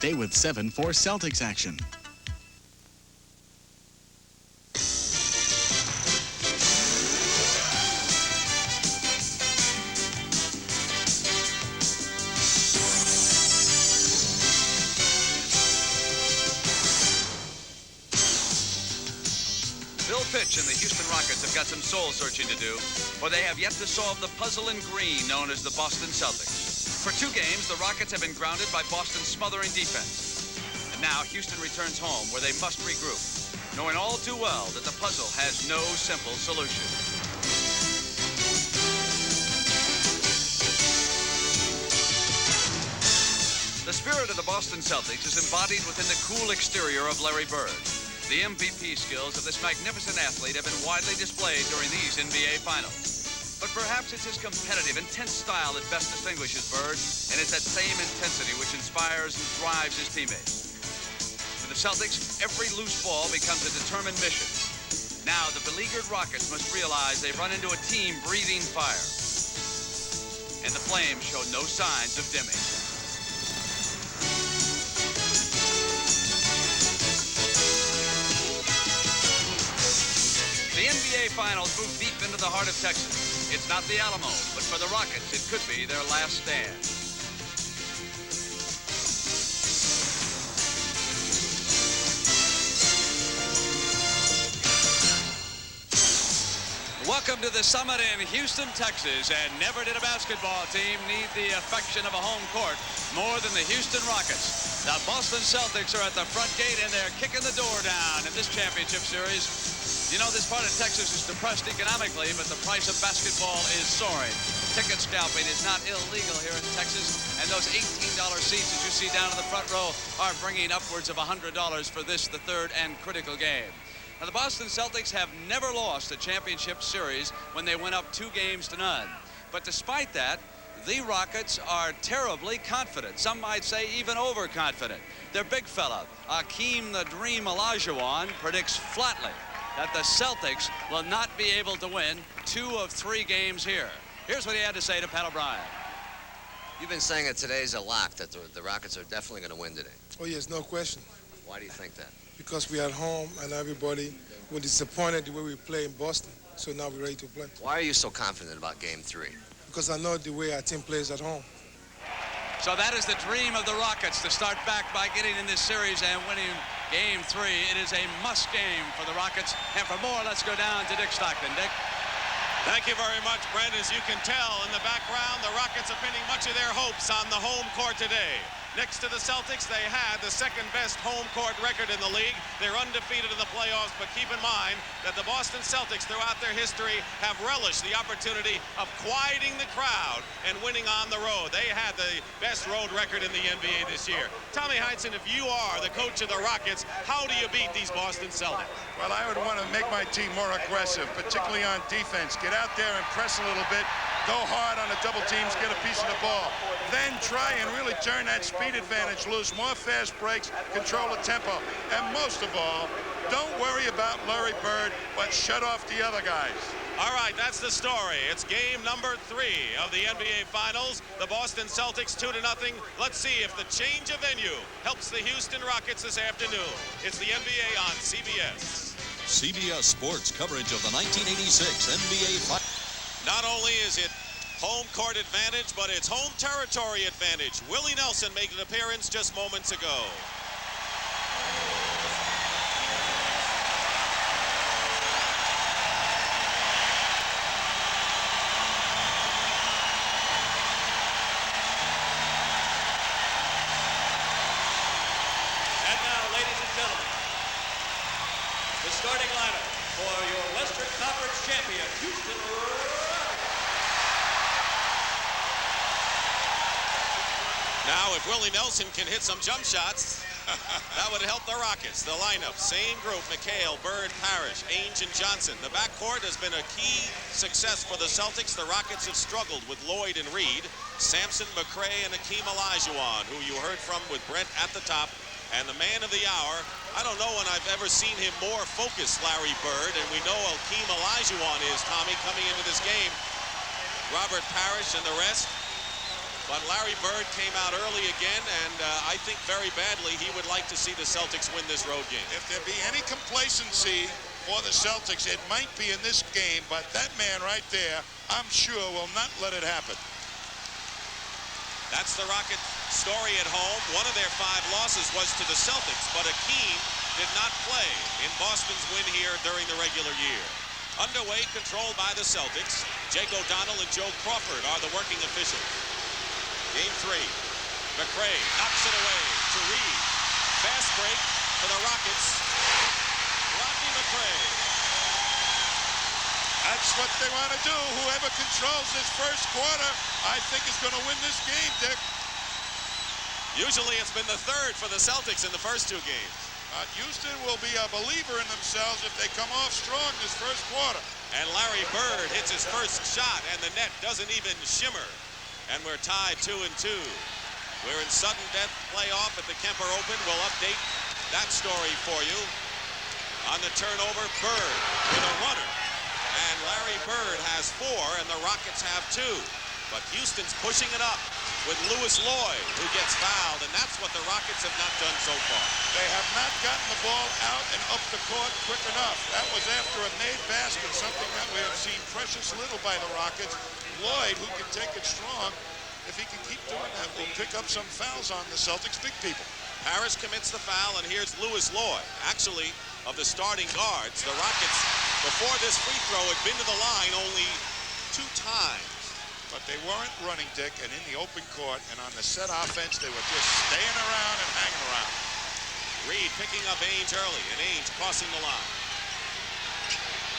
Stay with 7 for Celtics action. Bill Pitch and the Houston Rockets have got some soul searching to do, for they have yet to solve the puzzle in green known as the Boston Celtics. For 2 games, the Rockets have been grounded by Boston's smothering defense. And now Houston returns home where they must regroup, knowing all too well that the puzzle has no simple solution. The spirit of the Boston Celtics is embodied within the cool exterior of Larry Bird. The MVP skills of this magnificent athlete have been widely displayed during these NBA Finals. But perhaps it's his competitive, intense style that best distinguishes Bird, and it's that same intensity which inspires and drives his teammates. For the Celtics, every loose ball becomes a determined mission. Now, the beleaguered Rockets must realize they run into a team breathing fire. And the flames show no signs of dimming. The NBA Finals move deep into the heart of Texas. It's not the Alamo, but for the Rockets, it could be their last stand. Welcome to the summit in Houston, Texas, and never did a basketball team need the affection of a home court more than the Houston Rockets. The Boston Celtics are at the front gate, and they're kicking the door down in this championship series. You know, this part of Texas is depressed economically, but the price of basketball is soaring. Ticket scalping is not illegal here in Texas, and those $18 seats that you see down in the front row are bringing upwards of $100 for this, the third and critical game. Now, the Boston Celtics have never lost a championship series when they went up 2 games to none. But despite that, the Rockets are terribly confident. Some might say even overconfident. Their big fella, Akeem the Dream Olajuwon, predicts flatly that the Celtics will not be able to win 2 of 3 games here. Here's what he had to say to Pat O'Brien. You've been saying that today's a lock, that the Rockets are definitely going to win today. Oh, yes, no question. Why do you think that? Because we're at home and everybody was disappointed the way we play in Boston. So now we're ready to play. Why are you so confident about Game 3? Because I know the way our team plays at home. So that is the dream of the Rockets, to start back by getting in this series and winning Game 3. It is a must game for the Rockets. And for more, let's go down to Dick Stockton. Dick? Thank you very much, Brent. As you can tell in the background, the Rockets are pinning much of their hopes on the home court today. Next to the Celtics, they had the second-best home court record in the league. They're undefeated in the playoffs, but keep in mind that the Boston Celtics, throughout their history, have relished the opportunity of quieting the crowd and winning on the road. They had the best road record in the NBA this year. Tommy Heinsohn, if you are the coach of the Rockets, how do you beat these Boston Celtics? Well, I would want to make my team more aggressive, particularly on defense. Get out there and press a little bit. Go hard on the double teams, get a piece of the ball. Then try and really turn that speed advantage loose, more fast breaks, control the tempo. And most of all, don't worry about Larry Bird, but shut off the other guys. All right, that's the story. It's game number 3 of the NBA Finals. The Boston Celtics 2-0. Let's see if the change of venue helps the Houston Rockets this afternoon. It's the NBA on CBS. CBS Sports coverage of the 1986 NBA Finals. Not only is it home court advantage, but it's home territory advantage. Willie Nelson made an appearance just moments ago. And now, ladies and gentlemen, the starting lineup for your Western Conference champion, Houston Rockets. Now, if Willie Nelson can hit some jump shots, that would help the Rockets. The lineup, same group, McHale, Bird, Parrish, Ainge, and Johnson. The backcourt has been a key success for the Celtics. The Rockets have struggled with Lloyd and Reed, Sampson, McRae, and Akeem Olajuwon, who you heard from with Brent at the top. And the man of the hour, I don't know when I've ever seen him more focused, Larry Bird, and we know Akeem Olajuwon is, Tommy, coming into this game. Robert Parrish and the rest. But Larry Bird came out early again, and I think very badly he would like to see the Celtics win this road game. If there be any complacency for the Celtics, it might be in this game, but that man right there, I'm sure, will not let it happen. That's the Rocket story at home. One of their 5 losses was to the Celtics, but Akeem did not play in Boston's win here during the regular year. Underway, controlled by the Celtics. Jake O'Donnell and Joe Crawford are the working officials. Game 3. McRae knocks it away to Reed. Fast break for the Rockets. Rodney McRae. That's what they want to do. Whoever controls this first quarter, I think, is going to win this game, Dick. Usually it's been the third for the Celtics in the first 2 games. Houston will be a believer in themselves if they come off strong this first quarter. And Larry Bird hits his first shot, and the net doesn't even shimmer. And we're tied 2-2. We're in sudden death playoff at the Kemper Open. We'll update that story for you. On the turnover, Bird with a runner. And Larry Bird has 4, and the Rockets have 2. But Houston's pushing it up with Louis Lloyd, who gets fouled, and that's what the Rockets have not done so far. They have not gotten the ball out and up the court quick enough. That was after a made basket, something that we have seen precious little by the Rockets. Lloyd, who can take it strong, if he can keep doing that, will pick up some fouls on the Celtics big people. Harris commits the foul, and here's Louis Lloyd. Actually, of the starting guards, the Rockets, before this free throw, had been to the line only 2 times. But they weren't running, Dick, and in the open court and on the set offense, they were just staying around and hanging around. Reed picking up Ainge early, and Ainge crossing the line.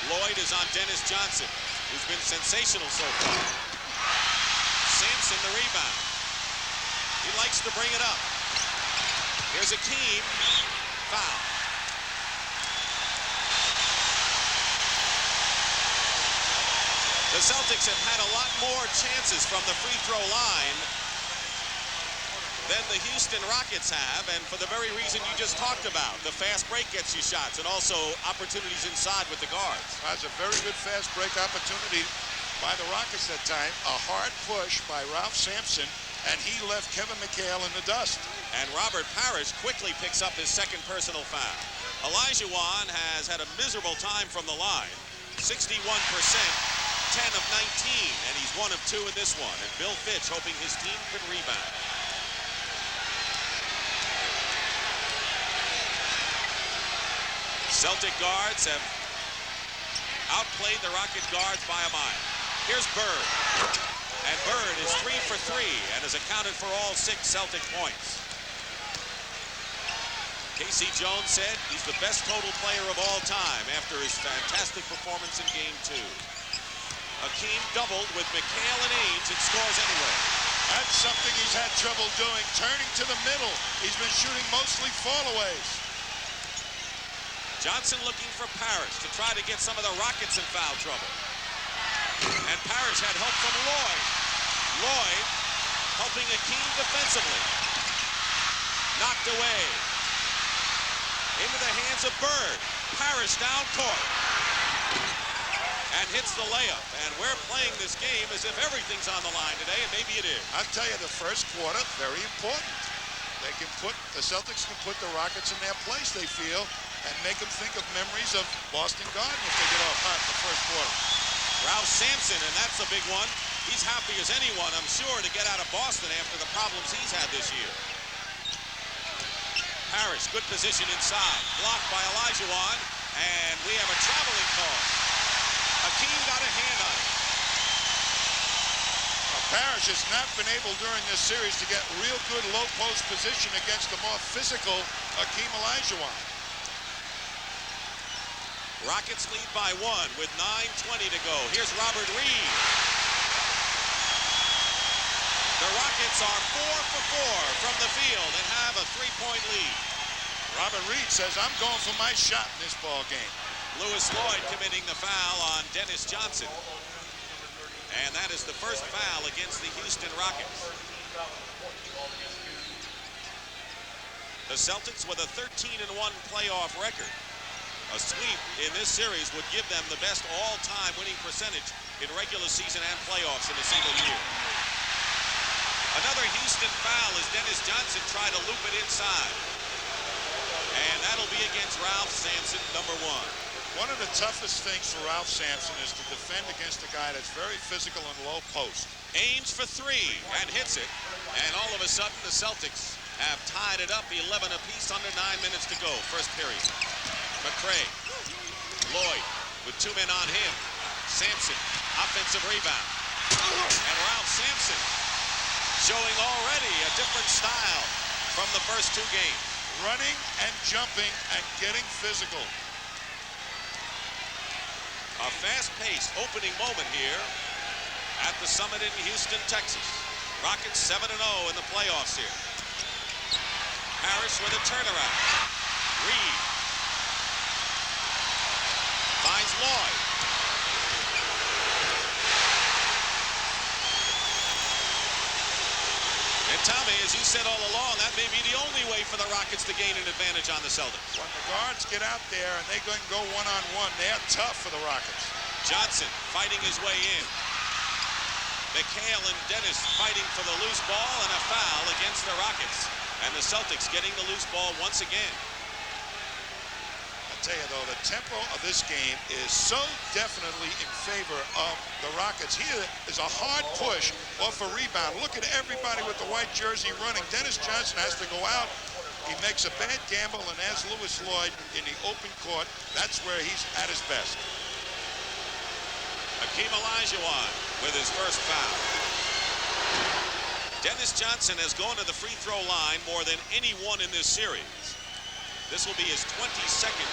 Lloyd is on Dennis Johnson, who's been sensational so far. Sampson the rebound. He likes to bring it up. Here's Akeem. Foul. The Celtics have had a lot more chances from the free throw line than the Houston Rockets have, and for the very reason you just talked about. The fast break gets you shots, and also opportunities inside with the guards. That's a very good fast break opportunity by the Rockets that time. A hard push by Ralph Sampson, and he left Kevin McHale in the dust. And Robert Parrish quickly picks up his second personal foul. Elijah Wan has had a miserable time from the line. 61%. 10 of 19, and he's 1 of 2 in this one. And Bill Fitch hoping his team can rebound. Celtic guards have outplayed the Rocket guards by a mile. Here's Bird. And Bird is 3 for 3 and has accounted for all 6 Celtic points. Casey Jones said he's the best total player of all time after his fantastic performance in Game 2. Akeem doubled with McHale and Ainge and scores anyway. That's something he's had trouble doing, turning to the middle. He's been shooting mostly fallaways. Johnson looking for Parrish to try to get some of the Rockets in foul trouble. And Parrish had help from Lloyd. Lloyd helping Akeem defensively. Knocked away. Into the hands of Bird. Parrish down court. And hits the layup. And we're playing this game as if everything's on the line today, and maybe it is. I'll tell you, the first quarter, very important. The Celtics can put the Rockets in their place, they feel, and make them think of memories of Boston Garden if they get off hot in the first quarter. Ralph Sampson, and that's a big one. He's happy as anyone, I'm sure, to get out of Boston after the problems he's had this year. Parrish, good position inside. Blocked by Elijah Wan, and we have a traveling call. Akeem got a hand on it. Parrish has not been able during this series to get real good low post position against the more physical Akeem Olajuwon. Rockets lead by 1 with 9:20 to go. Here's Robert Reed. The Rockets are 4 for 4 from the field and have a 3-point lead. Robert Reed says, I'm going for my shot in this ball game. Louis Lloyd committing the foul on Dennis Johnson. And that is the first foul against the Houston Rockets. The Celtics with a 13-1 playoff record. A sweep in this series would give them the best all-time winning percentage in regular season and playoffs in a single year. Another Houston foul as Dennis Johnson tried to loop it inside. And that'll be against Ralph Sampson, number 1. One of the toughest things for Ralph Sampson is to defend against a guy that's very physical and low post. Aims for 3 and hits it. And all of a sudden, the Celtics have tied it up 11 apiece under 9 minutes to go. First period. McRae. Lloyd with 2 men on him. Sampson, offensive rebound. And Ralph Sampson showing already a different style from the first 2 games. Running and jumping and getting physical. A fast-paced opening moment here at the Summit in Houston, Texas. Rockets 7-0 in the playoffs here. Harris with a turnaround. Reed finds Lloyd. And Tommy, as you said all along, that may be the only way for the Rockets to gain an advantage on the Celtics. When the guards get out there and they can go one-on-one, they're tough for the Rockets. Johnson fighting his way in. McHale and Dennis fighting for the loose ball, and a foul against the Rockets. And the Celtics getting the loose ball once again. I'll tell you, though, the tempo of this game is so definitely in favor of the Rockets. Here is a hard push off a rebound. Look at everybody with the white jersey running. Dennis Johnson has to go out. He makes a bad gamble, and as Lewis Lloyd in the open court, that's where he's at his best. Hakeem Olajuwon with his first foul. Dennis Johnson has gone to the free throw line more than anyone in this series. This will be his 22nd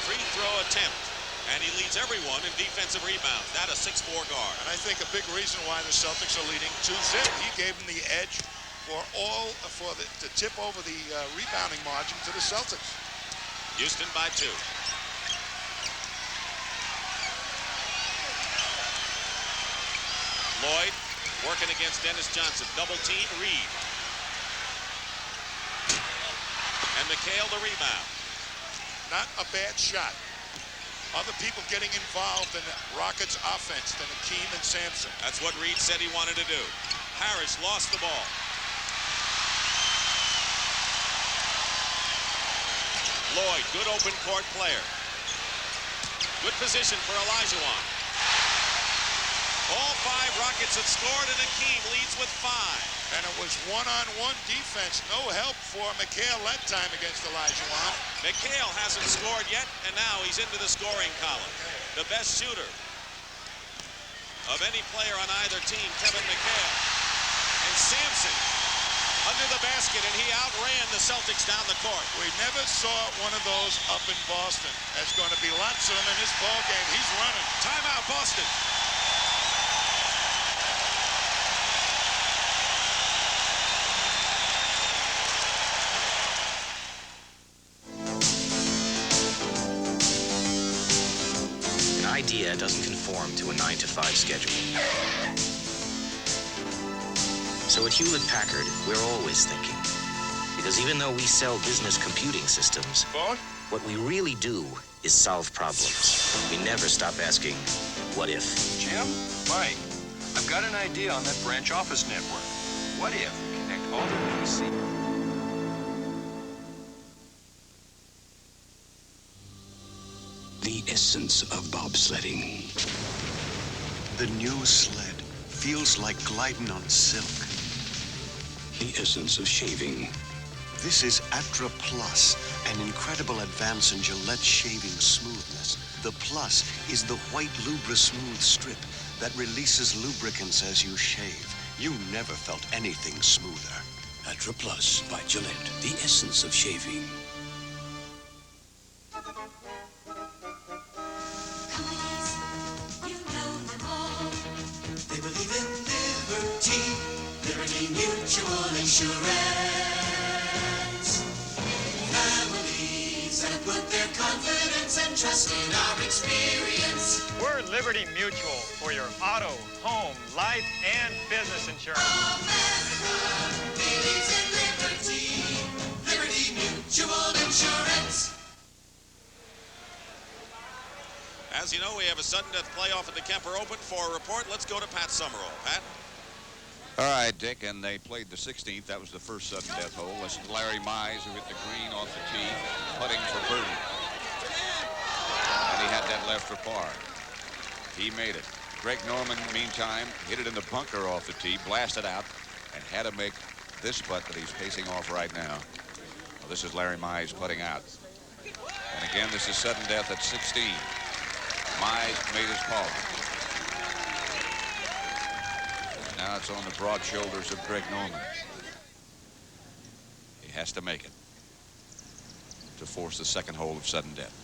free throw attempt, and he leads everyone in defensive rebounds. Not a 6'4" guard. And I think a big reason why the Celtics are leading 2-0. He gave them the edge to tip over the rebounding margin to the Celtics. Houston by 2. Lloyd working against Dennis Johnson. Double team, Reed. And McHale the rebound. Not a bad shot. Other people getting involved in the Rockets offense than Hakeem and Sampson. That's what Reed said he wanted to do. Harris lost the ball. Lloyd, good open court player. Good position for Olajuwon. All 5 Rockets have scored, and Hakeem leads with 5. And it was one-on-one defense. No help for McHale that time against Olajuwon. McHale hasn't scored yet, and now he's into the scoring column. The best shooter of any player on either team, Kevin McHale. And Sampson under the basket, and he outran the Celtics down the court. We never saw one of those up in Boston. There's going to be lots of them in this ball game. He's running. Timeout, Boston. Idea doesn't conform to a 9-to-5 schedule. So at Hewlett-Packard, we're always thinking. Because even though we sell business computing systems, what we really do is solve problems. We never stop asking, what if? Jim? Mike, I've got an idea on that branch office network. What if we connect all the PCs? The essence of bobsledding. The new sled feels like gliding on silk. The essence of shaving. This is Atra Plus, an incredible advance in Gillette shaving smoothness. The Plus is the white Lubra Smooth strip that releases lubricants as you shave. You never felt anything smoother. Atra Plus by Gillette. The essence of shaving. Mutual Insurance. Families that put their confidence and trust in our experience. We're Liberty Mutual for your auto, home, life, and business insurance. America believes in liberty. Liberty Mutual Insurance. As you know, we have a sudden death playoff at the Kemper Open. For a report, let's go to Pat Summerall. Pat? All right, Dick, and they played the 16th. That was the first sudden death hole. Listen to Larry Mize, who hit the green off the tee, putting for birdie. And he had that left for par. He made it. Greg Norman, meantime, hit it in the bunker off the tee, blasted out, and had to make this putt that he's pacing off right now. Well, this is Larry Mize putting out. And again, this is sudden death at 16. Mize made his par. Now it's on the broad shoulders of Greg Norman. He has to make it to force the second hole of sudden death.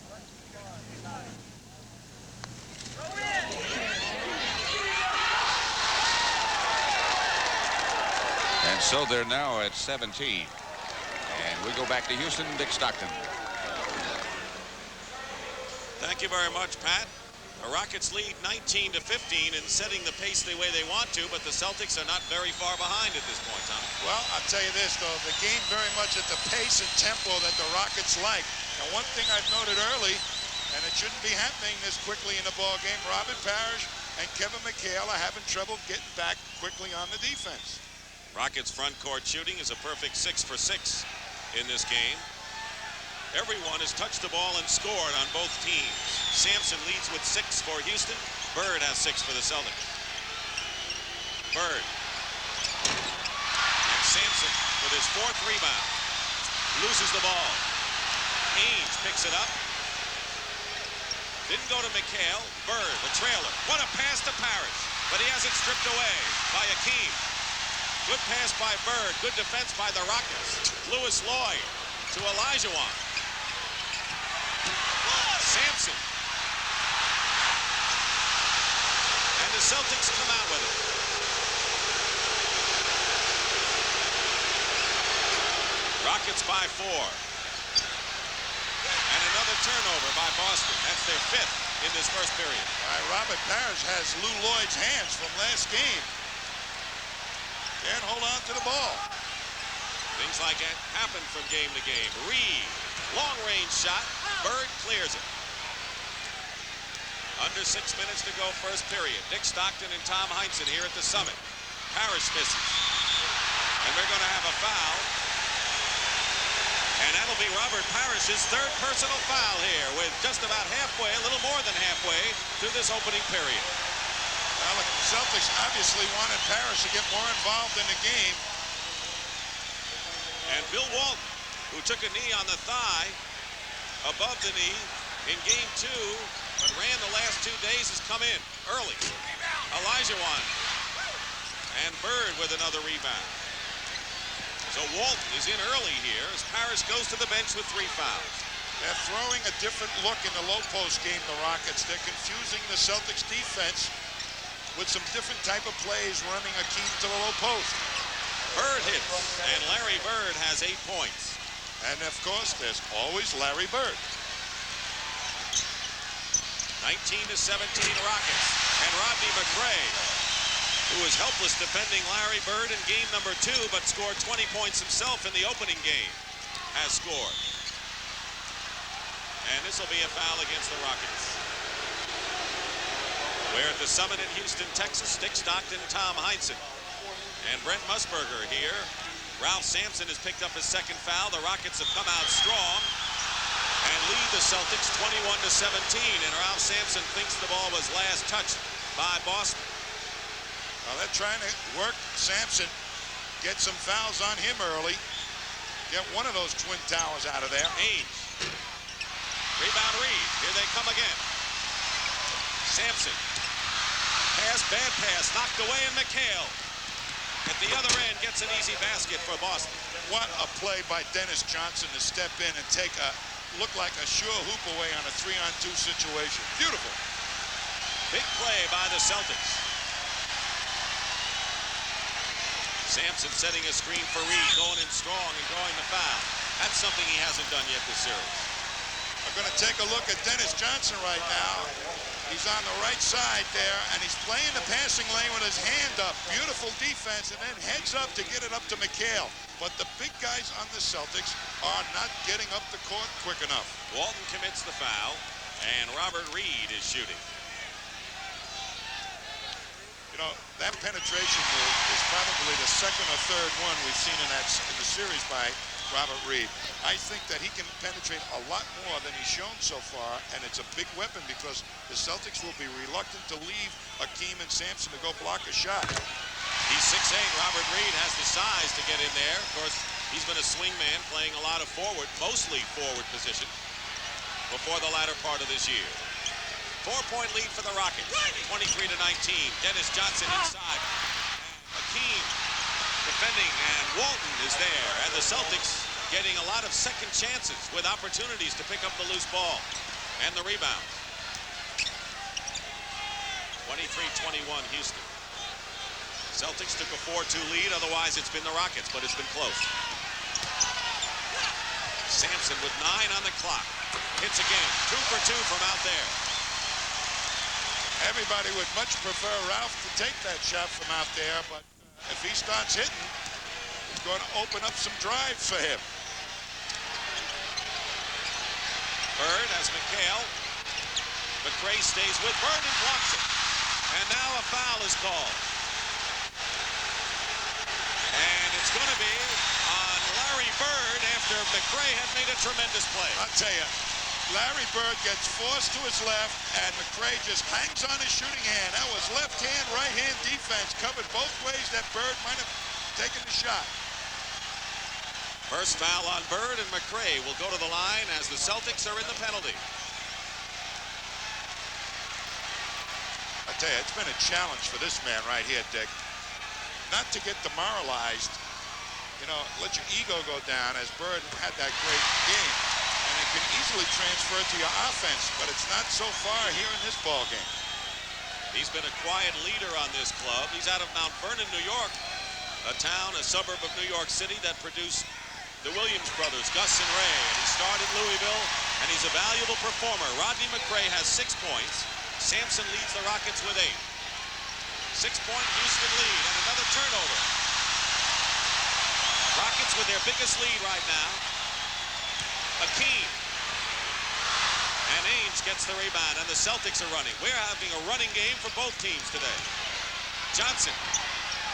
And so they're now at 17. And we go back to Houston, Dick Stockton. Thank you very much, Pat. The Rockets lead 19-15 in setting the pace the way they want to, but the Celtics are not very far behind at this point, Tom. Well, I'll tell you this, though. The game very much at the pace and tempo that the Rockets like. Now, one thing I've noted early, and it shouldn't be happening this quickly in the ball game, Robert Parrish and Kevin McHale are having trouble getting back quickly on the defense. Rockets front court shooting is a perfect 6 for 6 in this game. Everyone has touched the ball and scored on both teams. Sampson leads with 6 for Houston. Bird has 6 for the Celtics. Bird. And Sampson with his 4th rebound. Loses the ball. Ainge picks it up. Didn't go to McHale. Bird, the trailer. What a pass to Parrish. But he has it stripped away by Akeem. Good pass by Bird. Good defense by the Rockets. Lewis Lloyd to Olajuwon. Sampson. And the Celtics come out with it. Rockets by 4. And another turnover by Boston. That's their 5th in this first period. All right, Robert Parrish has Lou Lloyd's hands from last game. Can't hold on to the ball. Things like that happen from game to game. Reed, long range shot. Bird clears it. Under 6 minutes to go, first period. Dick Stockton and Tom Heinsohn here at the Summit. Parrish misses. And they're going to have a foul. And that'll be Robert Parrish's 3rd personal foul here with just about halfway, a little more than halfway, through this opening period. Well, the Celtics obviously wanted Parrish to get more involved in the game. And Bill Walton, who took a knee on the thigh, above the knee in game 2, but ran the last 2 days, has come in early. Olajuwon and Bird with another rebound. So Walton is in early here as Parrish goes to the bench with 3 fouls. They're throwing a different look in the low post game, the Rockets. They're confusing the Celtics defense with some different type of plays, running Akeem to the low post. Bird hits, and Larry Bird has 8 points. And of course, there's always Larry Bird. 19-17 Rockets. And Rodney McRae, who was helpless defending Larry Bird in game number 2, but scored 20 points himself in the opening game, has scored. And this will be a foul against the Rockets. We're at the Summit in Houston, Texas. Dick Stockton, Tom Heinsohn, and Brent Musburger here. Ralph Sampson has picked up his 2nd foul. The Rockets have come out strong and lead the Celtics 21-17. And Ralph Sampson thinks the ball was last touched by Boston. Well, they're trying to work Sampson, get some fouls on him early, get one of those twin towers out of there. Ainge. Rebound Reed. Here they come again. Sampson. Pass, bad pass, knocked away, and McHale at the other end gets an easy basket for Boston. What a play by Dennis Johnson to step in and take a, look like a sure hoop away on a 3-on-2 situation. Beautiful. Big play by the Celtics. Sampson setting a screen for Reed, going in strong and drawing the foul. That's something he hasn't done yet this series. We're going to take a look at Dennis Johnson right now. He's on the right side there, and he's playing the passing lane with his hand up. Beautiful defense, and then heads up to get it up to McHale. But the big guys on the Celtics are not getting up the court quick enough. Walton commits the foul, and Robert Reed is shooting. You know, that penetration move is probably the second or third one we've seen in the series by Robert Reed. I think that he can penetrate a lot more than he's shown so far, and it's a big weapon because the Celtics will be reluctant to leave Hakeem and Sampson to go block a shot. He's 6'8". Robert Reed has the size to get in there. Of course, he's been a swing man, playing a lot of forward, mostly forward position, before the latter part of this year. 4-point lead for the Rockets, 23-19. Dennis Johnson inside. Hakeem defending, and Walton is there. And the Celtics getting a lot of second chances with opportunities to pick up the loose ball and the rebounds. 23-21 Houston. Celtics took a 4-2 lead, otherwise it's been the Rockets, but it's been close. Sampson with 9 on the clock. Hits again, 2 for 2 from out there. Everybody would much prefer Ralph to take that shot from out there, but if he starts hitting, it's going to open up some drive for him. Bird has McHale. McRae stays with Bird and blocks it. And now a foul is called. And it's going to be on Larry Bird after McRae had made a tremendous play. I'll tell you, Larry Bird gets forced to his left, and McRae just hangs on his shooting hand. That was left-hand, right-hand defense, covered both ways that Bird might have taken the shot. First foul on Bird, and McRae will go to the line as the Celtics are in the penalty. I tell you, it's been a challenge for this man right here, Dick. Not to get demoralized, you know, let your ego go down, as Bird had that great game. And it can easily transfer to your offense, but it's not so far here in this ball game. He's been a quiet leader on this club. He's out of Mount Vernon, New York, a town, a suburb of New York City that produced the Williams brothers, Gus and Ray. And he started Louisville, and he's a valuable performer. Rodney McRae has 6 points. Sampson leads the Rockets with 8. 6-point Houston lead, and another turnover. Rockets with their biggest lead right now. Hakeem. And Ainge gets the rebound, and the Celtics are running. We're having a running game for both teams today. Johnson.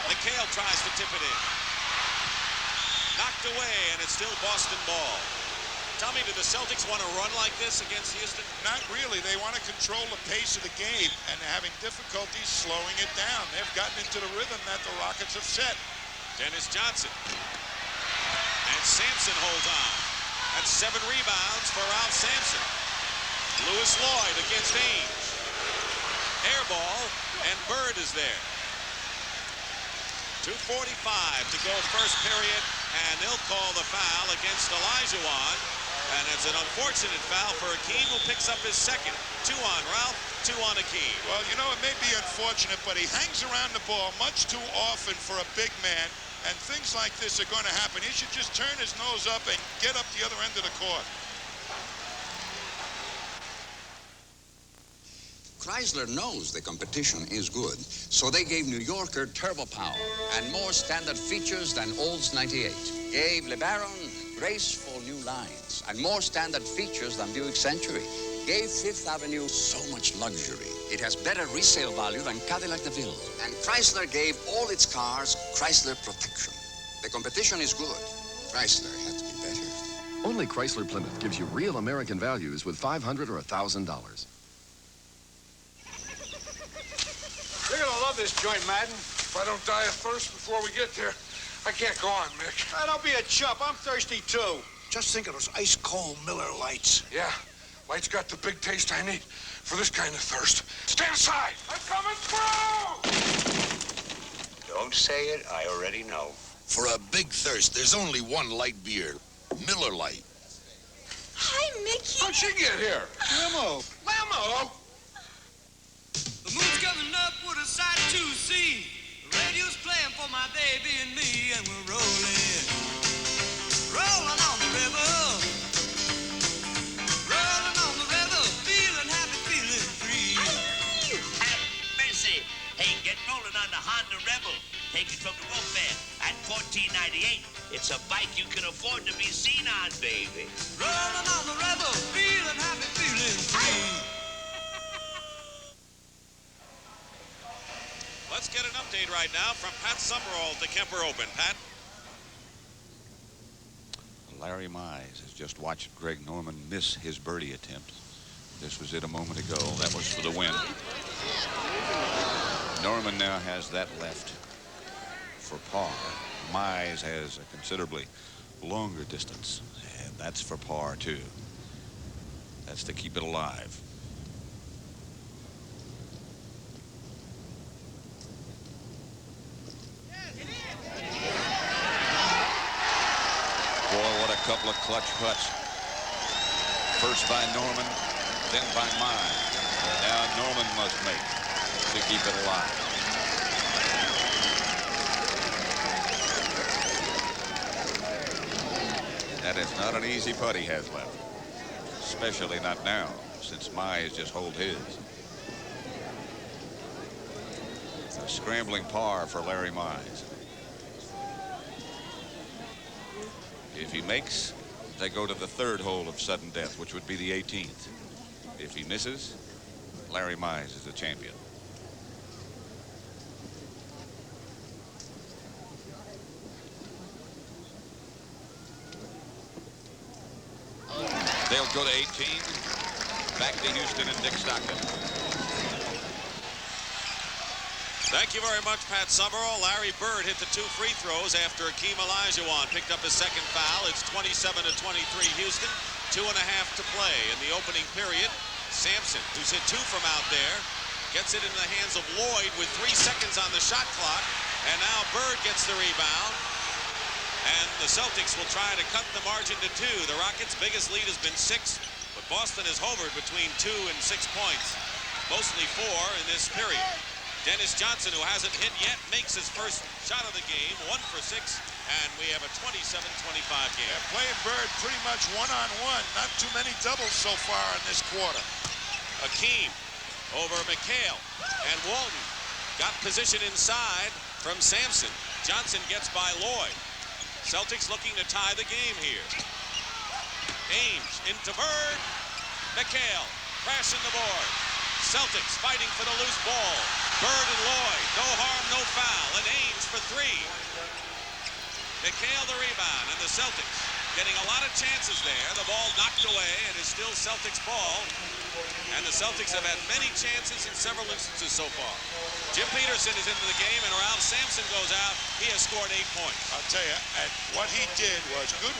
McHale tries to tip it in. Knocked away, and it's still Boston ball. Tommy, do the Celtics want to run like this against Houston? Not really. They want to control the pace of the game, and they're having difficulty slowing it down. They've gotten into the rhythm that the Rockets have set. Dennis Johnson. And Sampson holds on. That's 7 rebounds for Ralph Sampson. Louis Lloyd against Ainge. Air ball, and Bird is there. 2:45 to go first period, and they'll call the foul against Olajuwon. And it's an unfortunate foul for Hakeem, who picks up his second. 2 on Ralph, 2 on Hakeem. Well, you know, it may be unfortunate, but he hangs around the ball much too often for a big man. And things like this are going to happen. He should just turn his nose up and get up the other end of the court. Chrysler knows the competition is good, so they gave New Yorker turbo power and more standard features than Olds 98. Gave LeBaron graceful new lines and more standard features than Buick Century. Gave Fifth Avenue so much luxury. It has better resale value than Cadillac DeVille. And Chrysler gave all its cars Chrysler protection. The competition is good. Chrysler had to be better. Only Chrysler Plymouth gives you real American values with $500 or $1,000. You're gonna love this joint, Madden. If I don't die of thirst before we get there, I can't go on, Mick. Don't be a chump. I'm thirsty, too. Just think of those ice-cold Miller Lights. Yeah, Light's got the big taste I need for this kind of thirst. Stand aside. I'm coming through! Don't say it. I already know. For a big thirst, there's only one light beer. Miller Lite. Hi, Mickey. How'd she get here? Limo. Lamo? The moon's coming up with a sight to see. The radio's playing for my baby and me, and we're rolling. Rolling on the river. Rolling on the river. Feeling happy, feeling free. Have mercy. Hey, get rolling on the Honda Rebel. Take it from the road fair at $14.98. It's a bike you can afford to be seen on, baby. Rolling on the Rebel. Feeling happy, feeling free. Let's get right now from Pat Summerall to Kemper Open. Pat? Larry Mize has just watched Greg Norman miss his birdie attempt. This was it a moment ago. That was for the win. Norman now has that left for par. Mize has a considerably longer distance, and that's for par too. That's to keep it alive. Boy, what a couple of clutch putts. First by Norman, then by Mize. Now Norman must make to keep it alive. That is not an easy putt he has left, especially not now, since Mize just holed his. A scrambling par for Larry Mize. If he makes, they go to the third hole of sudden death, which would be the 18th. If he misses, Larry Mize is the champion. They'll go to 18. Back to Houston and Dick Stockton. Thank you very much, Pat Summerall. Larry Bird hit the 2 free throws after Akeem Olajuwon picked up his second foul. It's 27-23 Houston. 2.5 to play in the opening period. Sampson, who's hit 2 from out there, gets it in the hands of Lloyd with 3 seconds on the shot clock. And now Bird gets the rebound. And the Celtics will try to cut the margin to 2. The Rockets' biggest lead has been 6, but Boston has hovered between 2 and 6 points. Mostly 4 in this period. Dennis Johnson, who hasn't hit yet, makes his first shot of the game, 1 for 6, and we have a 27-25 game. Yeah, playing Bird pretty much one-on-one. Not too many doubles so far in this quarter. Akeem over McHale, and Walton got position inside from Sampson. Johnson gets by Lloyd. Celtics looking to tie the game here. Ames into Bird. McHale crashing the board. Celtics fighting for the loose ball. Bird and Lloyd, no harm, no foul, and Ames for 3. McHale the rebound, and the Celtics getting a lot of chances there. The ball knocked away. It is still Celtics ball, and the Celtics have had many chances in several instances so far. Jim Peterson is into the game, and Ralph Sampson goes out. He has scored 8 points. I'll tell you, and what he did was good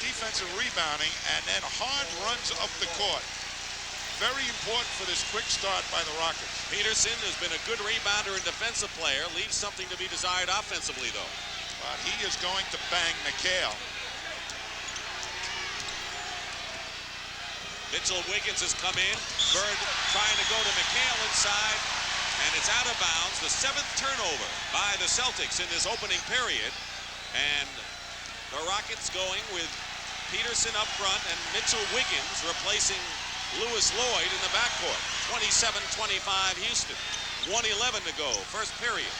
defensive rebounding and then hard runs up the court. Very important for this quick start by the Rockets. Peterson has been a good rebounder and defensive player. Leaves something to be desired offensively, though. But he is going to bang McHale. Mitchell Wiggins has come in. Bird trying to go to McHale inside, and it's out of bounds. The 7th turnover by the Celtics in this opening period. And the Rockets going with Peterson up front and Mitchell Wiggins replacing Lewis Lloyd in the backcourt. 27-25 Houston. 1:11 to go, first period.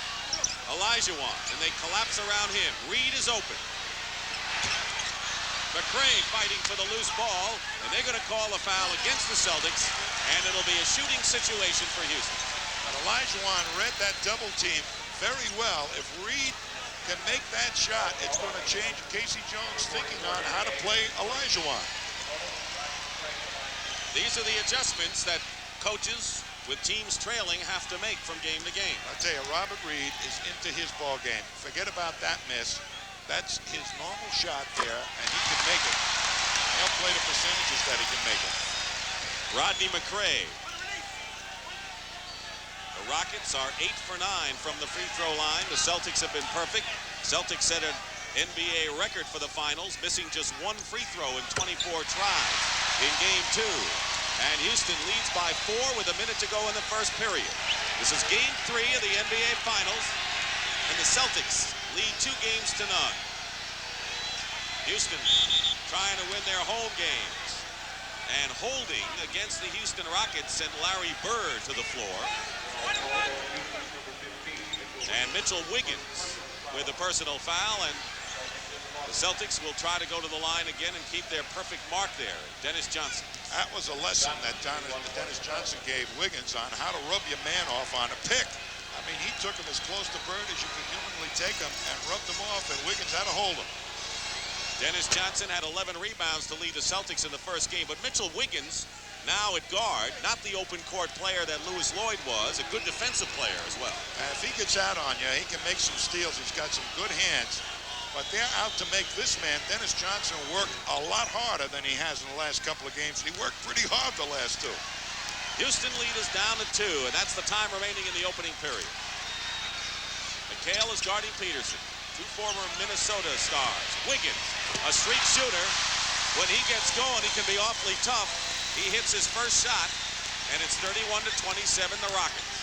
Olajuwon, and they collapse around him. Reed is open. McRae fighting for the loose ball, and they're going to call a foul against the Celtics, and it'll be a shooting situation for Houston. And Olajuwon read that double team very well. If Reed can make that shot, it's going to change Casey Jones' thinking on how to play Olajuwon. These are the adjustments that coaches with teams trailing have to make from game to game. I'll tell you, Robert Reed is into his ball game. Forget about that miss. That's his normal shot there, and he can make it. He'll play the percentages that he can make it. Rodney McRae. The Rockets are 8 for 9 from the free throw line. The Celtics have been perfect. Celtics set an NBA record for the finals, missing just 1 free throw in 24 tries in game 2. And Houston leads by 4 with a minute to go in the first period. This is game 3 of the NBA Finals, and the Celtics lead 2 games to none. Houston trying to win their home games, and holding against the Houston Rockets sent Larry Bird to the floor. And Mitchell Wiggins with a personal foul, and the Celtics will try to go to the line again and keep their perfect mark there. Dennis Johnson. That was a lesson that Dennis Johnson gave Wiggins on how to rub your man off on a pick. I mean, he took him as close to Bird as you could humanly take him and rubbed him off, and Wiggins had to hold him. Dennis Johnson had 11 rebounds to lead the Celtics in the first game, but Mitchell Wiggins, now at guard, not the open court player that Louis Lloyd was, a good defensive player as well. If he gets out on you, he can make some steals. He's got some good hands. But they're out to make this man, Dennis Johnson, work a lot harder than he has in the last couple of games. He worked pretty hard the last two. Houston lead is down to 2, and that's the time remaining in the opening period. McHale is guarding Peterson. 2 former Minnesota stars. Wiggins, a streak shooter. When he gets going, he can be awfully tough. He hits his first shot, and it's 31-27, the Rockets.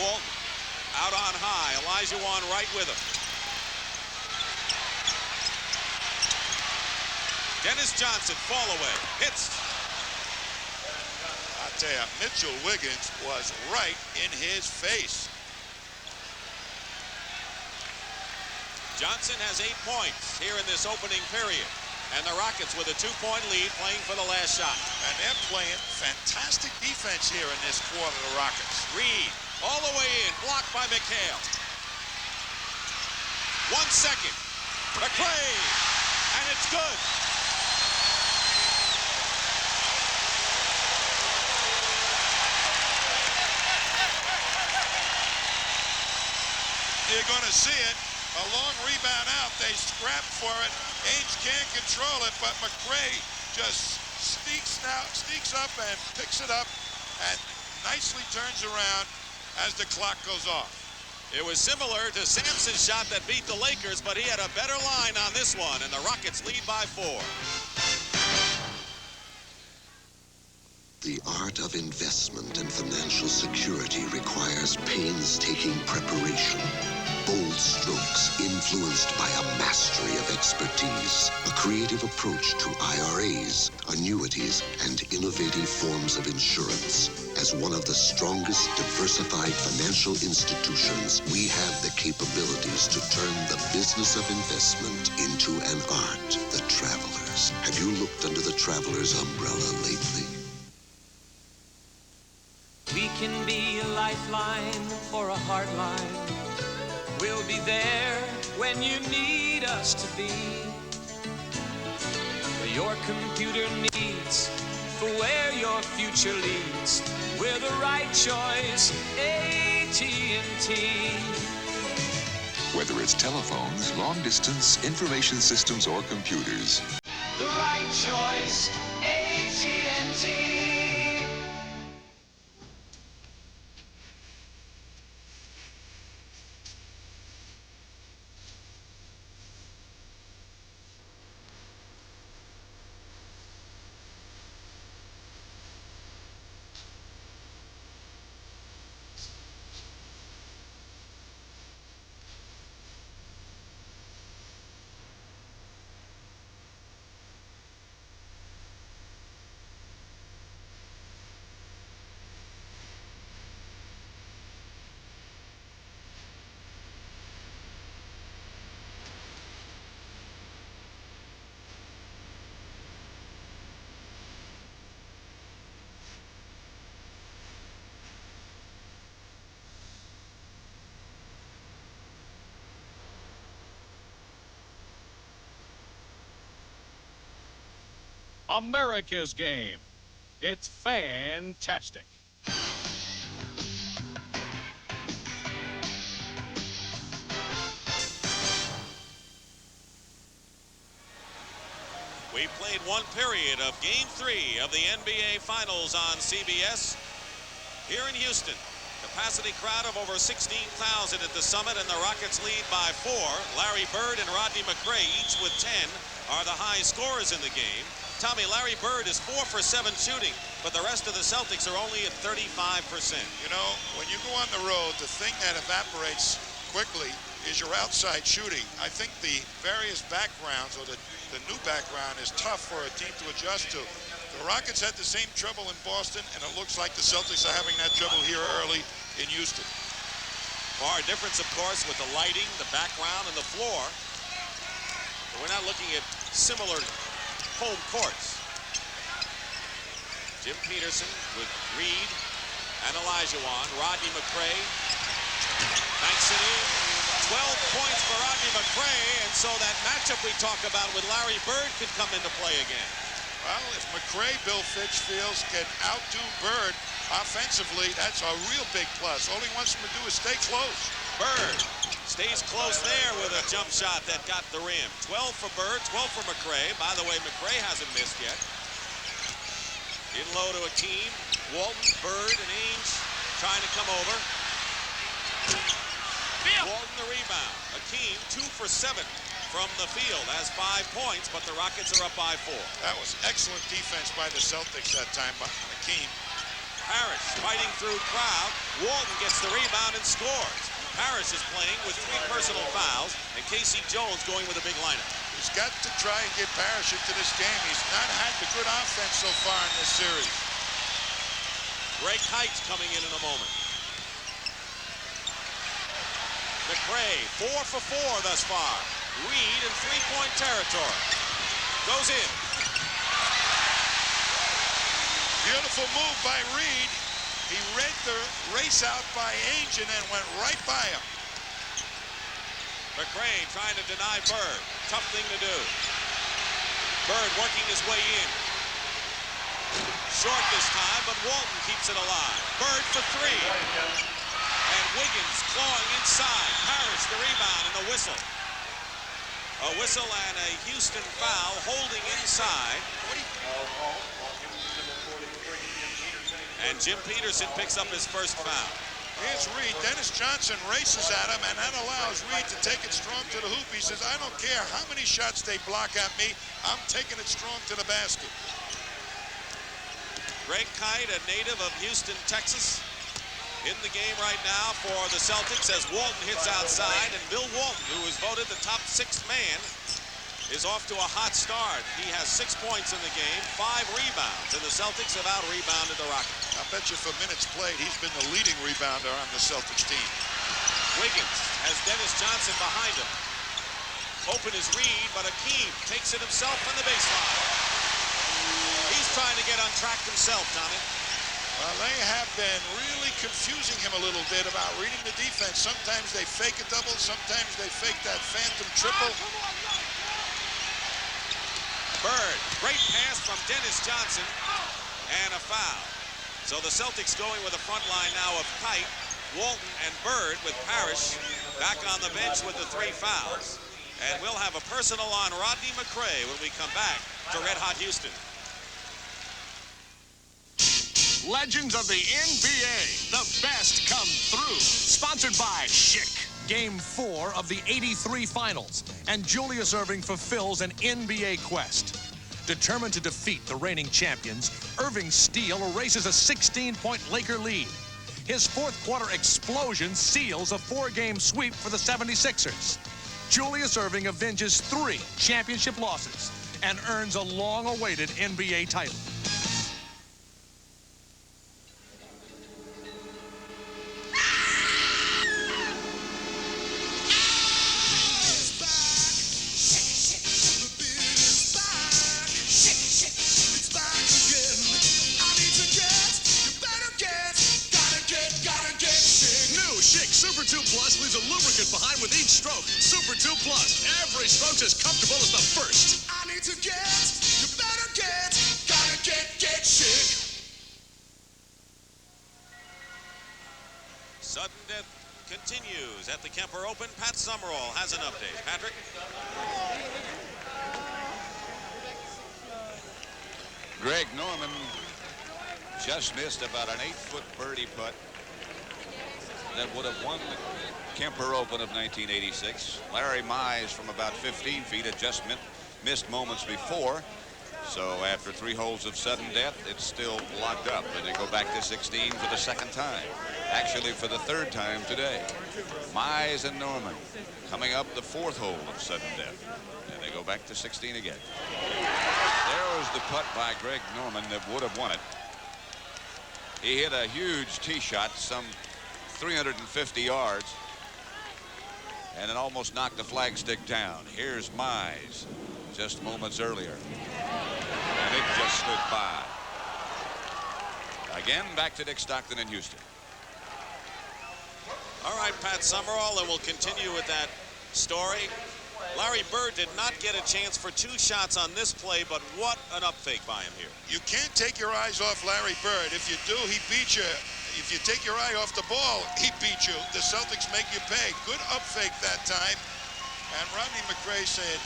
Walton out on high. Olajuwon right with him. Dennis Johnson, fall away, hits. I tell you, Mitchell Wiggins was right in his face. Johnson has 8 points here in this opening period. And the Rockets with a 2-point lead playing for the last shot. And they're playing fantastic defense here in this quarter, the Rockets. Reed all the way in, blocked by McHale. 1 second. McRae, and it's good. You're going to see it. A long rebound out. They scrap for it. Ainge can't control it, but McRae just sneaks up and picks it up and nicely turns around as the clock goes off. It was similar to Sampson's shot that beat the Lakers, but he had a better line on this one, and the Rockets lead by 4. The art of investment and financial security requires painstaking preparation, bold strokes influenced by a mastery of expertise, a creative approach to IRAs, annuities, and innovative forms of insurance. As one of the strongest diversified financial institutions, we have the capabilities to turn the business of investment into an art. The Travelers. Have you looked under the Travelers umbrella lately? We can be a lifeline or a hardline. We'll be there when you need us to be. For your computer needs, for where your future leads, we're the right choice, AT&T. Whether it's telephones, long-distance, information systems, or computers. The right choice, AT&T. America's game. It's fantastic. We played 1 period of Game 3 of the NBA Finals on CBS here in Houston. Capacity crowd of over 16,000 at the Summit, and the Rockets lead by 4. Larry Bird and Rodney McRae, each with 10, are the high scorers in the game. Tommy, Larry Bird is 4 for 7 shooting, but the rest of the Celtics are only at 35%. You know, when you go on the road, the thing that evaporates quickly is your outside shooting. I think the various backgrounds, or the new background, is tough for a team to adjust to. The Rockets had the same trouble in Boston, and it looks like the Celtics are having that trouble here early in Houston. Far difference, of course, with the lighting, the background, and the floor. But we're not looking at similar home courts. Jim Peterson with Reed and Olajuwon. Rodney McRae banks it in. 12 points for Rodney McRae, and so that matchup we talk about with Larry Bird could come into play again. Well, if McRae, Bill Fitch feels, can outdo Bird offensively, that's a real big plus. All he wants him to do is stay close. Bird stays close there with a jump shot that got the rim. 12 for Bird, 12 for McRae. By the way, McRae hasn't missed yet. In low to Akeem. Walton, Bird, and Ainge trying to come over. Walton the rebound. Akeem 2 for 7 from the field. Has 5 points, but the Rockets are up by 4. That was excellent defense by the Celtics that time by Akeem. Parrish fighting through crowd. Walton gets the rebound and scores. Parrish is playing with 3 personal fouls, and Casey Jones going with a big lineup. He's got to try and get Parrish into this game. He's not had the good offense so far in this series. Greg Kite's coming in a moment. McRae, 4 for 4 thus far. Reed in 3-point territory. Goes in. Beautiful move by Reed. He read the race out by Ainge and then went right by him. McRae trying to deny Bird. Tough thing to do. Bird working his way in. Short this time, but Walton keeps it alive. Bird for 3. And Wiggins clawing inside. Parrish the rebound and a whistle. A whistle and a Houston foul holding inside. And Jim Peterson picks up his first foul. Here's Reed. Dennis Johnson races at him, and that allows Reed to take it strong to the hoop. He says, I don't care how many shots they block at me. I'm taking it strong to the basket. Greg Kite, a native of Houston, Texas, in the game right now for the Celtics as Walton hits outside, and Bill Walton, who was voted the top 6th man, is off to a hot start. He has 6 points in the game, 5 rebounds, and the Celtics have out-rebounded the Rockets. I bet you for minutes played, he's been the leading rebounder on the Celtics team. Wiggins has Dennis Johnson behind him. Open is Reed, but Akeem takes it himself from the baseline. He's trying to get untracked himself, Tommy. Well, they have been really confusing him a little bit about reading the defense. Sometimes they fake a double, sometimes they fake that phantom triple. Bird, great pass from Dennis Johnson, and a foul. So the Celtics going with a front line now of Kite, Walton, and Bird, with Parrish back on the bench with the 3 fouls. And we'll have a personal on Rodney McRae when we come back to Red Hot Houston. Legends of the NBA, the best come through. Sponsored by Schick. Game 4 of the '83 Finals, and Julius Erving fulfills an NBA quest. Determined to defeat the reigning champions, Erving's steal erases a 16-point Laker lead. His fourth-quarter explosion seals a 4-game sweep for the 76ers. Julius Erving avenges 3 championship losses and earns a long-awaited NBA title. Behind with each stroke. Super 2 Plus. Every stroke's as comfortable as the first. I need to get, you better get, gotta get Schick. Sudden death continues at the Kemper Open. Pat Summerall has an update. Patrick? Greg Norman just missed about an 8-foot birdie putt that would have won the Kemper Open of 1986. Larry Mize from about 15 feet had just missed moments before. So after 3 holes of sudden death, it's still locked up. And they go back to 16 for the 2nd time. Actually, for the 3rd time today. Mize and Norman coming up the 4th hole of sudden death. And they go back to 16 again. There was the putt by Greg Norman that would have won it. He hit a huge tee shot, some 350 yards. And it almost knocked the flagstick down. Here's Mize just moments earlier. And it just slid by. Again, back to Dick Stockton in Houston. All right, Pat Summerall, and we'll continue with that story. Larry Bird did not get a chance for 2 shots on this play, but what an up fake by him here. You can't take your eyes off Larry Bird. If you do, he beat you. If you take your eye off the ball, he beat you. The Celtics make you pay. Good up fake that time. And Rodney McRae said,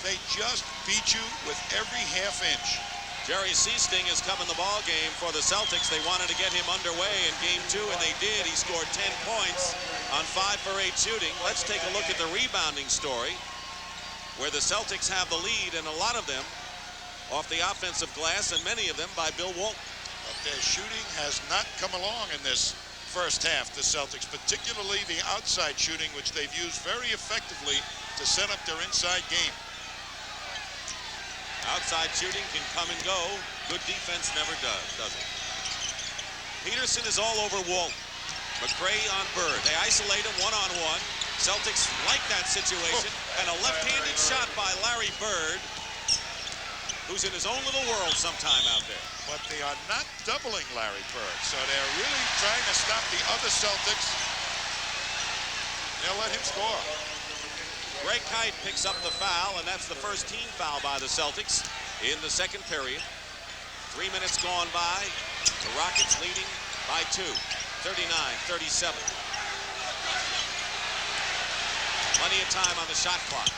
they just beat you with every half inch. Jerry Seasting has come in the ball game for the Celtics. They wanted to get him underway in game 2, and they did. He scored 10 points on 5 for 8 shooting. Let's take a look at the rebounding story, where the Celtics have the lead, and a lot of them off the offensive glass, and many of them by Bill Walton. But their shooting has not come along in this first half, the Celtics, particularly the outside shooting, which they've used very effectively to set up their inside game. Outside shooting can come and go. Good defense never does it? Peterson is all over Walton. McRae on Bird. They isolate him one-on-one. Celtics like that situation. And a left-handed shot by Larry Bird, who's in his own little world sometime out there. But they are not doubling Larry Bird, so they're really trying to stop the other Celtics. They'll let him score. Greg Kite picks up the foul, and that's the first team foul by the Celtics in the second period. 3 minutes gone by. The Rockets leading by 2, 39-37. Plenty of time on the shot clock.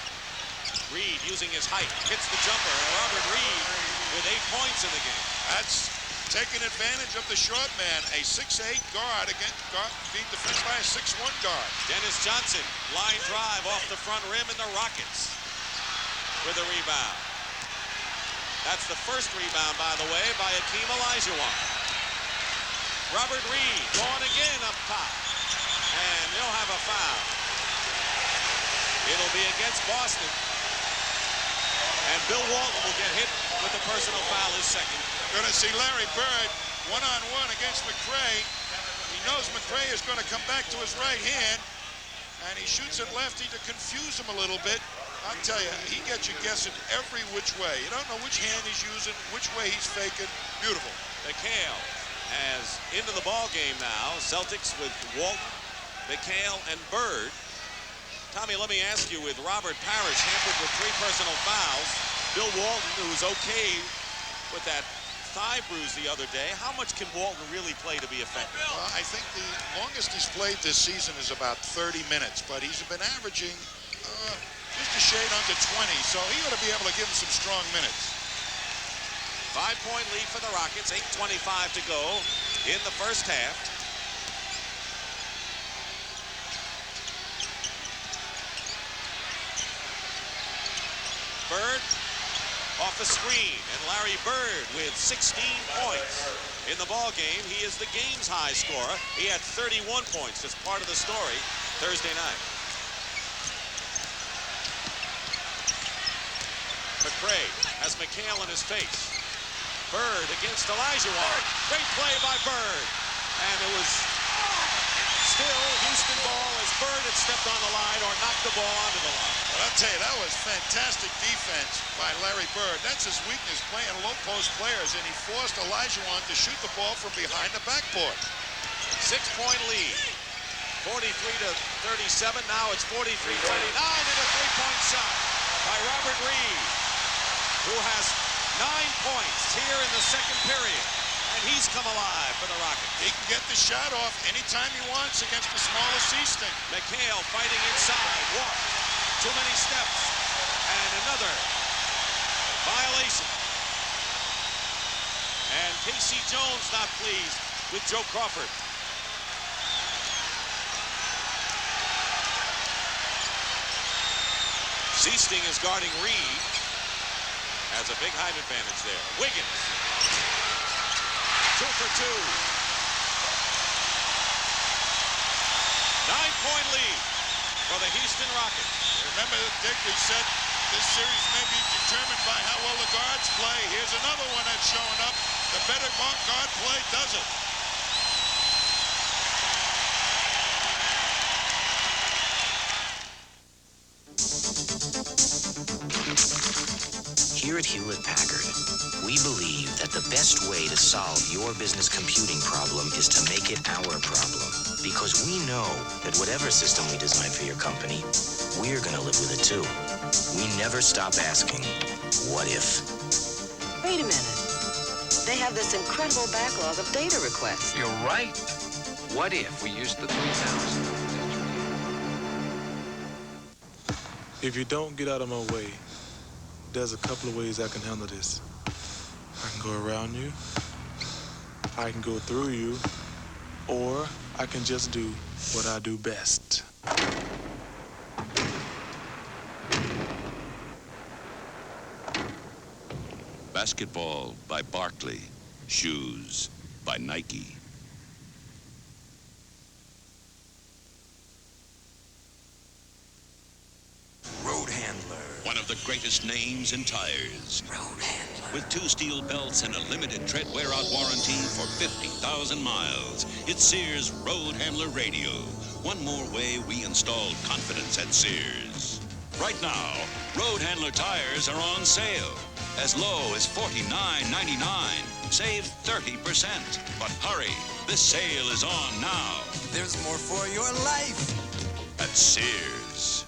Reed using his height, hits the jumper, and Robert Reed with 8 points in the game. That's taking advantage of the short man. A 6'8 guard being defended by a 6'1 guard. Dennis Johnson, line drive off the front rim, and the Rockets with a rebound. That's the first rebound, by the way, by Akeem Olajuwon. Robert Reed going again up top, and they'll have a foul. It'll be against Boston, and Bill Walton will get hit with the personal foul, his second. Going to see Larry Bird one-on-one against McRae. He knows McRae is going to come back to his right hand, and he shoots it lefty to confuse him a little bit. I'll tell you, he gets you guessing every which way. You don't know which hand he's using, which way he's faking. Beautiful. McHale has into the ball game now. Celtics with Walton, McHale, and Bird. Tommy, let me ask you, with Robert Parrish hampered with 3 personal fouls, Bill Walton, who's okay with that thigh bruise the other day, how much can Walton really play to be effective? Well, I think the longest he's played this season is about 30 minutes, but he's been averaging just a shade under 20, so he ought to be able to give him some strong minutes. 5-point lead for the Rockets, 8:25 to go in the first half. Bird off the screen, and Larry Bird with 16 points in the ball game. He is the game's high scorer. He had 31 points as part of the story Thursday night. McRae has McHale in his face. Bird against Olajuwon. Great play by Bird, and it was still Houston ball as Bird had stepped on the line or knocked the ball onto the line. Well, I'll tell you, that was fantastic defense by Larry Bird. That's his weakness, playing low post players, and he forced Olajuwon to shoot the ball from behind the backboard. 6-point lead, 43-37. Now it's 43-29, and a 3-point shot by Robert Reed, who has 9 points here in the second period. And he's come alive for the Rockets. He can get the shot off anytime he wants against the smaller Seasting. McHale fighting inside. Walk. Too many steps. And another violation. And Casey Jones not pleased with Joe Crawford. Seasting is guarding Reed. Has a big height advantage there. Wiggins. 2 for 2. 9-point lead for the Houston Rockets. Remember, Dick, we said this series may be determined by how well the guards play. Here's another one that's showing up. The better guard play does it. Here at Hewlett-Packard, We believe that the best way to solve your business computing problem is to make it our problem. Because we know that whatever system we design for your company, we're going to live with it too. We never stop asking, what if? Wait a minute. They have this incredible backlog of data requests. You're right. What if we used the 3,000? If you don't get out of my way, there's a couple of ways I can handle this. I can go around you, I can go through you, or I can just do what I do best. Basketball by Barkley. Shoes by Nike. Road Handler. One of the greatest names in tires. Road Handler. With 2 steel belts and a limited tread wear-out warranty for 50,000 miles. It's Sears Road Handler Radio. One more way we installed confidence at Sears. Right now, Road Handler tires are on sale. As low as $49.99. Save 30%. But hurry, this sale is on now. There's more for your life at Sears.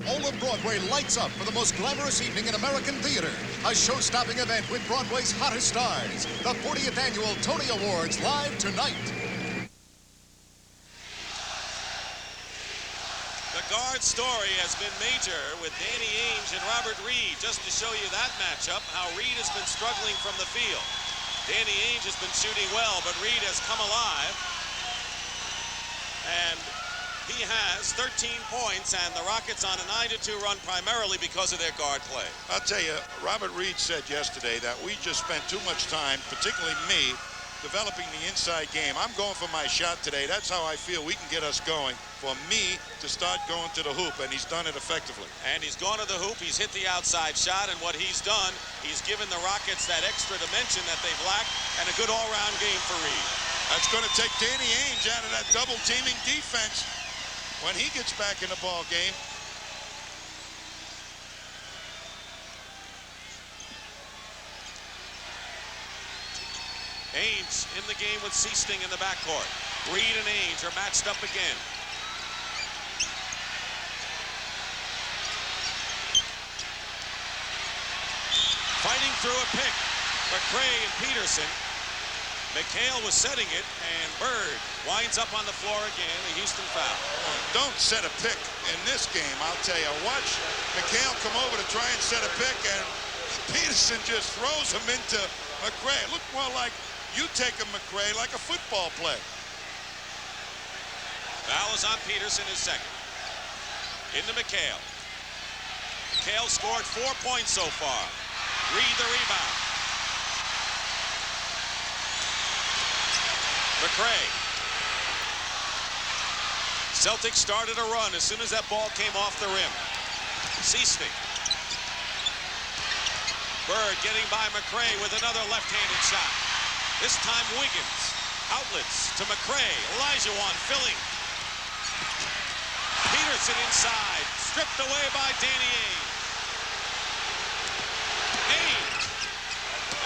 All of Broadway lights up for the most glamorous evening in American theater. A show-stopping event with Broadway's hottest stars. The 40th Annual Tony Awards live tonight. The guard story has been major with Danny Ainge and Robert Reed. Just to show you that matchup, how Reed has been struggling from the field. Danny Ainge has been shooting well, but Reed has come alive. And he has 13 points, and the Rockets on a 9-2 run primarily because of their guard play. I'll tell you, Robert Reed said yesterday that we just spent too much time, particularly me, developing the inside game. I'm going for my shot today. That's how I feel we can get us going, for me to start going to the hoop, and he's done it effectively. And he's gone to the hoop, he's hit the outside shot, and what he's done, he's given the Rockets that extra dimension that they've lacked, and a good all-round game for Reed. That's going to take Danny Ainge out of that double-teaming defense when he gets back in the ball game. Ainge in the game with Seasting in the backcourt. Reed and Ainge are matched up again. Fighting through a pick. McCray and Peterson. McHale was setting it, and Bird winds up on the floor again, a Houston foul. Don't set a pick in this game, I'll tell you. Watch McHale come over to try and set a pick, and Peterson just throws him into McCray. It looked more like you take a McCray like a football play. Foul is on Peterson, his second. Into McHale. McHale scored 4 points so far. Reed the rebound. McCray. Celtics started a run as soon as that ball came off the rim. Seasting. Bird getting by McCray with another left-handed shot. This time Wiggins. Outlets to McCray. Olajuwon filling. Peterson inside. Stripped away by Danny Ainge. Ainge.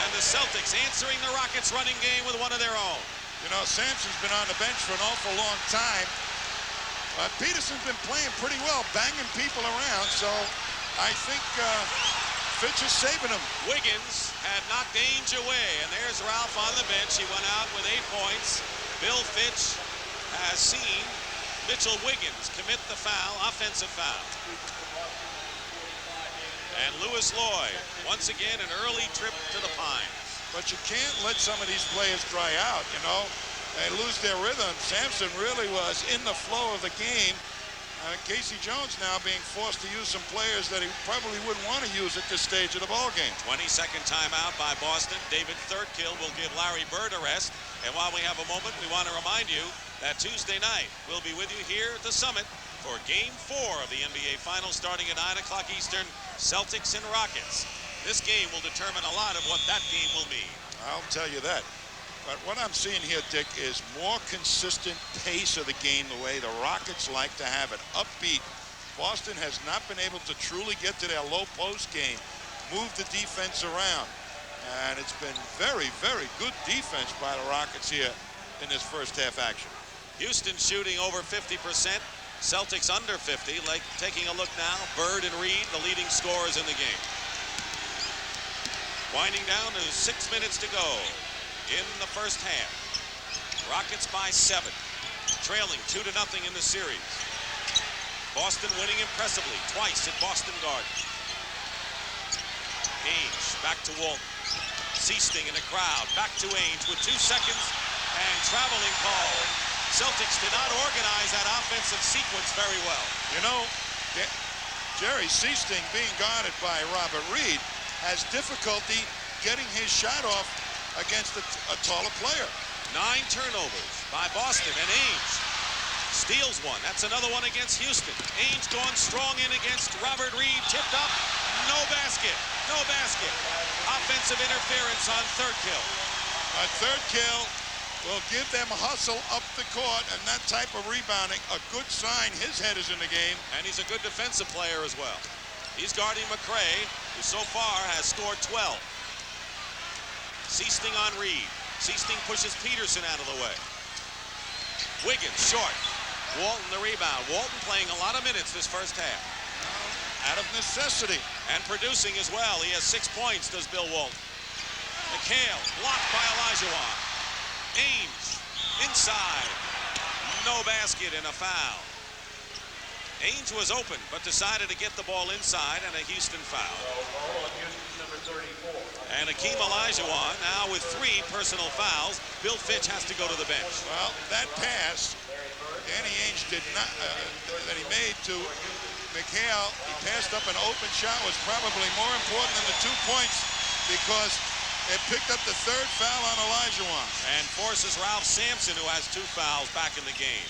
And the Celtics answering the Rockets' running game with one of their own. You know, Sampson's been on the bench for an awful long time. Peterson's been playing pretty well, banging people around, so I think Fitch is saving him. Wiggins had knocked Ainge away, and there's Ralph on the bench. He went out with 8 points. Bill Fitch has seen Mitchell Wiggins commit the foul, offensive foul. And Lewis Lloyd, once again, an early trip to the Pines. But you can't let some of these players dry out, you know. They lose their rhythm. Sampson really was in the flow of the game. Casey Jones now being forced to use some players that he probably wouldn't want to use at this stage of the ball game. 22nd timeout by Boston. David Thurkill will give Larry Bird a rest. And while we have a moment, we want to remind you that Tuesday night we'll be with you here at the Summit for Game 4 of the NBA Finals starting at 9 o'clock Eastern, Celtics and Rockets. This game will determine a lot of what that game will mean. I'll tell you that. But what I'm seeing here, Dick, is more consistent pace of the game, the way the Rockets like to have it. Upbeat. Boston has not been able to truly get to their low post game, move the defense around. And it's been very, very good defense by the Rockets here in this first half action. Houston shooting over 50%. Celtics under 50. Like taking a look now, Bird and Reed, the leading scorers in the game. Winding down to 6 minutes to go in the first half. Rockets by 7, trailing 2-0 in the series. Boston winning impressively twice at Boston Garden. Ainge back to Walton. Seasting in the crowd. Back to Ainge with 2 seconds and traveling call. Celtics did not organize that offensive sequence very well. You know, Jerry Seasting being guarded by Robert Reed has difficulty getting his shot off against a taller player. 9 turnovers by Boston, and Ainge steals one. That's another one against Houston. Ainge going strong in against Robert Reed. Tipped up. No basket. No basket. Offensive interference on third kill. A third kill will give them hustle up the court, and that type of rebounding, a good sign his head is in the game. And he's a good defensive player as well. He's guarding McRae, who so far has scored 12. Seasting on Reed. Seasting pushes Peterson out of the way. Wiggins short. Walton the rebound. Walton playing a lot of minutes this first half. Out of necessity. And producing as well. He has 6 points, does Bill Walton. McHale blocked by Olajuwon. Ainge inside. No basket and a foul. Ainge was open, but decided to get the ball inside, and a Houston foul. And Hakeem Olajuwon now with 3 personal fouls. Bill Fitch has to go to the bench. Well, that pass Danny Ainge did not that he made to McHale, he passed up an open shot, was probably more important than the 2 points because it picked up the 3rd foul on Olajuwon. And forces Ralph Sampson, who has 2 fouls, back in the game.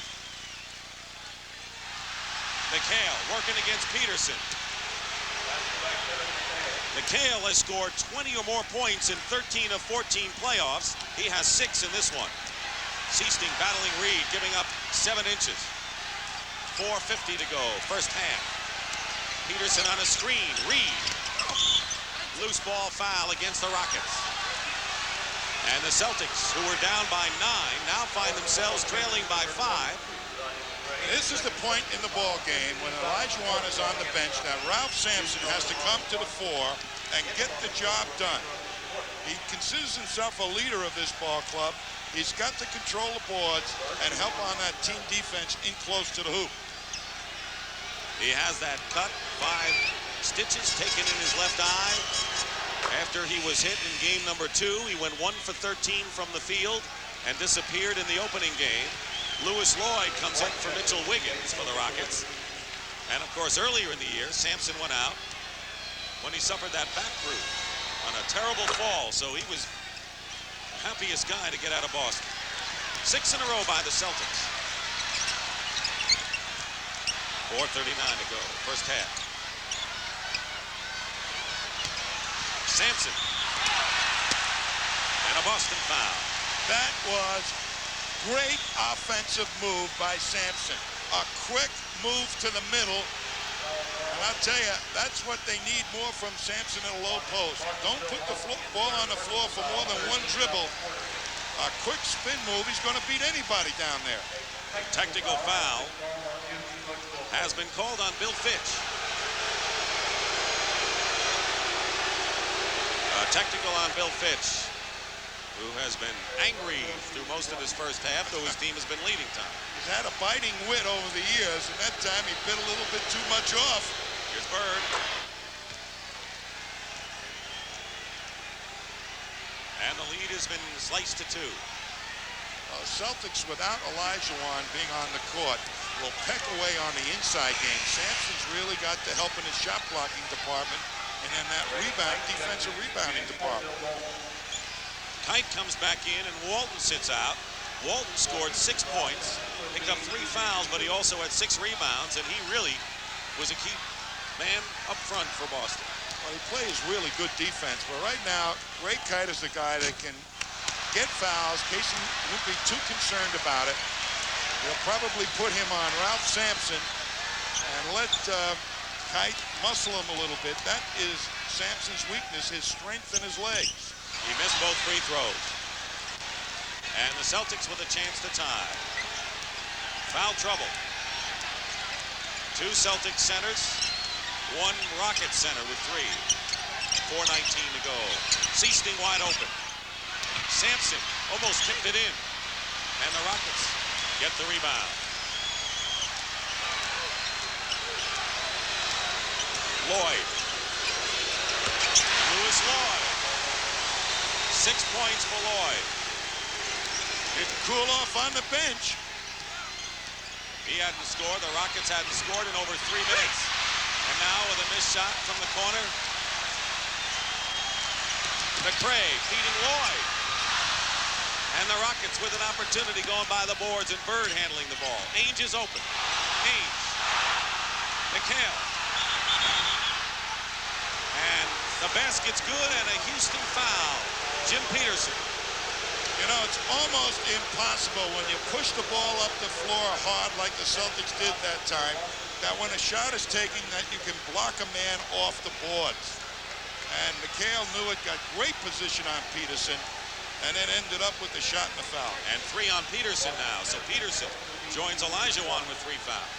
McHale working against Peterson. McHale has scored 20 or more points in 13 of 14 playoffs. He has 6 in this one. Seasting battling Reed, giving up 7 inches. 4:50 to go, first half. Peterson on a screen. Reed. Loose ball foul against the Rockets. And the Celtics, who were down by 9, now find themselves trailing by 5. This is the point in the ball game when Olajuwon is on the bench that Ralph Sampson has to come to the fore and get the job done. He considers himself a leader of this ball club. He's got to control the boards and help on that team defense in close to the hoop. He has that cut, 5 stitches taken in his left eye. After he was hit in game number 2, he went 1 for 13 from the field and disappeared in the opening game. Lewis Lloyd comes in for Mitchell Wiggins for the Rockets. And of course, earlier in the year, Sampson went out when he suffered that back bruise on a terrible fall, so he was the happiest guy to get out of Boston. 6 in a row by the Celtics. 4:39 to go, first half. Sampson. And a Boston foul. That was great offensive move by Sampson. A quick move to the middle. And I'll tell you, that's what they need more from Sampson in a low post. Don't put the ball on the floor for more than 1 dribble. A quick spin move, he's going to beat anybody down there. Technical foul has been called on Bill Fitch. A technical on Bill Fitch, who has been angry through most of his first half, though his team has been leading time. He's had a biting wit over the years, and that time he bit a little bit too much off. Here's Bird. And the lead has been sliced to 2. Celtics, without Olajuwon being on the court, will peck away on the inside game. Sampson's really got to help in his shot blocking department and then that defensive rebounding department. Kite comes back in and Walton sits out. Walton scored 6 points, picked up 3 fouls, but he also had 6 rebounds, and he really was a key man up front for Boston. Well, he plays really good defense, but right now, Ray Kite is the guy that can get fouls. Casey won't be too concerned about it. They'll probably put him on Ralph Sampson and let Kite muscle him a little bit. That is Sampson's weakness, his strength in his legs. He missed both free throws. And the Celtics with a chance to tie. Foul trouble. 2 Celtics centers, 1 Rockets center with 3. 4:19 to go. Seasting wide open. Sampson almost kicked it in. And the Rockets get the rebound. Lloyd. Louis Lloyd. 6 points for Lloyd. Didn't cool off on the bench. He hadn't scored. The Rockets hadn't scored in over 3 minutes. And now with a missed shot from the corner. McRae feeding Lloyd. And the Rockets with an opportunity going by the boards and Bird handling the ball. Ainge is open. Ainge. McHale. And the basket's good and a Houston foul. Jim Peterson. You know, it's almost impossible when you push the ball up the floor hard like the Celtics did that time, that when a shot is taken that you can block a man off the boards. And McHale knew it, got great position on Peterson, and then ended up with the shot and the foul. And 3 on Peterson now. So Peterson joins Olajuwon with 3 fouls.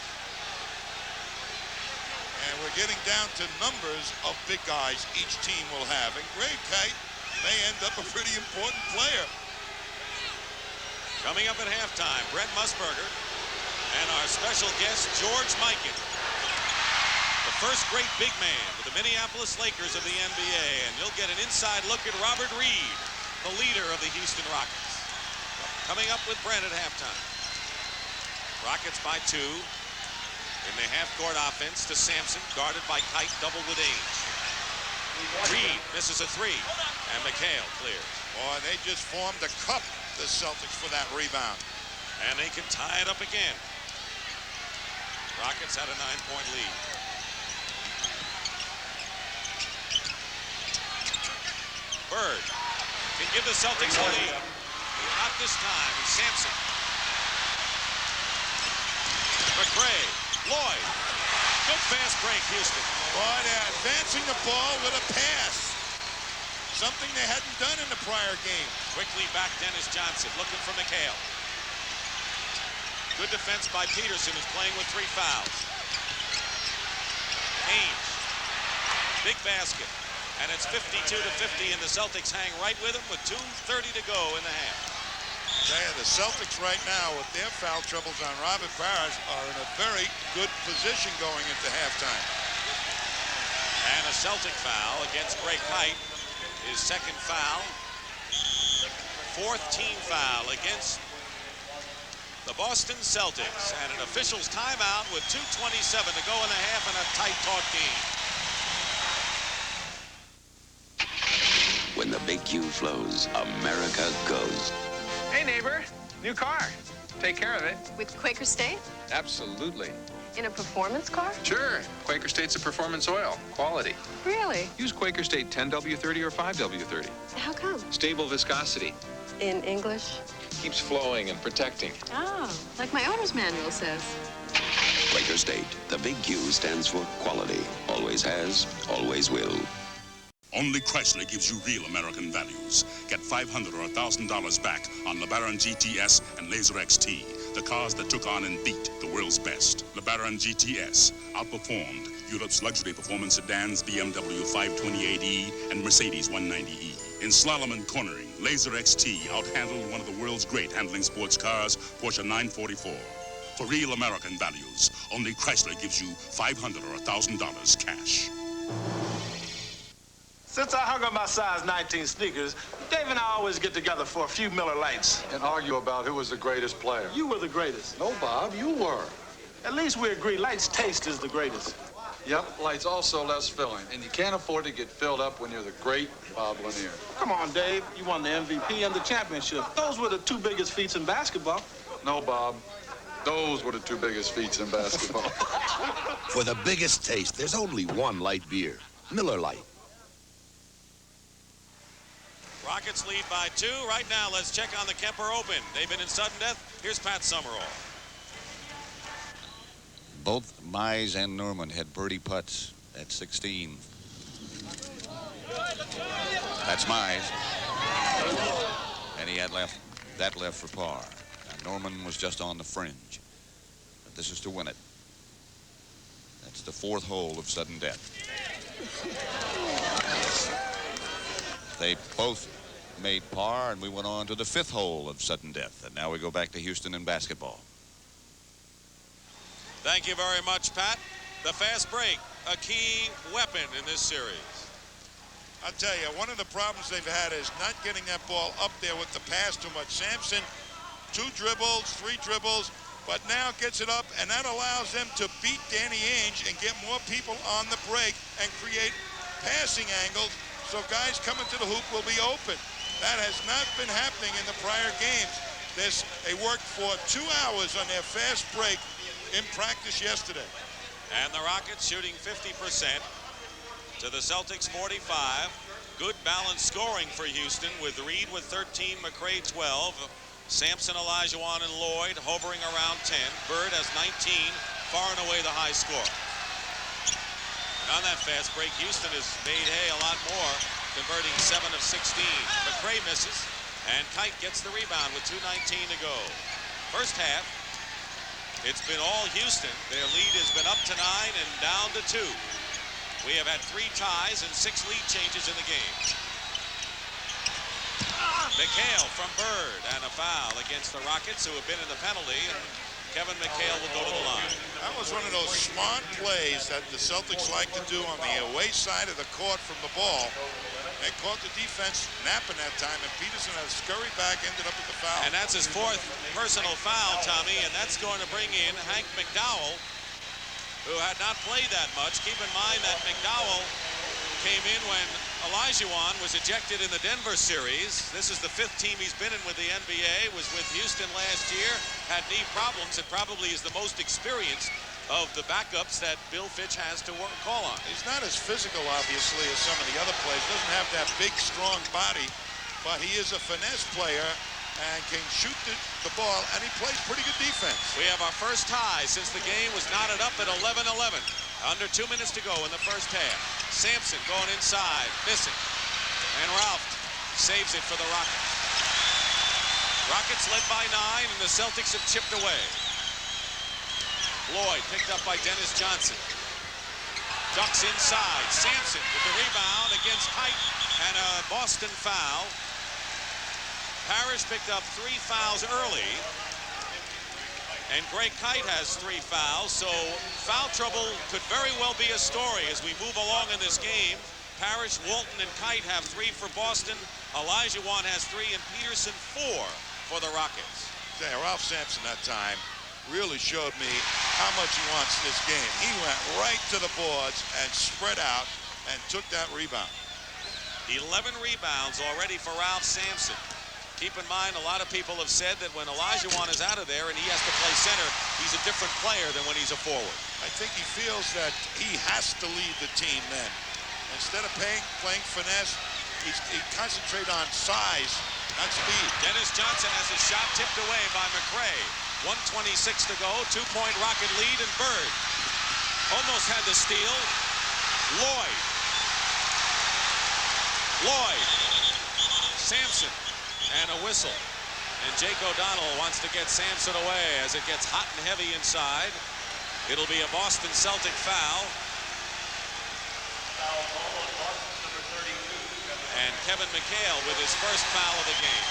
And we're getting down to numbers of big guys each team will have. And Greg Kite may end up a pretty important player. Coming up at halftime, Brent Musburger and our special guest, George Mikan. The first great big man for the Minneapolis Lakers of the NBA. And you'll get an inside look at Robert Reed, the leader of the Houston Rockets. Coming up with Brent at halftime. Rockets by 2. In the half-court offense to Sampson, guarded by Kite, double with Ainge. Reed misses a 3, and McHale clears. Boy, they just formed a cup, the Celtics, for that rebound. And they can tie it up again. Rockets had a 9-point lead. Bird can give the Celtics a lead. Not this time, and Sampson. McRae, Lloyd. Good fast break, Houston. Boy, they're advancing the ball with a pass. Something they hadn't done in the prior game. Quickly back Dennis Johnson, looking for McHale. Good defense by Peterson, who's playing with 3 fouls. Ainge. Big basket. And it's 52-50, and the Celtics hang right with him with 2:30 to go in the half. The Celtics right now, with their foul troubles on Robert Parrish, are in a very good position going into halftime. And a Celtic foul against Greg Kite. His 2nd foul. 4th team foul against the Boston Celtics. And an official's timeout with 2:27 to go in the half and a tight, taut game. When the big Q flows, America goes. Hey, neighbor, new car. Take care of it. With Quaker State? Absolutely. In a performance car? Sure. Quaker State's a performance oil. Quality. Really? Use Quaker State 10W30 or 5W30. How come? Stable viscosity. In English? Keeps flowing and protecting. Oh, like my owner's manual says. Quaker State. The big Q stands for quality. Always has, always will. Only Chrysler gives you real American values. Get $500 or $1,000 back on LeBaron GTS and Laser XT, the cars that took on and beat the world's best. LeBaron GTS outperformed Europe's luxury performance sedans BMW 528e and Mercedes 190e. In slalom and cornering, Laser XT outhandled one of the world's great handling sports cars, Porsche 944. For real American values, only Chrysler gives you $500 or $1,000 cash. Since I hung up my size 19 sneakers, Dave and I always get together for a few Miller Lights. And argue about who was the greatest player. You were the greatest. No, Bob, you were. At least we agree Lights taste is the greatest. Yep, Lights also less filling. And you can't afford to get filled up when you're the great Bob Lanier. Come on, Dave. You won the MVP and the championship. Those were the 2 biggest feats in basketball. No, Bob. Those were the 2 biggest feats in basketball. For the biggest taste, there's only one light beer. Miller Lite. Rockets lead by 2. Right now, let's check on the Kemper Open. They've been in sudden death. Here's Pat Summerall. Both Mize and Norman had birdie putts at 16. That's Mize. And he had that left for par. Now, Norman was just on the fringe. But this is to win it. That's the 4th hole of sudden death. They both made par, and we went on to the 5th hole of sudden death. And now we go back to Houston in basketball. Thank you very much, Pat. The fast break, a key weapon in this series. I'll tell you, one of the problems they've had is not getting that ball up there with the pass too much. Sampson, 2 dribbles, 3 dribbles, but now gets it up, and that allows them to beat Danny Ainge and get more people on the break and create passing angles so guys coming to the hoop will be open. That has not been happening in the prior games. They worked for 2 hours on their fast break in practice yesterday. And the Rockets shooting 50% to the Celtics 45. Good balanced scoring for Houston with Reed with 13, McRae 12. Sampson, Olajuwon, and Lloyd hovering around 10. Bird has 19, far and away the high score. And on that fast break, Houston has made hay a lot more, converting 7 of 16. McRae misses, and Kite gets the rebound with 2:19 to go. First half, it's been all Houston. Their lead has been up to 9 and down to 2. We have had 3 ties and 6 lead changes in the game. McHale from Bird, and a foul against the Rockets, who have been in the penalty, and Kevin McHale will go to the line. That was one of those smart plays that the Celtics like to do on the away side of the court from the ball. They caught the defense napping that time, and Peterson had scurried back, ended up with the foul. And that's his 4th personal foul, Tommy, and that's going to bring in Hank McDowell, who had not played that much. Keep in mind that McDowell came in when Olajuwon was ejected in the Denver series. This is the 5th team he's been in with the NBA, was with Houston last year, had knee problems, and probably is the most experienced of the backups that Bill Fitch has to call on. He's not as physical, obviously, as some of the other players. Doesn't have that big, strong body, but he is a finesse player and can shoot the ball, and he plays pretty good defense. We have our first tie since the game was knotted up at 11-11. Under 2 minutes to go in the first half. Sampson going inside, missing. And Ralph saves it for the Rockets. Rockets led by 9, and the Celtics have chipped away. Lloyd picked up by Dennis Johnson. Ducks inside. Sampson with the rebound against Kite, and a Boston foul. Parrish picked up 3 fouls early. And Greg Kite has 3 fouls, so foul trouble could very well be a story as we move along in this game. Parrish, Walton, and Kite have 3 for Boston. Olajuwon has 3, and Peterson 4 for the Rockets. Yeah, Ralph Sampson that time really showed me how much he wants this game. He went right to the boards and spread out and took that rebound. 11 rebounds already for Ralph Sampson. Keep in mind, a lot of people have said that when Olajuwon is out of there and he has to play center, he's a different player than when he's a forward. I think he feels that he has to lead the team then. Instead of playing finesse, he concentrates on size, not speed. Dennis Johnson has his shot tipped away by McRae. 1:26 to go, 2-point Rocket lead, and Bird almost had the steal. Lloyd. Sampson. And a whistle. And Jake O'Donnell wants to get Sampson away as it gets hot and heavy inside. It'll be a Boston Celtic foul. And Kevin McHale with his first foul of the game.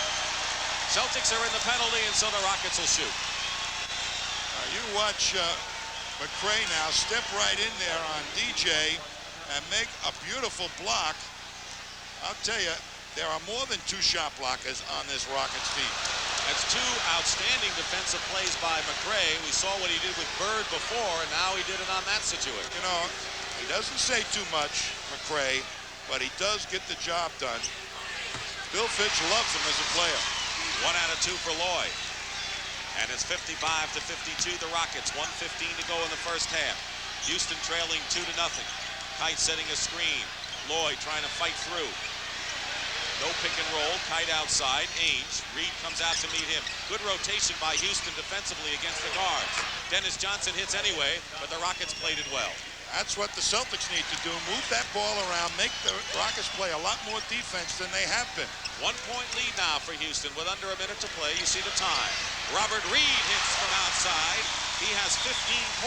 Celtics are in the penalty, and so the Rockets will shoot. You watch McRae now step right in there on DJ and make a beautiful block. I'll tell you, there are more than 2 shot blockers on this Rockets team. That's 2 outstanding defensive plays by McRae. We saw what he did with Bird before, and now he did it on that situation. You know, he doesn't say too much, McRae, but he does get the job done. Bill Fitch loves him as a player. 1 out of 2 for Lloyd. And it's 55-52, the Rockets. 1:15 to go in the first half. Houston trailing 2-0. Kite setting a screen. Lloyd trying to fight through. No pick and roll. Kite outside. Ainge. Reed comes out to meet him. Good rotation by Houston defensively against the guards. Dennis Johnson hits anyway, but the Rockets played it well. That's what the Celtics need to do. Move that ball around. Make the Rockets play a lot more defense than they have been. 1-point lead now for Houston with under a minute to play. You see the time. Robert Reed hits from outside. He has 15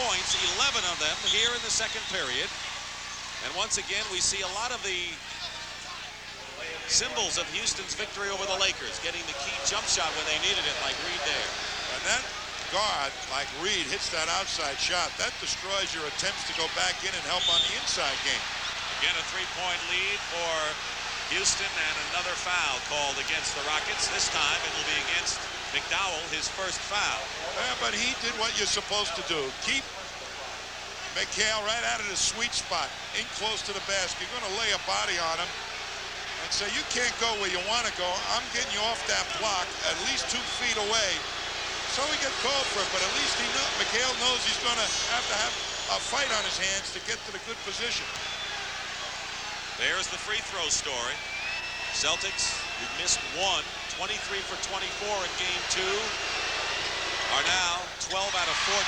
points, 11 of them here in the second period. And once again, we see a lot of the symbols of Houston's victory over the Lakers, getting the key jump shot when they needed it, like Reed there. And that guard, like Reed, hits that outside shot. That destroys your attempts to go back in and help on the inside game. Again, a 3-point lead for Houston, and another foul called against the Rockets. This time it will be against McDowell, his first foul. Yeah, but he did what you're supposed to do. Keep McHale right out of the sweet spot, in close to the basket. You're going to lay a body on him and say, you can't go where you want to go. I'm getting you off that block at least 2 feet away. So he gets called for it, but at least McHale knows he's going to have a fight on his hands to get to the good position. There's the free throw story. Celtics, who missed one, 23 for 24 in game 2, are now 12 out of 14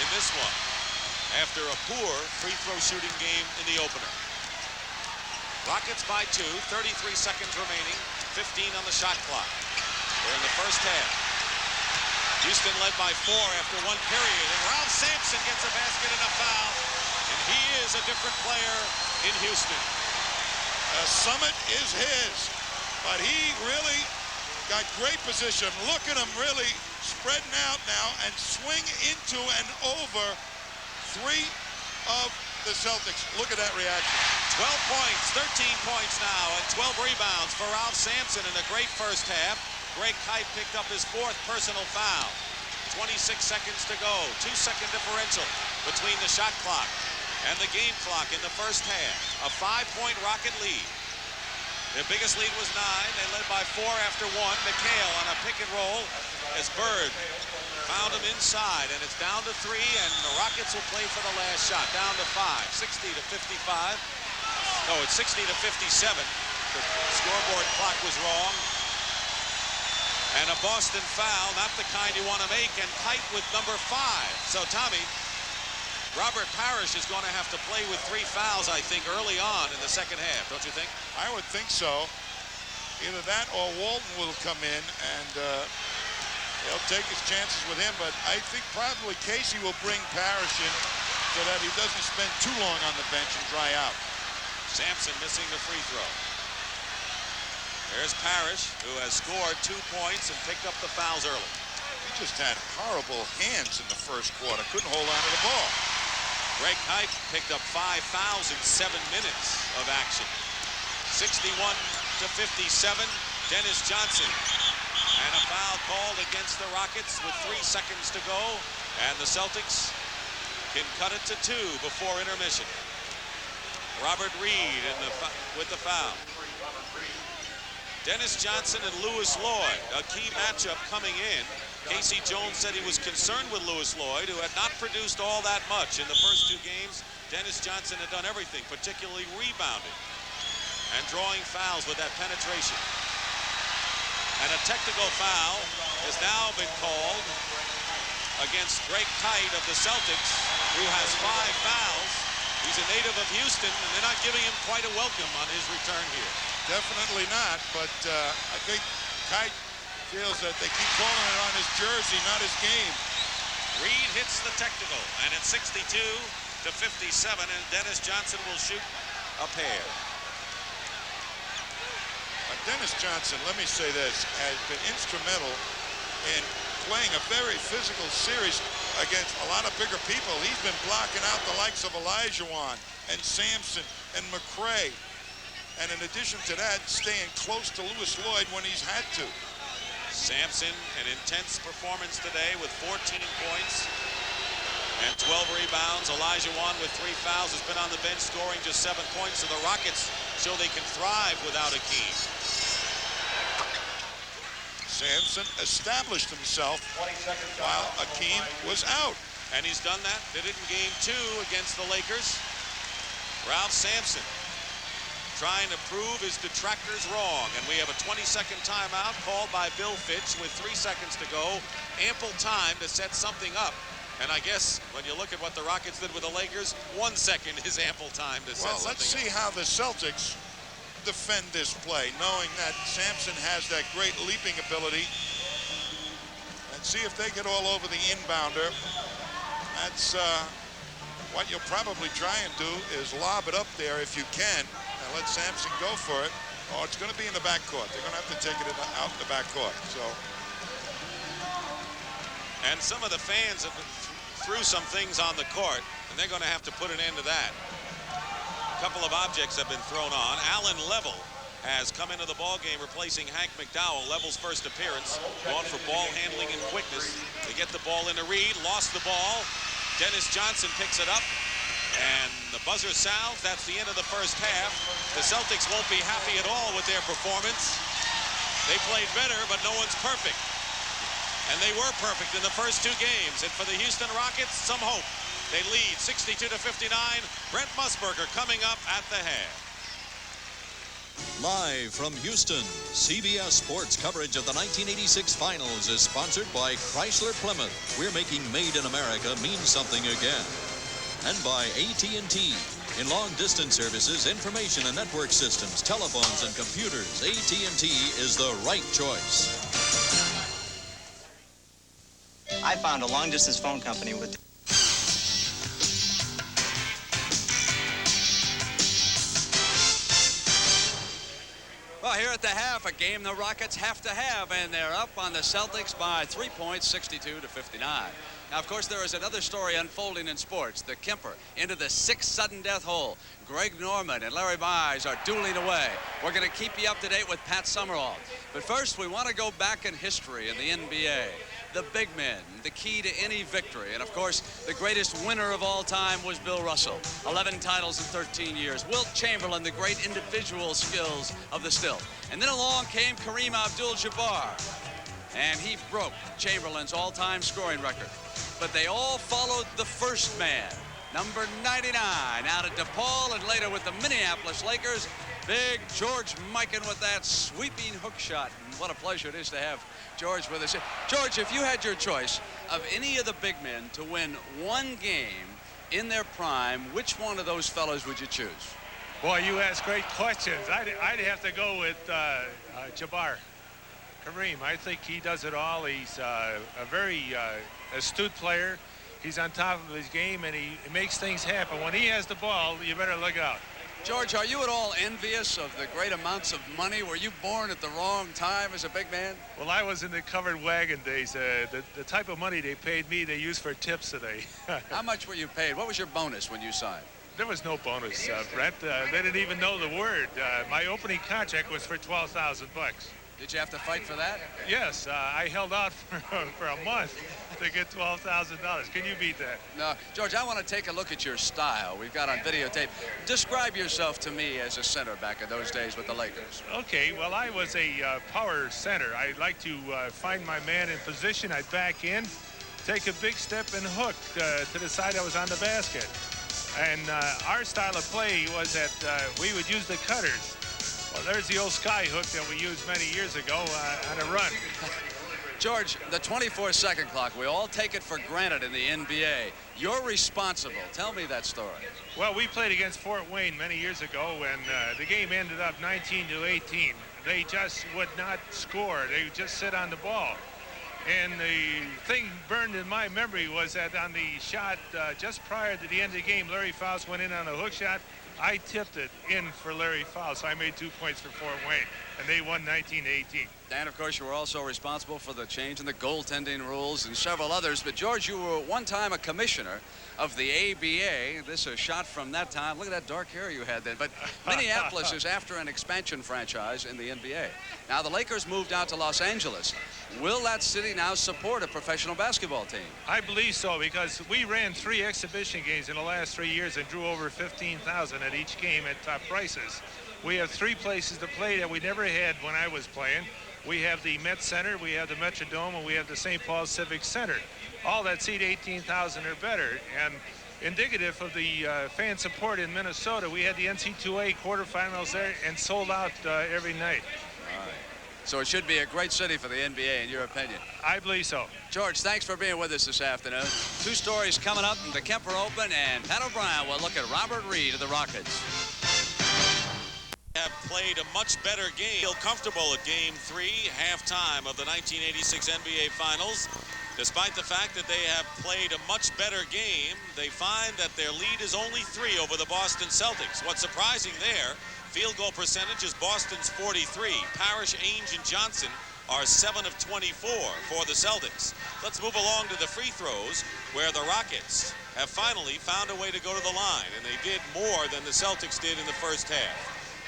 in this one, after a poor free throw shooting game in the opener. Rockets by 2, 33 seconds remaining, 15 on the shot clock. We're in the first half. Houston led by 4 after 1 period, and Ralph Sampson gets a basket and a foul, and he is a different player in Houston. The summit is his, but he really got great position. Look at him really spreading out now and swing into and over 3 of the Celtics. Look at that reaction. 12 points, 13 points now, and 12 rebounds for Ralph Sampson in a great first half. Greg Kite picked up his 4th personal foul. 26 seconds to go. 2-second differential between the shot clock and the game clock in the first half. A 5-point Rocket lead. Their biggest lead was 9. They led by 4 after 1. McHale on a pick and roll as Bird found him inside, and it's down to 3, and the Rockets will play for the last shot. Down to 5, 60 to 55. No, it's 60 to 57. The scoreboard clock was wrong. And a Boston foul, not the kind you want to make, and Kite with number 5. So, Tommy, Robert Parrish is going to have to play with 3 fouls, I think, early on in the second half, don't you think? I would think so. Either that or Walton will come in, and he'll take his chances with him, but I think probably Casey will bring Parrish in so that he doesn't spend too long on the bench and dry out. Sampson missing the free throw. There's Parrish, who has scored 2 points and picked up the fouls early. He just had horrible hands in the first quarter. Couldn't hold on to the ball. Greg Kite picked up 5 fouls in 7 minutes of action. 61 to 57, Dennis Johnson. And a foul called against the Rockets with 3 seconds to go. And the Celtics can cut it to 2 before intermission. Robert Reed with the foul. Dennis Johnson and Lewis Lloyd, a key matchup coming in. Casey Jones said he was concerned with Lewis Lloyd, who had not produced all that much in the first 2 games. Dennis Johnson had done everything, particularly rebounding and drawing fouls with that penetration. And a technical foul has now been called against Greg Kite of the Celtics, who has 5 fouls. He's a native of Houston, and they're not giving him quite a welcome on his return here. Definitely not, but I think Kite feels that they keep calling it on his jersey, not his game. Reed hits the technical, and it's 62 to 57, and Dennis Johnson will shoot a pair. Dennis Johnson, let me say this, has been instrumental in playing a very physical series against a lot of bigger people. He's been blocking out the likes of Olajuwon and Sampson and McRae. And in addition to that, staying close to Lewis Lloyd when he's had to. Sampson, an intense performance today with 14 points and 12 rebounds. Olajuwon with 3 fouls has been on the bench scoring just 7 points. So the Rockets show they can thrive without Akeem. Sampson established himself while Akeem was out. And he's done that. Did it in game 2 against the Lakers. Ralph Sampson trying to prove his detractors wrong. And we have a 20-second timeout called by Bill Fitch with 3 seconds to go. Ample time to set something up. And I guess when you look at what the Rockets did with the Lakers, 1 second is ample time to set something up. Well, let's see how the Celtics defend this play, knowing that Sampson has that great leaping ability. And see if they get all over the inbounder. That's what you'll probably try and do, is lob it up there if you can and let Sampson go for it. Oh, it's going to be in the backcourt. They're going to have to take it out in the backcourt. So. And some of the fans have threw some things on the court, and they're going to have to put an end to that. A couple of objects have been thrown on. Alan Level has come into the ball game replacing Hank McDowell. Level's first appearance, going for ball handling and quickness. They get the ball into Reed, lost the ball. Dennis Johnson picks it up, and the buzzer sounds. That's the end of the first half. The Celtics won't be happy at all with their performance. They played better, but no one's perfect. And they were perfect in the first two games. And for the Houston Rockets, some hope. They lead 62-59. Brent Musburger coming up at the half. Live from Houston, CBS Sports coverage of the 1986 Finals is sponsored by Chrysler Plymouth. We're making Made in America mean something again. And by AT&T. In long-distance services, information and network systems, telephones, and computers, AT&T is the right choice. I found a long-distance phone company with... Well, here at the half, a game the Rockets have to have, and they're up on the Celtics by 3 points, 62-59. Now, of course, there is another story unfolding in sports. The Kemper into the sixth sudden death hole. Greg Norman and Larry Mize are dueling away. We're going to keep you up to date with Pat Summerall. But first, we want to go back in history in the NBA. The big men, the key to any victory. And, of course, the greatest winner of all time was Bill Russell. 11 titles in 13 years. Wilt Chamberlain, the great individual skills of the stilt. And then along came Kareem Abdul-Jabbar. And he broke Chamberlain's all-time scoring record. But they all followed the first man, number 99, out of DePaul, and later with the Minneapolis Lakers, big George Mikan with that sweeping hook shot. And what a pleasure it is to have George with us. George, if you had your choice of any of the big men to win one game in their prime, which one of those fellows would you choose? Boy, you ask great questions. I'd have to go with Jabbar. Kareem, I think he does it all. He's a very astute player. He's on top of his game, and he makes things happen. When he has the ball, you better look out. George, are you at all envious of the great amounts of money? Were you born at the wrong time as a big man? Well, I was in the covered wagon days. The type of money they paid me, they used for tips today. How much were you paid? What was your bonus when you signed? There was no bonus, Brent. They didn't even know the word. My opening contract was for $12,000 bucks. Did you have to fight for that? Yes, I held out for a month to get $12,000. Can you beat that? No, George, I want to take a look at your style. We've got on videotape. Describe yourself to me as a center back in those days with the Lakers. Okay, well, I was a power center. I'd like to find my man in position. I'd back in, take a big step and hook to the side I was on the basket. And our style of play was that we would use the cutters. Well, there's the old sky hook that we used many years ago on a run. George, the 24-second clock, we all take it for granted in the NBA. You're responsible. Tell me that story. Well, we played against Fort Wayne many years ago, and the game ended up 19-18. They just would not score. They would just sit on the ball. And the thing burned in my memory was that on the shot just prior to the end of the game, Larry Faust went in on a hook shot. I tipped it in for Larry Faust. I made 2 points for Fort Wayne, and they won 19-18. And, of course, you were also responsible for the change in the goaltending rules and several others. But, George, you were one time a commissioner of the ABA. This is a shot from that time. Look at that dark hair you had then. But Minneapolis is after an expansion franchise in the NBA. Now, the Lakers moved out to Los Angeles. Will that city now support a professional basketball team? I believe so, because we ran 3 exhibition games in the last 3 years and drew over 15,000 at each game at top prices. We have 3 places to play that we never had when I was playing. We have the Met Center, we have the Metrodome, and we have the St. Paul Civic Center. All that seat 18,000 or better. And indicative of the fan support in Minnesota, we had the NC2A quarterfinals there and sold out every night. All right. So it should be a great city for the NBA, in your opinion. I believe so. George, thanks for being with us this afternoon. 2 stories coming up in the Kemper Open, and Pat O'Brien will look at Robert Reed of the Rockets. played a much better game. Feel comfortable at Game 3, halftime of the 1986 NBA Finals. Despite the fact that they have played a much better game, they find that their lead is only 3 over the Boston Celtics. What's surprising there, field goal percentage is Boston's 43. Parrish, Ainge, and Johnson are 7 of 24 for the Celtics. Let's move along to the free throws, where the Rockets have finally found a way to go to the line, and they did more than the Celtics did in the first half.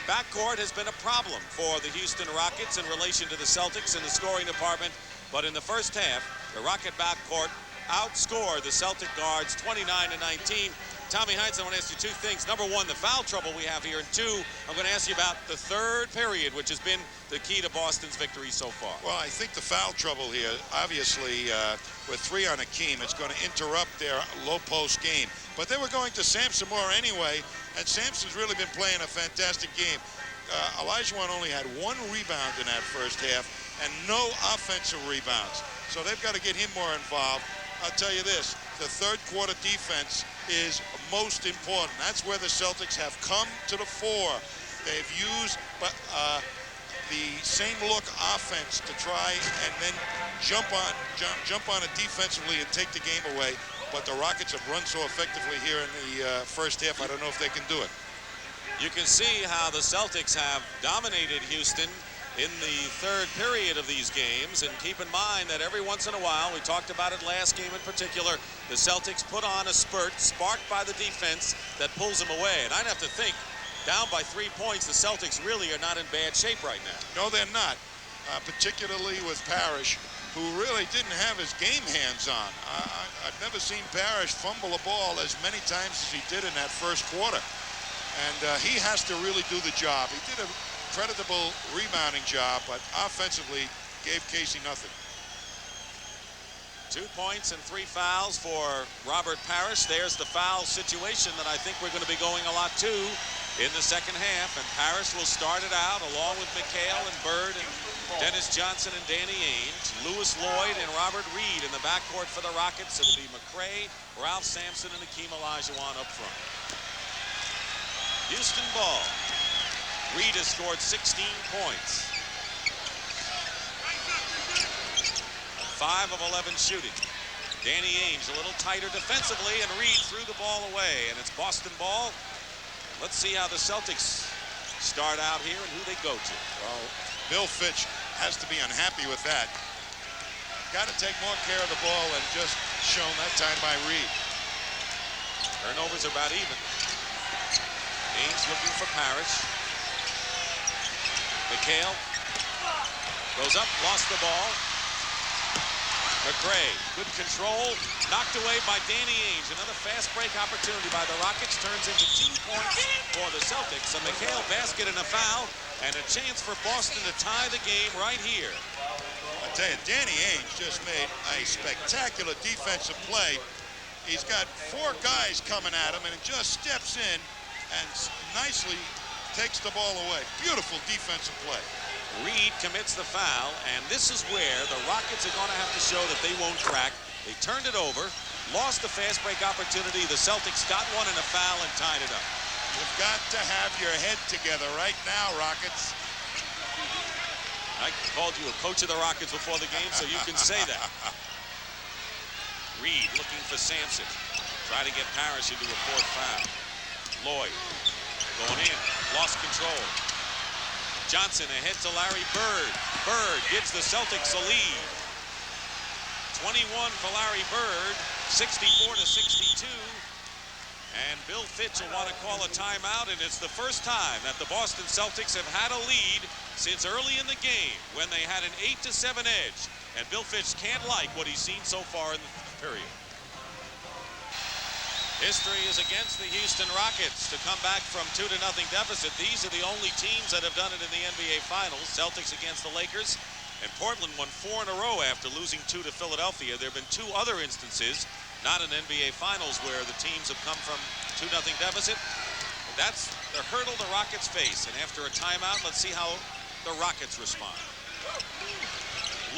Backcourt has been a problem for the Houston Rockets in relation to the Celtics in the scoring department, but in the first half, the Rocket backcourt outscored the Celtic guards 29-19. Tommy Heinz, I want to ask you 2 things. Number 1, the foul trouble we have here, and 2, I'm going to ask you about the third period, which has been the key to Boston's victory so far. Well, I think the foul trouble here, obviously, with 3 on Hakeem, it's going to interrupt their low post game. But they were going to Sampson more anyway, and Sampson's really been playing a fantastic game. Olajuwon only had 1 rebound in that first half and no offensive rebounds. So they've got to get him more involved. I'll tell you this, the third quarter defense is most important. That's where the Celtics have come to the fore. They've used the same look offense to try and then jump on it defensively and take the game away. But the Rockets have run so effectively here in the first half, I don't know if they can do it. You can see how the Celtics have dominated Houston in the third period of these games, and keep in mind that every once in a while, we talked about it last game in particular, the Celtics put on a spurt sparked by the defense that pulls them away. And I'd have to think, down by 3 points, the Celtics really are not in bad shape right now. No, they're not, particularly with Parrish, who really didn't have his game hands on. I've never seen Parrish fumble a ball as many times as he did in that first quarter. And he has to really do the job. He did a creditable rebounding job, but offensively gave Casey nothing. 2 points and 3 fouls for Robert Parrish. There's the foul situation that I think we're going to be going a lot to in the second half, and Parrish will start it out along with McHale and Bird and Dennis Johnson and Danny Ainge, Lewis Lloyd and Robert Reed in the backcourt for the Rockets. It'll be McRae, Ralph Sampson, and Hakeem Olajuwon up front. Houston ball. Reed has scored 16 points. 5 of 11 shooting. Danny Ainge a little tighter defensively, and Reed threw the ball away, and it's Boston ball. Let's see how the Celtics start out here and who they go to. Well, Bill Fitch has to be unhappy with that. Got to take more care of the ball than just shown that time by Reed. Turnovers are about even. Ainge looking for Parrish. McHale goes up, lost the ball. McRae, good control, knocked away by Danny Ainge. Another fast break opportunity by the Rockets turns into 2 points for the Celtics. A McHale basket and a foul, and a chance for Boston to tie the game right here. I tell you, Danny Ainge just made a spectacular defensive play. He's got 4 guys coming at him, and it just steps in and nicely takes the ball away. Beautiful defensive play. Reed commits the foul, and this is where the Rockets are going to have to show that they won't crack. They turned it over, lost the fast break opportunity. The Celtics got one in a foul and tied it up. You've got to have your head together right now, Rockets. I called you a coach of the Rockets before the game, so you can say that. Reed looking for Sampson. Try to get Parrish into a 4th foul. Lloyd going in, lost control. Johnson ahead to Larry Bird. Bird gives the Celtics a lead. 21 for Larry Bird, 64-62. And Bill Fitch will want to call a timeout, and it's the first time that the Boston Celtics have had a lead since early in the game when they had an 8-7 edge. And Bill Fitch can't like what he's seen so far in the period. History is against the Houston Rockets to come back from 2-0 deficit. These are the only teams that have done it in the NBA Finals. Celtics against the Lakers, and Portland won 4 in a row after losing 2 to Philadelphia. There have been 2 other instances, not in NBA Finals, where the teams have come from 2-0 deficit. That's the hurdle the Rockets face, and after a timeout, let's see how the Rockets respond.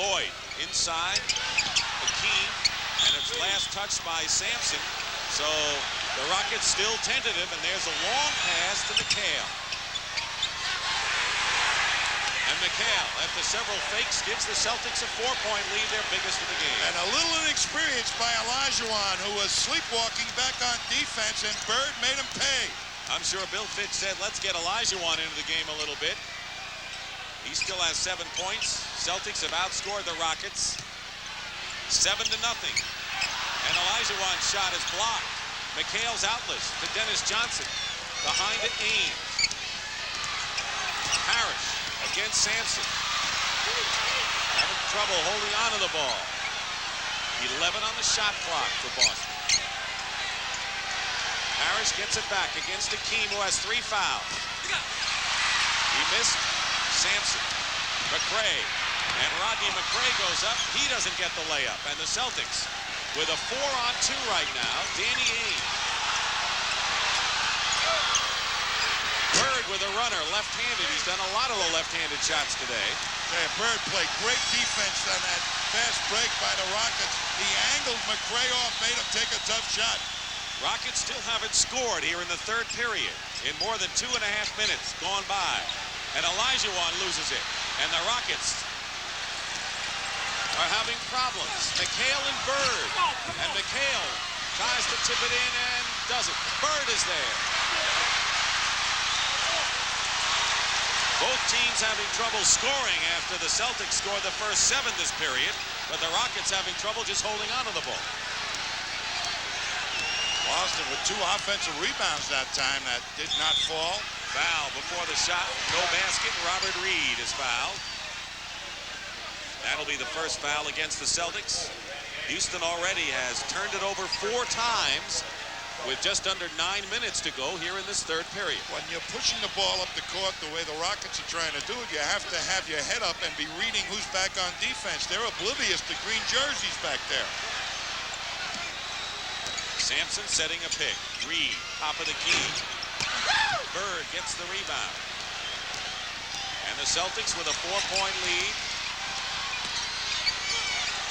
Lloyd inside, Hakeem, and it's last touched by Sampson. So the Rockets still tentative, and there's a long pass to McHale. And McHale, after several fakes, gives the Celtics a 4-point lead, their biggest of the game. And a little inexperienced by Olajuwon, who was sleepwalking back on defense, and Bird made him pay. I'm sure Bill Fitch said, let's get Olajuwon into the game a little bit. He still has 7 points. Celtics have outscored the Rockets 7-0. And Olajuwon's shot is blocked. McHale's outless to Dennis Johnson. Behind it, Ames. Parrish against Sampson. Having trouble holding on to the ball. 11 on the shot clock for Boston. Parrish gets it back against Akeem, who has 3 fouls. He missed Sampson. McRae. And Rodney McRae goes up. He doesn't get the layup. And the Celtics with a 4-on-2 right now. Danny Ainge. Bird with a runner, left-handed. He's done a lot of the left-handed shots today. Yeah, Bird played great defense on that fast break by the Rockets. He angled McRae off, made him take a tough shot. Rockets still haven't scored here in the third period in more than 2.5 minutes gone by. And Olajuwon loses it. And the Rockets are having problems. McHale and Bird. And McHale tries to tip it in and doesn't. Bird is there. Both teams having trouble scoring after the Celtics scored the first 7 this period, but the Rockets having trouble just holding on to the ball. Boston with 2 offensive rebounds that time that did not fall. Foul before the shot, no basket. Robert Reed is fouled. That'll be the first foul against the Celtics. Houston already has turned it over 4 times with just under 9 minutes to go here in this third period. When you're pushing the ball up the court the way the Rockets are trying to do it, you have to have your head up and be reading who's back on defense. They're oblivious to green jerseys back there. Sampson setting a pick. Reed, top of the key. Bird gets the rebound. And the Celtics with a 4-point lead.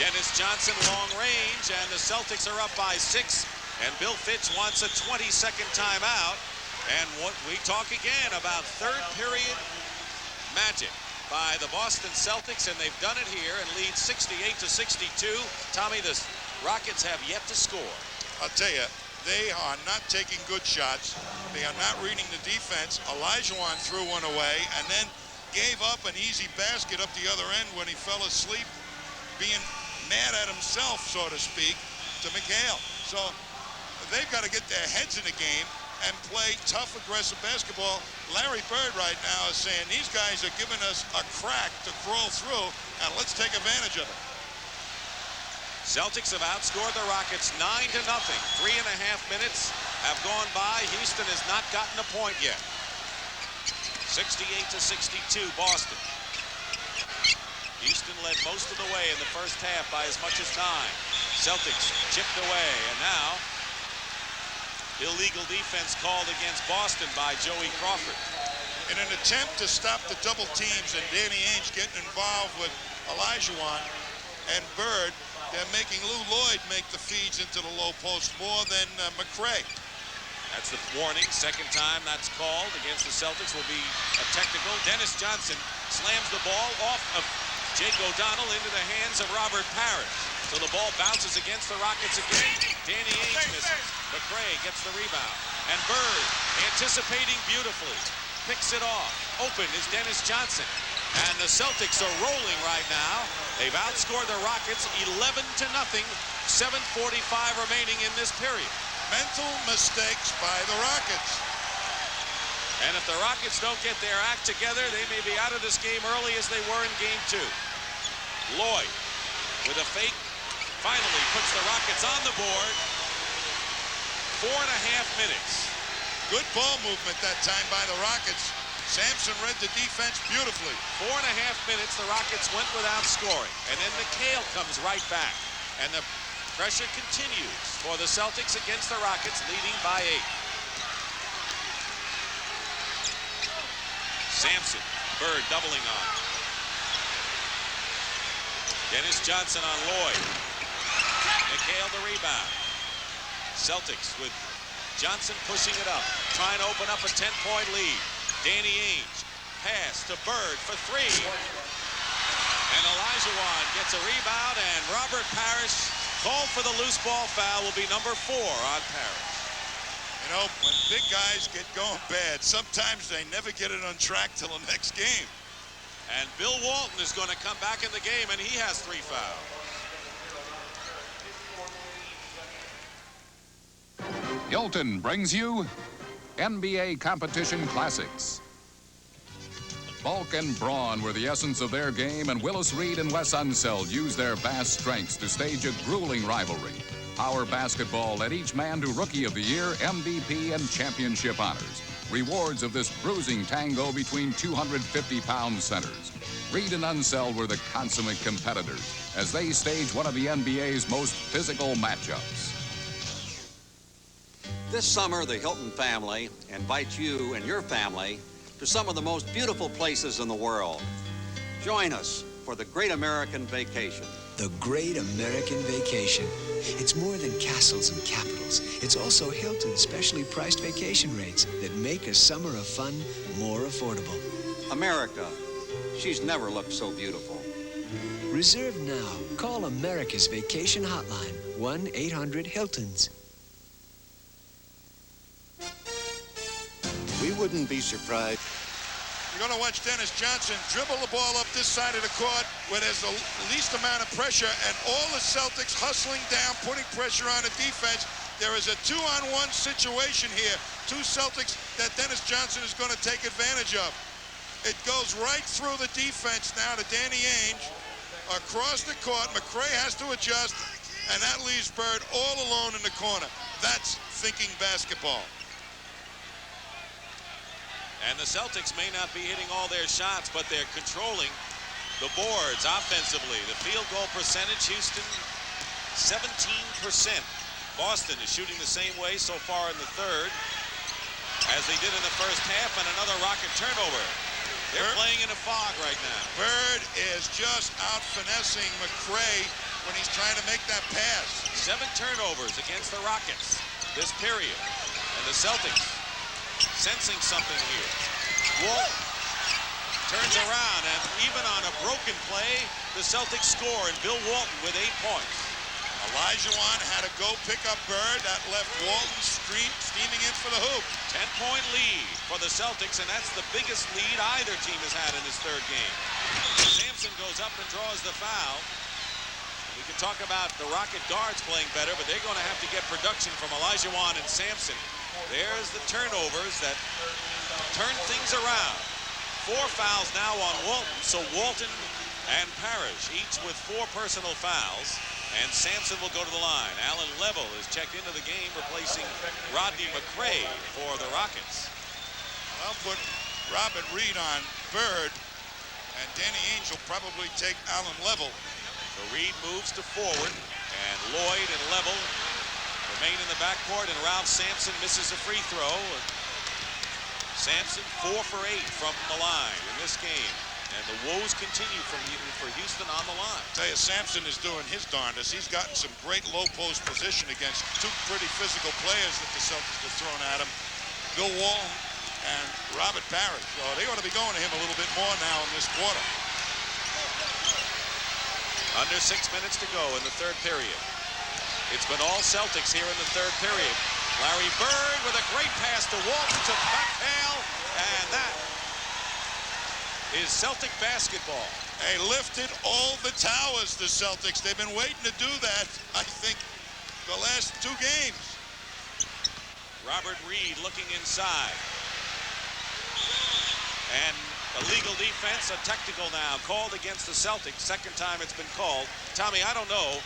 Dennis Johnson long range, and the Celtics are up by 6. And Bill Fitch wants a 20-second timeout. And what we talk again about third period magic by the Boston Celtics, and they've done it here and lead 68-62. Tommy, the Rockets have yet to score. I'll tell you, they are not taking good shots. They are not reading the defense. Olajuwon threw one away and then gave up an easy basket up the other end when he fell asleep, being mad at himself, so to speak, to McHale. So they've got to get their heads in the game and play tough, aggressive basketball. Larry Bird right now is saying these guys are giving us a crack to crawl through, and let's take advantage of it. Celtics have outscored the Rockets 9-0. 3.5 minutes have gone by. Houston has not gotten a point yet. 68-62, Boston. Houston led most of the way in the first half by as much as 9. Celtics chipped away, and now illegal defense called against Boston by Joey Crawford. In an attempt to stop the double teams and Danny Ainge getting involved with Olajuwon and Bird, they're making Lou Lloyd make the feeds into the low post more than McRae. That's the warning. Second time that's called against the Celtics will be a technical. Dennis Johnson slams the ball off of Jake O'Donnell into the hands of Robert Parrish. So the ball bounces against the Rockets again. Danny Ainge misses. McRae gets the rebound. And Bird, anticipating beautifully, picks it off. Open is Dennis Johnson. And the Celtics are rolling right now. They've outscored the Rockets 11-0. 7:45 remaining in this period. Mental mistakes by the Rockets. And if the Rockets don't get their act together, they may be out of this game early as they were in Game 2. Lloyd with a fake finally puts the Rockets on the board. 4.5 minutes. Good ball movement that time by the Rockets. Sampson read the defense beautifully. 4.5 minutes, the Rockets went without scoring. And then McHale comes right back. And the pressure continues for the Celtics against the Rockets, leading by 8. Sampson, Bird doubling on. Dennis Johnson on Lloyd. McHale the rebound. Celtics with Johnson pushing it up, trying to open up a 10-point lead. Danny Ainge pass to Bird for three. And Olajuwon gets a rebound, and Robert Parrish called for the loose ball foul. Will be number 4 on Parrish. You know, when big guys get going bad, sometimes they never get it on track till the next game. And Bill Walton is going to come back in the game, and he has 3 fouls. Hilton brings you NBA Competition Classics. Bulk and brawn were the essence of their game, and Willis Reed and Wes Unseld used their vast strengths to stage a grueling rivalry. Power basketball led each man to Rookie of the Year, MVP, and championship honors. Rewards of this bruising tango between 250-pound centers. Reed and Unseld were the consummate competitors as they staged one of the NBA's most physical matchups. This summer, the Hilton family invites you and your family to some of the most beautiful places in the world. Join us for the Great American Vacation. The Great American Vacation. It's more than castles and capitals. It's also Hilton's specially priced vacation rates that make a summer of fun more affordable. America. She's never looked so beautiful. Reserve now. Call America's Vacation Hotline, 1-800-HILTONS. We wouldn't be surprised. You're going to watch Dennis Johnson dribble the ball up this side of the court where there's the least amount of pressure, and all the Celtics hustling down, putting pressure on the defense. There is a 2-on-1 situation here. 2 Celtics that Dennis Johnson is going to take advantage of. It goes right through the defense now to Danny Ainge. Across the court, McRae has to adjust, and that leaves Bird all alone in the corner. That's thinking basketball. And the Celtics may not be hitting all their shots, but they're controlling the boards offensively. The field goal percentage, Houston, 17%. Boston is shooting the same way so far in the third as they did in the first half, and another Rocket turnover. They're playing in a fog right now. Bird is just out finessing McRae when he's trying to make that pass. 7 turnovers against the Rockets this period. And the Celtics sensing something here. Walton turns around, and even on a broken play, the Celtics score, and Bill Walton with 8 points. Olajuwon had to go pick up Bird. That left Walton steaming in for the hoop. 10-point lead for the Celtics, and that's the biggest lead either team has had in this third game. Sampson goes up and draws the foul. We can talk about the Rocket guards playing better, but they're going to have to get production from Olajuwon and Sampson. There's the turnovers that turn things around. 4 fouls now on Walton, so Walton and Parrish each with 4 personal fouls, and Sampson will go to the line. Alan Level is checked into the game, replacing Rodney McRae for the Rockets. I'll put Robert Reed on Bird, and Danny Ainge will probably take Alan Level. So Reed moves to forward, and Lloyd and Level remain in the backcourt, and Ralph Sampson misses a free throw. Sampson 4 for 8 from the line in this game, and the woes continue for Houston on the line. I tell you, Sampson is doing his darndest. He's gotten some great low post position against 2 pretty physical players that the Celtics have thrown at him, Bill Walton and Robert Parrish. So they ought to be going to him a little bit more now in this quarter. Under 6 minutes to go in the third period. It's been all Celtics here in the third period. Larry Bird with a great pass to Walton to Bucknell, and that is Celtic basketball. They lifted all the towers, the Celtics. They've been waiting to do that, I think, the last 2 games. Robert Reed looking inside. And illegal defense, a technical now, called against the Celtics. Second time it's been called. Tommy, I don't know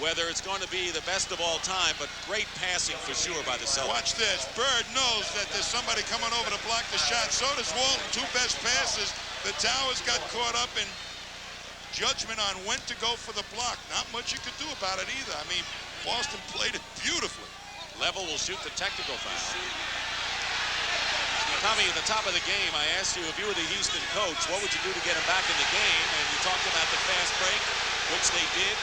whether it's going to be the best of all time, but great passing for sure by the Celtics. Watch this. Bird knows that there's somebody coming over to block the shot. So does Walton. 2 best passes. The Towers got caught up in judgment on when to go for the block. Not much you could do about it either. I mean, Boston played it beautifully. Level will shoot the technical foul. Tommy, at the top of the game, I asked you, if you were the Houston coach, what would you do to get him back in the game? And you talked about the fast break, which they did,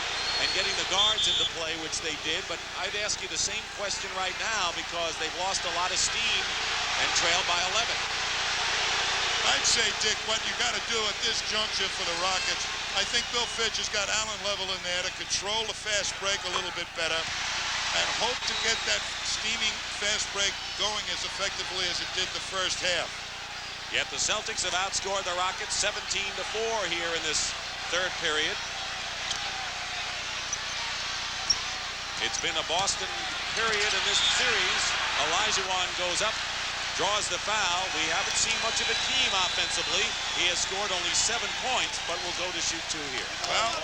and getting the guards into play, which they did. But I'd ask you the same question right now, because they've lost a lot of steam and trailed by 11. I'd say, Dick, what you got to do at this juncture for the Rockets, I think Bill Fitch has got Allen Level in there to control the fast break a little bit better and hope to get that steaming fast break going as effectively as it did the first half. Yet the Celtics have outscored the Rockets 17-4 here in this third period. It's been a Boston period in this series. Olajuwon goes up, draws the foul. We haven't seen much of Akeem offensively. He has scored only 7 points, but will go to shoot 2 here. Well,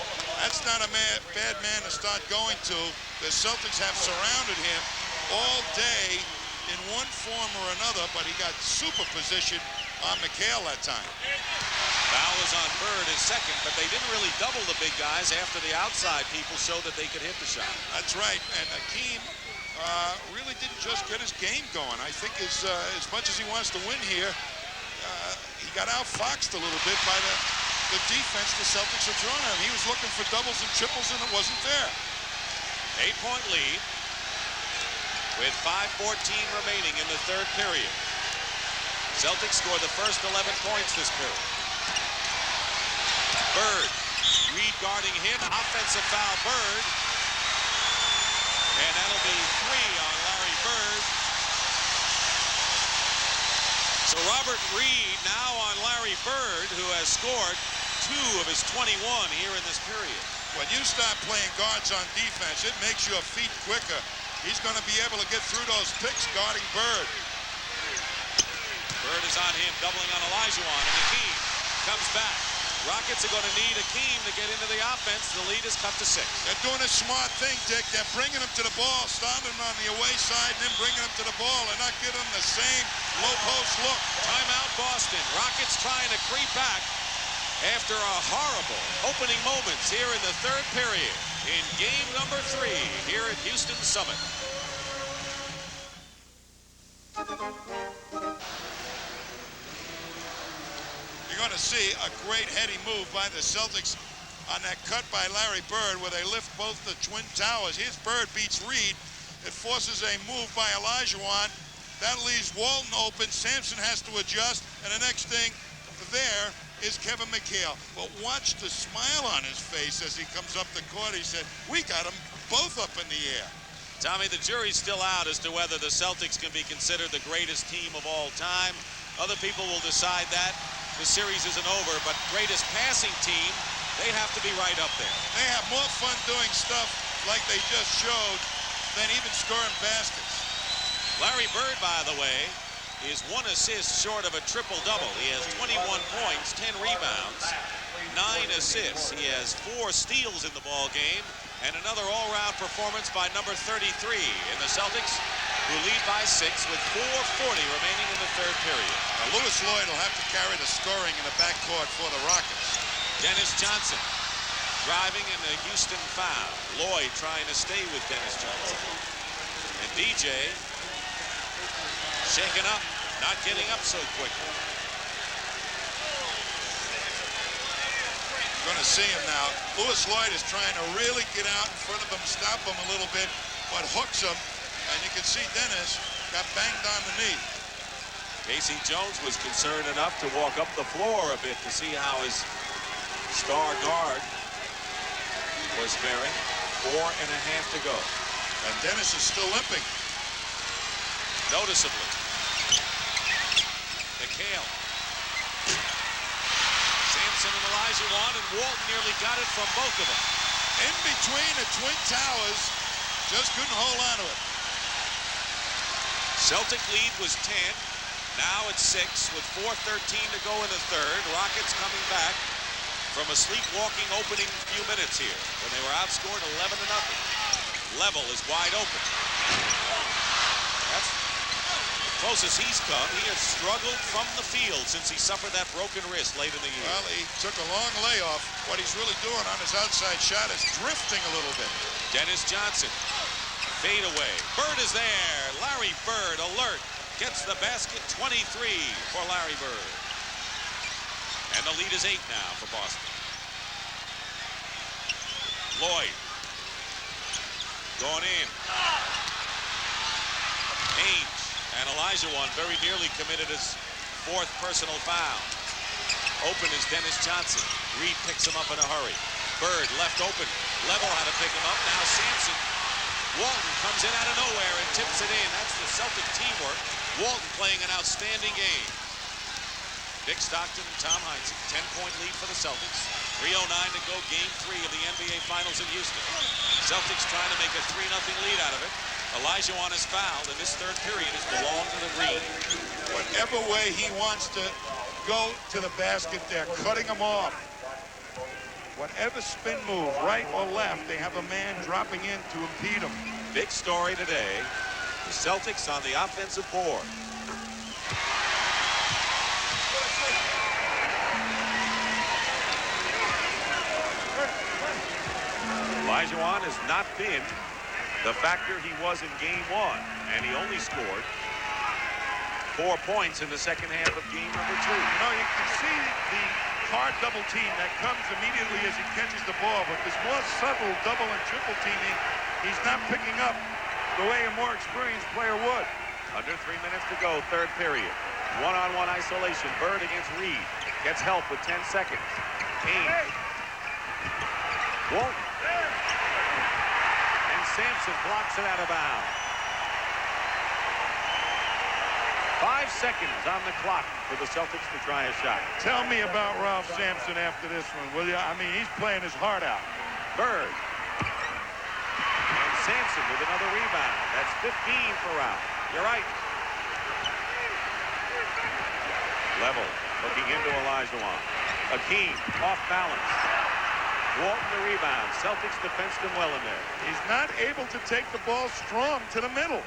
that's not a bad man to start going to. The Celtics have surrounded him all day in one form or another, but he got super position on McHale that time. Foul is on Bird, his second, but they didn't really double the big guys after the outside people showed that they could hit the shot. That's right, and Akeem really didn't just get his game going. I think as much as he wants to win here, he got outfoxed a little bit by the defense the Celtics are throwing at him. He was looking for doubles and triples, and it wasn't there. 8-point lead with 5:14 remaining in the third period. Celtics score the first 11 points this period. Bird, Reed guarding him, offensive foul Bird. And that'll be 3 on Larry Bird. So Robert Reed now on Larry Bird, who has scored 2 of his 21 here in this period. When you start playing guards on defense, it makes your feet quicker. He's going to be able to get through those picks guarding Bird. Bird is on him, doubling on Olajuwon, and Akeem comes back. Rockets are going to need Akeem to get into the offense. The lead is cut to 6. They're doing a smart thing, Dick. They're bringing him to the ball, starting on the away side, and then bringing him to the ball. They're not giving him the same low post look. Timeout Boston. Rockets trying to creep back after a horrible opening moments here in the third period in game number 3 here at Houston Summit. You're going to see a great heady move by the Celtics on that cut by Larry Bird where they lift both the Twin Towers. Here's Bird beats Reed. It forces a move by Olajuwon. That leaves Walton open. Sampson has to adjust. And the next thing there is Kevin McHale. But watch the smile on his face as he comes up the court. He said, we got them both up in the air. Tommy, the jury's still out as to whether the Celtics can be considered the greatest team of all time. Other people will decide that. The series isn't over, but greatest passing team, they have to be right up there. They have more fun doing stuff like they just showed than even scoring baskets. Larry Bird, by the way, is 1 assist short of a triple-double. He has 21 points, 10 rebounds, 9 assists. He has 4 steals in the ball game, and another all-round performance by number 33 in the Celtics, who lead by 6 with 4:40 remaining in the third period. Now, Lewis Lloyd will have to carry the scoring in the backcourt for the Rockets. Dennis Johnson driving in the Houston foul. Lloyd trying to stay with Dennis Johnson. And DJ shaken up, not getting up so quickly. You're going to see him now. Lewis Lloyd is trying to really get out in front of him, stop him a little bit, but hooks him. And you can see Dennis got banged on the knee. Casey Jones was concerned enough to walk up the floor a bit to see how his star guard was faring. 4.5 to go. And Dennis is still limping. Noticeably. McHale. Sampson and Olajuwon, and Walton nearly got it from both of them. In between the Twin Towers, just couldn't hold on to it. Celtic lead was 10. Now it's 6 with 4:13 to go in the third. Rockets coming back from a sleepwalking opening few minutes here when they were outscored 11-0. Level is wide open. That's the closest he's come. He has struggled from the field since he suffered that broken wrist late in the year. Well, he took a long layoff. What he's really doing on his outside shot is drifting a little bit. Dennis Johnson. Fade away. Bird is there. Larry Bird, alert. Gets the basket. 23 for Larry Bird. And the lead is 8 now for Boston. Lloyd. Going in. Ainge and Olajuwon very nearly committed his 4th personal foul. Open is Dennis Johnson. Reed picks him up in a hurry. Bird left open. Level had to pick him up. Now Sampson. Walton comes in out of nowhere and tips it in. That's the Celtic teamwork. Walton playing an outstanding game. Dick Stockton and Tom Heinsohn, 10-point lead for the Celtics. 3:09 to go, Game 3 of the NBA Finals in Houston. Celtics trying to make a 3-0 lead out of it. Olajuwon is fouled, and this third period has belonged to the Green. Whatever way he wants to go to the basket, they're cutting him off. Whatever spin move, right or left, they have a man dropping in to impede him. Big story today, the Celtics on the offensive board. Olajuwon has not been the factor he was in Game 1, and he only scored 4 points in the second half of Game number 2. You know, you can see the hard double team that comes immediately as he catches the ball, but this more subtle double and triple teaming, he's not picking up the way a more experienced player would. Under 3 minutes to go, third period. One-on-one isolation. Bird against Reed. Gets help with 10 seconds. Haynes. Walton. And Sampson blocks it out of bounds. 5 seconds on the clock for the Celtics to try a shot. Tell me about Ralph Sampson after this one, will you? I mean, he's playing his heart out. Bird. And Sampson with another rebound. That's 15 for Ralph. You're right. Level. Looking into Olajuwon. Akeem off balance. Walton the rebound. Celtics defensed him well in there. He's not able to take the ball strong to the middle.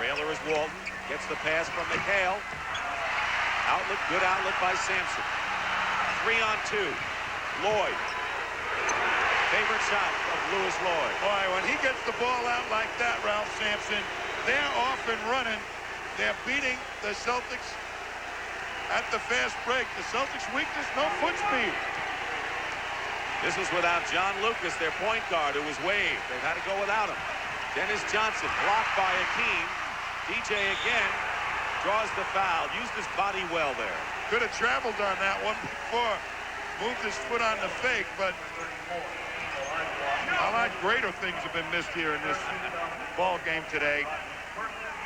Trailer is Walton. Gets the pass from McHale. Outlet, good outlet by Sampson. 3-on-2. Lloyd. Favorite shot of Louis Lloyd. Boy, when he gets the ball out like that, Ralph Sampson, they're off and running. They're beating the Celtics at the fast break. The Celtics' weakness, no foot speed. This is without John Lucas, their point guard, who was waived. They've had to go without him. Dennis Johnson blocked by Akeem. DJ again draws the foul. Used his body well there. Could have traveled on that one before. Moved his foot on the fake, but a lot greater things have been missed here in this ball game today.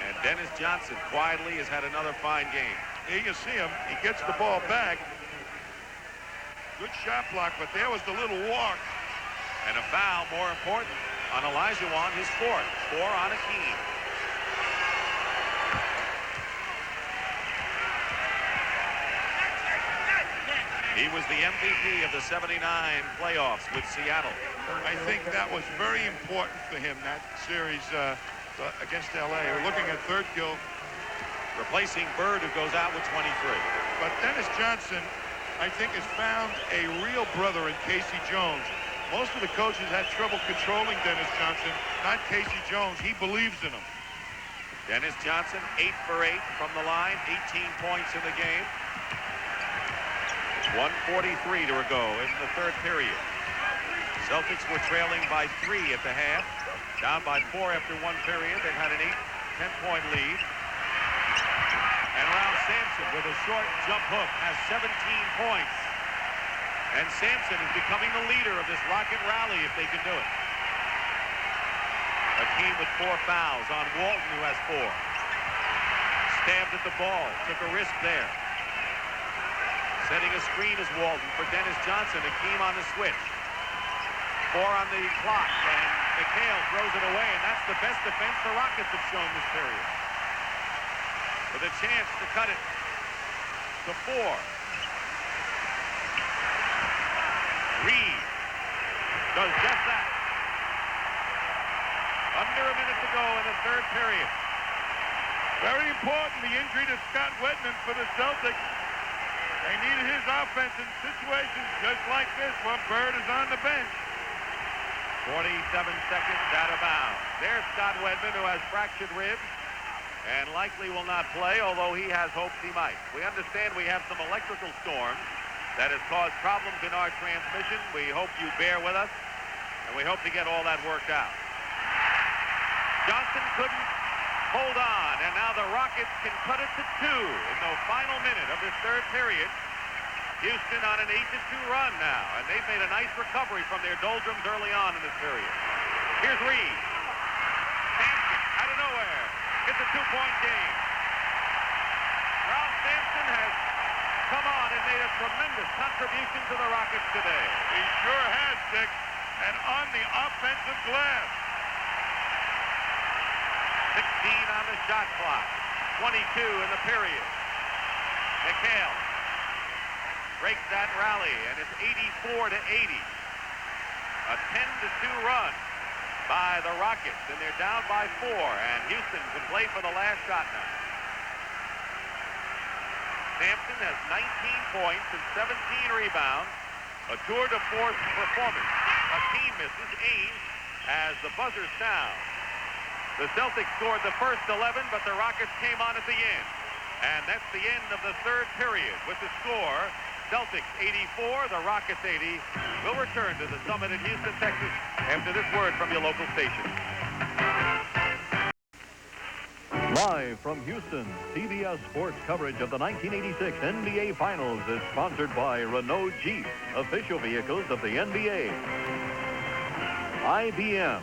And Dennis Johnson quietly has had another fine game. Here you see him. He gets the ball back. Good shot block, but there was the little walk. And a foul, more important, on Olajuwon, his 4th. 4 on Akeem. He was the MVP of the '79 playoffs with Seattle. I think that was very important for him, that series against L.A. We're looking at third kill. Replacing Bird, who goes out with 23. But Dennis Johnson, I think, has found a real brother in Casey Jones. Most of the coaches had trouble controlling Dennis Johnson, not Casey Jones. He believes in him. Dennis Johnson, 8 for 8 from the line, 18 points in the game. 1:43 to go in the third period. Celtics were trailing by 3 at the half, down by 4 after 1 period. They've had an 10-point lead. And Ralph Sampson with a short jump hook has 17 points. And Sampson is becoming the leader of this Rocket rally if they can do it. Akeem with 4 fouls on Walton, who has 4. Stabbed at the ball, took a risk there. Setting a screen is Walton for Dennis Johnson. Akeem on the switch. 4 on the clock, and McHale throws it away, and that's the best defense the Rockets have shown this period. With a chance to cut it to 4. Reed does just that. Under a minute to go in the third period. Very important, the injury to Scott Wedman for the Celtics. They needed his offense in situations just like this when Bird is on the bench. 47 seconds out of bounds. There's Scott Wedman, who has fractured ribs and likely will not play, although he has hopes he might. We understand we have some electrical storms that has caused problems in our transmission. We hope you bear with us, and we hope to get all that worked out. Johnson couldn't hold on, and now the Rockets can cut it to 2 in the final minute of this third period. Houston on an 8-2 run now, and they've made a nice recovery from their doldrums early on in this period. Here's Reed. Sampson out of nowhere. It's a 2-point game. Ralph Sampson has come on and made a tremendous contribution to the Rockets today. He sure has, Dick, and on the offensive glass. 16 on the shot clock. 22 in the period. McHale breaks that rally, and it's 84-80. A 10-2 run by the Rockets, and they're down by 4, and Houston can play for the last shot now. Sampson has 19 points and 17 rebounds. A tour de force performance. A team misses. Ames as the buzzer sounds. The Celtics scored the first 11, but the Rockets came on at the end. And that's the end of the third period with the score. Celtics 84, the Rockets 80. We'll return to the Summit in Houston, Texas after this word from your local station. Live from Houston, CBS Sports coverage of the 1986 NBA Finals is sponsored by Renault Jeep, official vehicles of the NBA. IBM.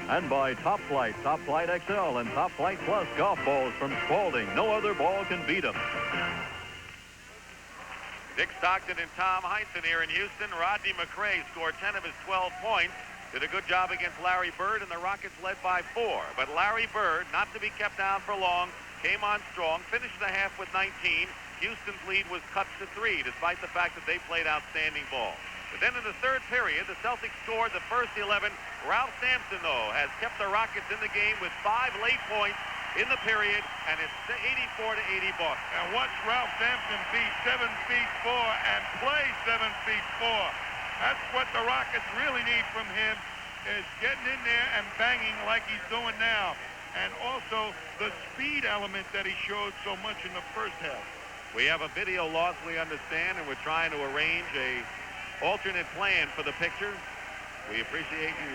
And by Top Flight XL and Top Flight Plus golf balls from Spalding. No other ball can beat them. Dick Stockton and Tom Heinsohn here in Houston. Rodney McRae scored 10 of his 12 points. Did a good job against Larry Bird, and the Rockets led by 4. But Larry Bird, not to be kept down for long, came on strong, finished the half with 19. Houston's lead was cut to 3, despite the fact that they played outstanding ball. But then in the third period, the Celtics scored the first 11. Ralph Sampson, though, has kept the Rockets in the game with 5 late points in the period, and it's 84-80 Boston. And watch Ralph Sampson be 7'4" and play 7'4". That's what the Rockets really need from him, is getting in there and banging like he's doing now. And also the speed element that he showed so much in the first half. We have a video loss, we understand, and we're trying to arrange a alternate plan for the picture. We appreciate you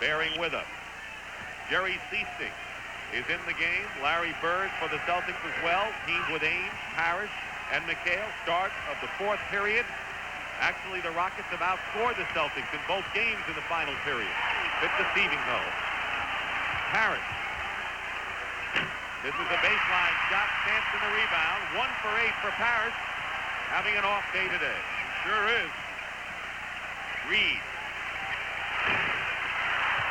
bearing with us. Jerry Seasting is in the game. Larry Bird for the Celtics as well, teamed with Ames, Parrish, and McHale. Start of the fourth period. Actually, the Rockets have outscored the Celtics in both games in the final period. Bit deceiving, though. Parrish. This is a baseline shot. Sampson the rebound. 1 for 8 for Parrish. Having an off day today. Sure is. Reed.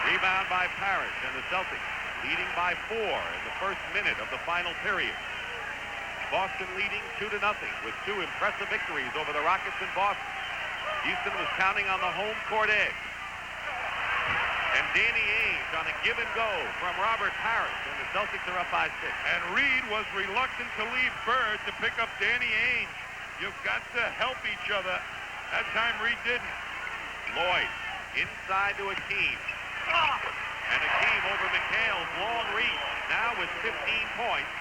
Rebound by Parrish, and the Celtics leading by 4 in the first minute of the final period. Boston leading 2-0 with 2 impressive victories over the Rockets in Boston. Houston was counting on the home court edge. And Danny Ainge on a give and go from Robert Parrish, and the Celtics are up by 6. And Reed was reluctant to leave Bird to pick up Danny Ainge. You've got to help each other. That time Reed didn't. Lloyd inside to Akeem. And Akeem over McHale's long reach, now with 15 points.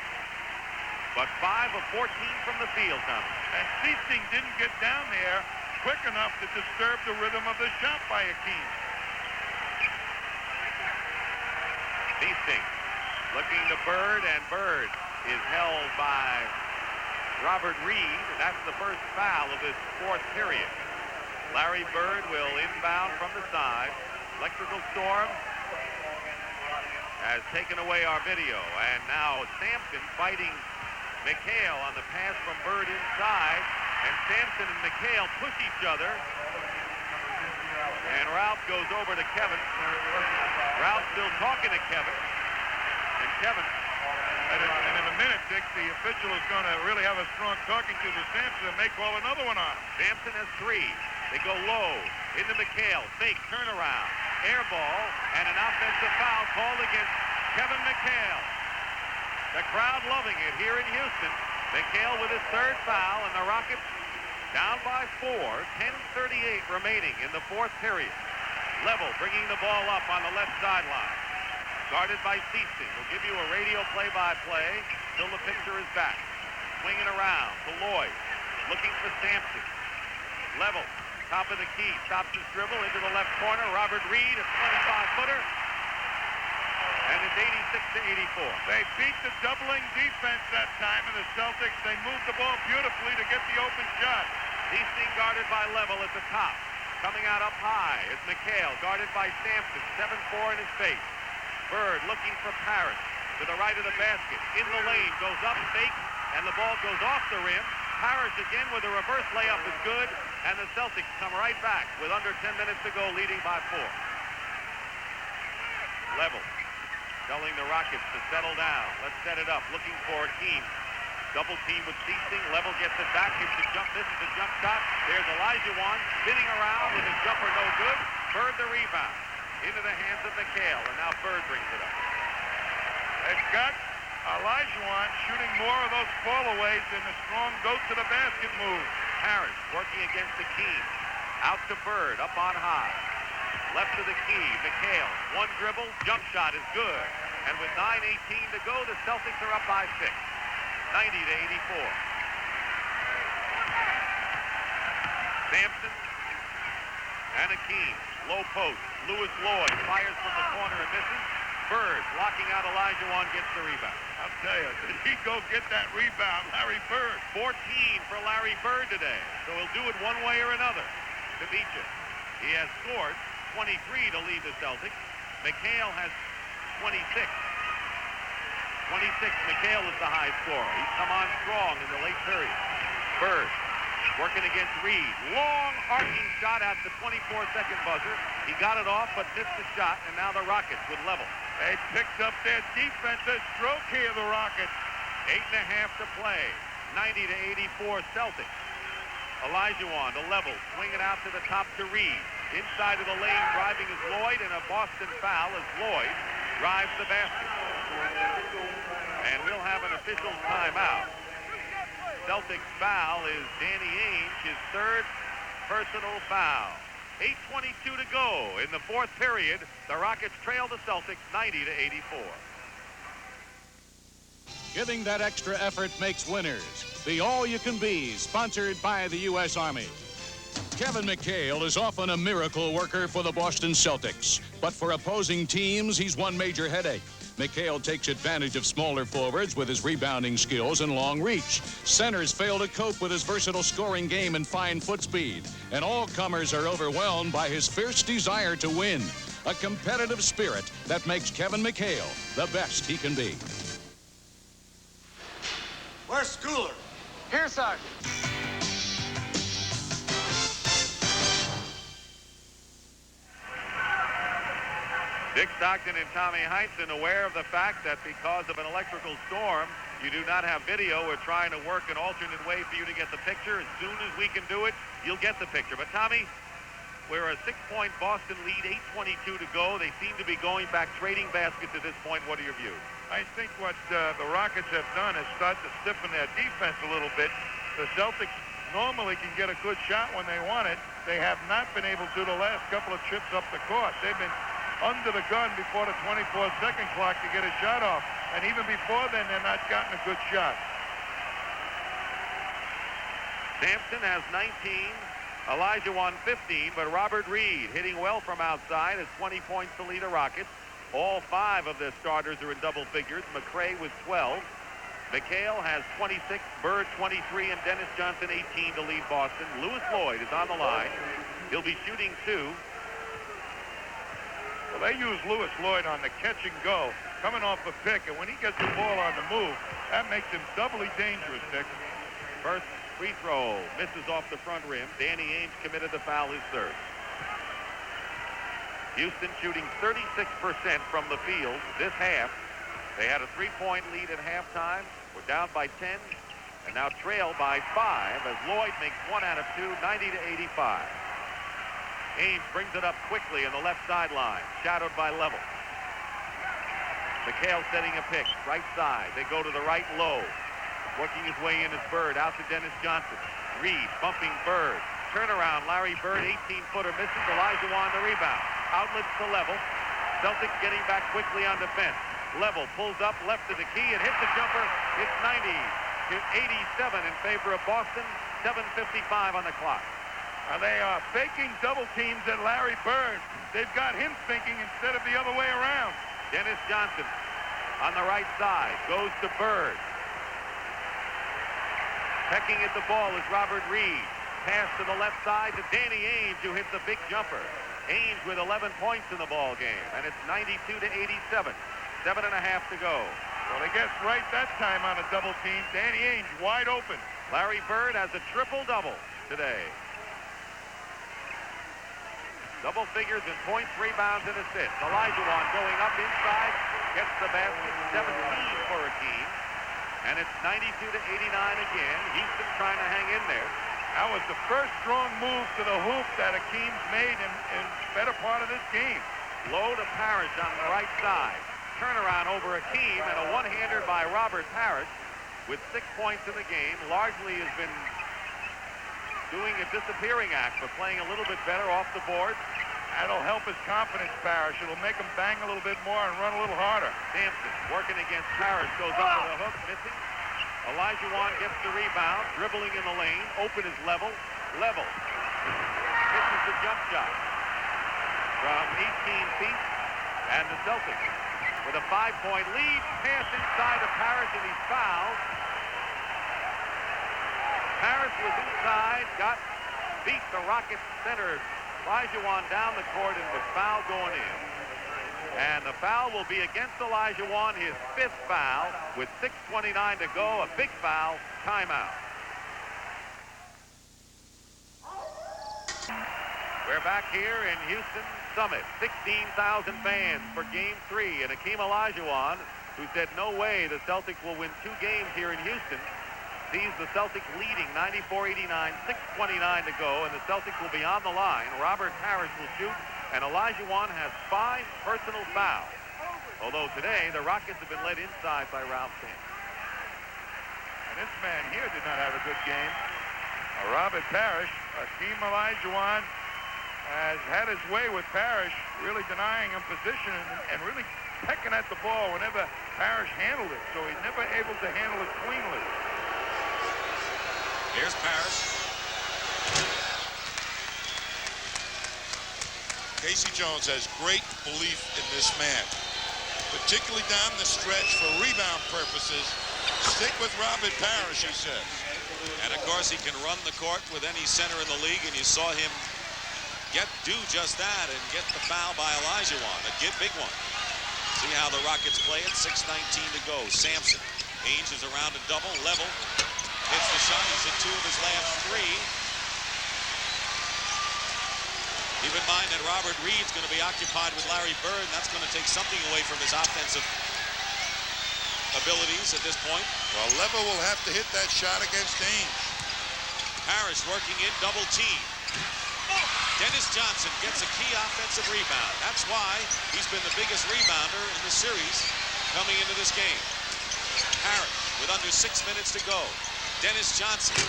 But 5 of 14 from the field, Tommy. And Seasting didn't get down there quick enough to disturb the rhythm of the shot by Akeem. Seasting looking to Bird, and Bird is held by Robert Reed, and that's the first foul of this fourth period. Larry Bird will inbound from the side. Electrical storm has taken away our video, and now Sampson fighting McHale on the pass from Bird inside, and Sampson and McHale push each other, and Ralph goes over to Kevin. Ralph still talking to Kevin, and Kevin. And in a minute, Dick, the official is going to really have a strong talking to Sampson and may call another one on. Sampson has 3. They go low into McHale. Fake turnaround. Air ball and an offensive foul called against Kevin McHale. The crowd loving it here in Houston. McHale with his 3rd foul, and the Rockets down by 4. 10:38 remaining in the fourth period. Level bringing the ball up on the left sideline. Guarded by Seasting. We'll give you a radio play-by-play till the picture is back. Swinging around to Lloyd. Looking for Sampson. Level. Top of the key. Stops his dribble into the left corner. Robert Reed, a 25-footer. And it's 86-84. They beat the doubling defense that time in the Celtics. They moved the ball beautifully to get the open shot. He's being guarded by Level at the top. Coming out up high is McHale, guarded by Sampson. 7-4 in his face. Bird looking for Parrish to the right of the basket. In the lane, goes up, fakes, and the ball goes off the rim. Parrish again with a reverse layup is good, and the Celtics come right back with under 10 minutes to go, leading by 4. Level telling the Rockets to settle down. Let's set it up, looking for Akeem. Double team with Seasting. Level gets it back, hits the jump. This is the jump shot. There's Olajuwon spinning around with his jumper no good. Bird the rebound into the hands of McHale, and now Bird brings it up. They've got Olajuwon shooting more of those fallaways than the strong go-to-the-basket move. Harris working against the key. Out to Bird, up on high. Left to the key, McHale. One dribble, jump shot is good. And with 9:18 to go, the Celtics are up by 6. 90-84. Sampson and Akeem. Low post. Lewis Lloyd fires from the corner and misses. Bird blocking out Olajuwon, gets the rebound. I'll tell you, did he go get that rebound, Larry Bird? 14 for Larry Bird today, so he'll do it one way or another to beat you. He has scored 23 to lead the Celtics. McHale has 26. 26, McHale is the high scorer. He's come on strong in the late period. Bird working against Reed. Long arcing shot at the 24-second buzzer. He got it off but missed the shot, and now the Rockets with Level. They picked up their defensive stroke here, the Rockets. 8.5 to play. 90-84 Celtics. Olajuwon to Level, swing it out to the top to Reed. Inside of the lane, driving is Lloyd, and a Boston foul as Lloyd drives the basket. And we'll have an official timeout. Celtics foul is Danny Ainge, his third personal foul. 8:22 to go in the fourth period. The Rockets trail the Celtics 90-84. Giving that extra effort makes winners. The All-You-Can-Be, sponsored by the U.S. Army. Kevin McHale is often a miracle worker for the Boston Celtics, but for opposing teams, he's one major headache. McHale takes advantage of smaller forwards with his rebounding skills and long reach. Centers fail to cope with his versatile scoring game and fine foot speed. And all comers are overwhelmed by his fierce desire to win. A competitive spirit that makes Kevin McHale the best he can be. Where's Schooler? Here, Sergeant. Dick Stockton and Tommy Heinsohn, aware of the fact that because of an electrical storm, you do not have video. We're trying to work an alternate way for you to get the picture. As soon as we can do it, you'll get the picture. But Tommy, we're a 6-point Boston lead, 8:22 to go. They seem to be going back, trading baskets at this point. What are your views? I think what the Rockets have done is start to stiffen their defense a little bit. The Celtics normally can get a good shot when they want it. They have not been able to the last couple of trips up the court. They've been under the gun before the 24-second clock to get a shot off. And even before then, they're not gotten a good shot. Sampson has 19, Olajuwon 15, but Robert Reed hitting well from outside has 20 points to lead the Rockets. All 5 of their starters are in double figures. McRae with 12. McHale has 26, Bird 23, and Dennis Johnson 18 to lead Boston. Lewis Lloyd is on the line. He'll be shooting 2. Well, they use Lewis Lloyd on the catch and go, coming off a pick, and when he gets the ball on the move, that makes him doubly dangerous, Dick. First free throw misses off the front rim. Danny Ainge committed the foul, his third. Houston shooting 36% from the field this half. They had a 3-point lead at halftime. We're down by 10, and now trail by 5 as Lloyd makes 1 out of 2, 90-85. Ainge brings it up quickly on the left sideline, shadowed by Level. McHale setting a pick, right side. They go to the right low. Working his way in is Bird, out to Dennis Johnson. Reed bumping Bird. Turnaround, Larry Bird, 18-footer misses. Olajuwon the rebound. Outlets to Level. Celtics getting back quickly on defense. Level pulls up left to the key and hits the jumper. It's 90-87 in favor of Boston. 7:55 on the clock. Now they are faking double teams at Larry Bird. They've got him thinking instead of the other way around. Dennis Johnson on the right side goes to Bird. Pecking at the ball is Robert Reed. Pass to the left side to Danny Ainge, who hits a big jumper. Ainge with 11 points in the ball game, and it's 92-87. 7.5 to go. Well, they get right that time on a double team. Danny Ainge wide open. Larry Bird has a triple-double today. Double figures in points, rebounds, and assists. Olajuwon going up inside, gets the basket, 17 for Hakeem. And it's 92-89 again. Houston trying to hang in there. That was the first strong move to the hoop that Hakeem's made in the better part of this game. Low to Parrish on the right side. Turnaround over Hakeem and a one-hander by Robert Parrish with 6 points in the game. Largely has been doing a disappearing act, but playing a little bit better off the board. That'll help his confidence, Parrish. It'll make him bang a little bit more and run a little harder. Sampson working against Parrish, goes up to the hook, missing. Olajuwon gets the rebound, dribbling in the lane. Open is Level. Level misses the jump shot from 18 feet, and the Celtics with a 5-point lead. Pass inside to Parrish, and he's fouled. Parrish was inside, beat the Rockets center Olajuwon down the court and was fouled going in. And the foul will be against Olajuwon, his 5th foul with 6:29 to go. A big foul, timeout. We're back here in Houston Summit. 16,000 fans for Game 3. And Hakeem Olajuwon, who said no way the Celtics will win 2 games here in Houston, sees the Celtics leading 94-89, 6:29 to go, and the Celtics will be on the line. Robert Parrish will shoot, and Olajuwon has 5 personal fouls. Although today, the Rockets have been led inside by Ralph Sampson. And this man here did not have a good game. Robert Parrish. Hakeem Olajuwon has had his way with Parrish, really denying him position and really pecking at the ball whenever Parrish handled it, so he's never able to handle it cleanly. Here's Parrish. Casey Jones has great belief in this man, particularly down the stretch for rebound purposes. Stick with Robert Parrish, he says. And of course, he can run the court with any center in the league, and you saw him do just that and get the foul by Olajuwon, a big one. See how the Rockets play it. 6:19 to go. Sampson. Ainge is around a double. Level. Hits the shot. He's hit 2 of his last 3. Keep in mind that Robert Reed's going to be occupied with Larry Bird, and that's going to take something away from his offensive abilities at this point. Well, Level will have to hit that shot against Ainge. Parrish working in double team. Dennis Johnson gets a key offensive rebound. That's why he's been the biggest rebounder in the series coming into this game. Parrish with under 6 minutes to go. Dennis Johnson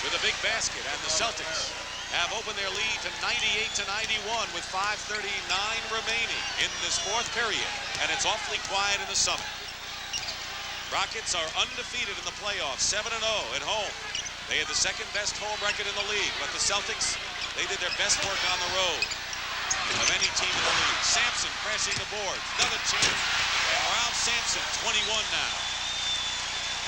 with a big basket, and the Celtics have opened their lead to 98-91 with 5:39 remaining in this 4th period, and it's awfully quiet in the Summit. Rockets are undefeated in the playoffs, 7-0 at home. They had the 2nd best home record in the league, but the Celtics, they did their best work on the road of any team in the league. Sampson crashing the boards, another chance, and Ralph Sampson, 21 now.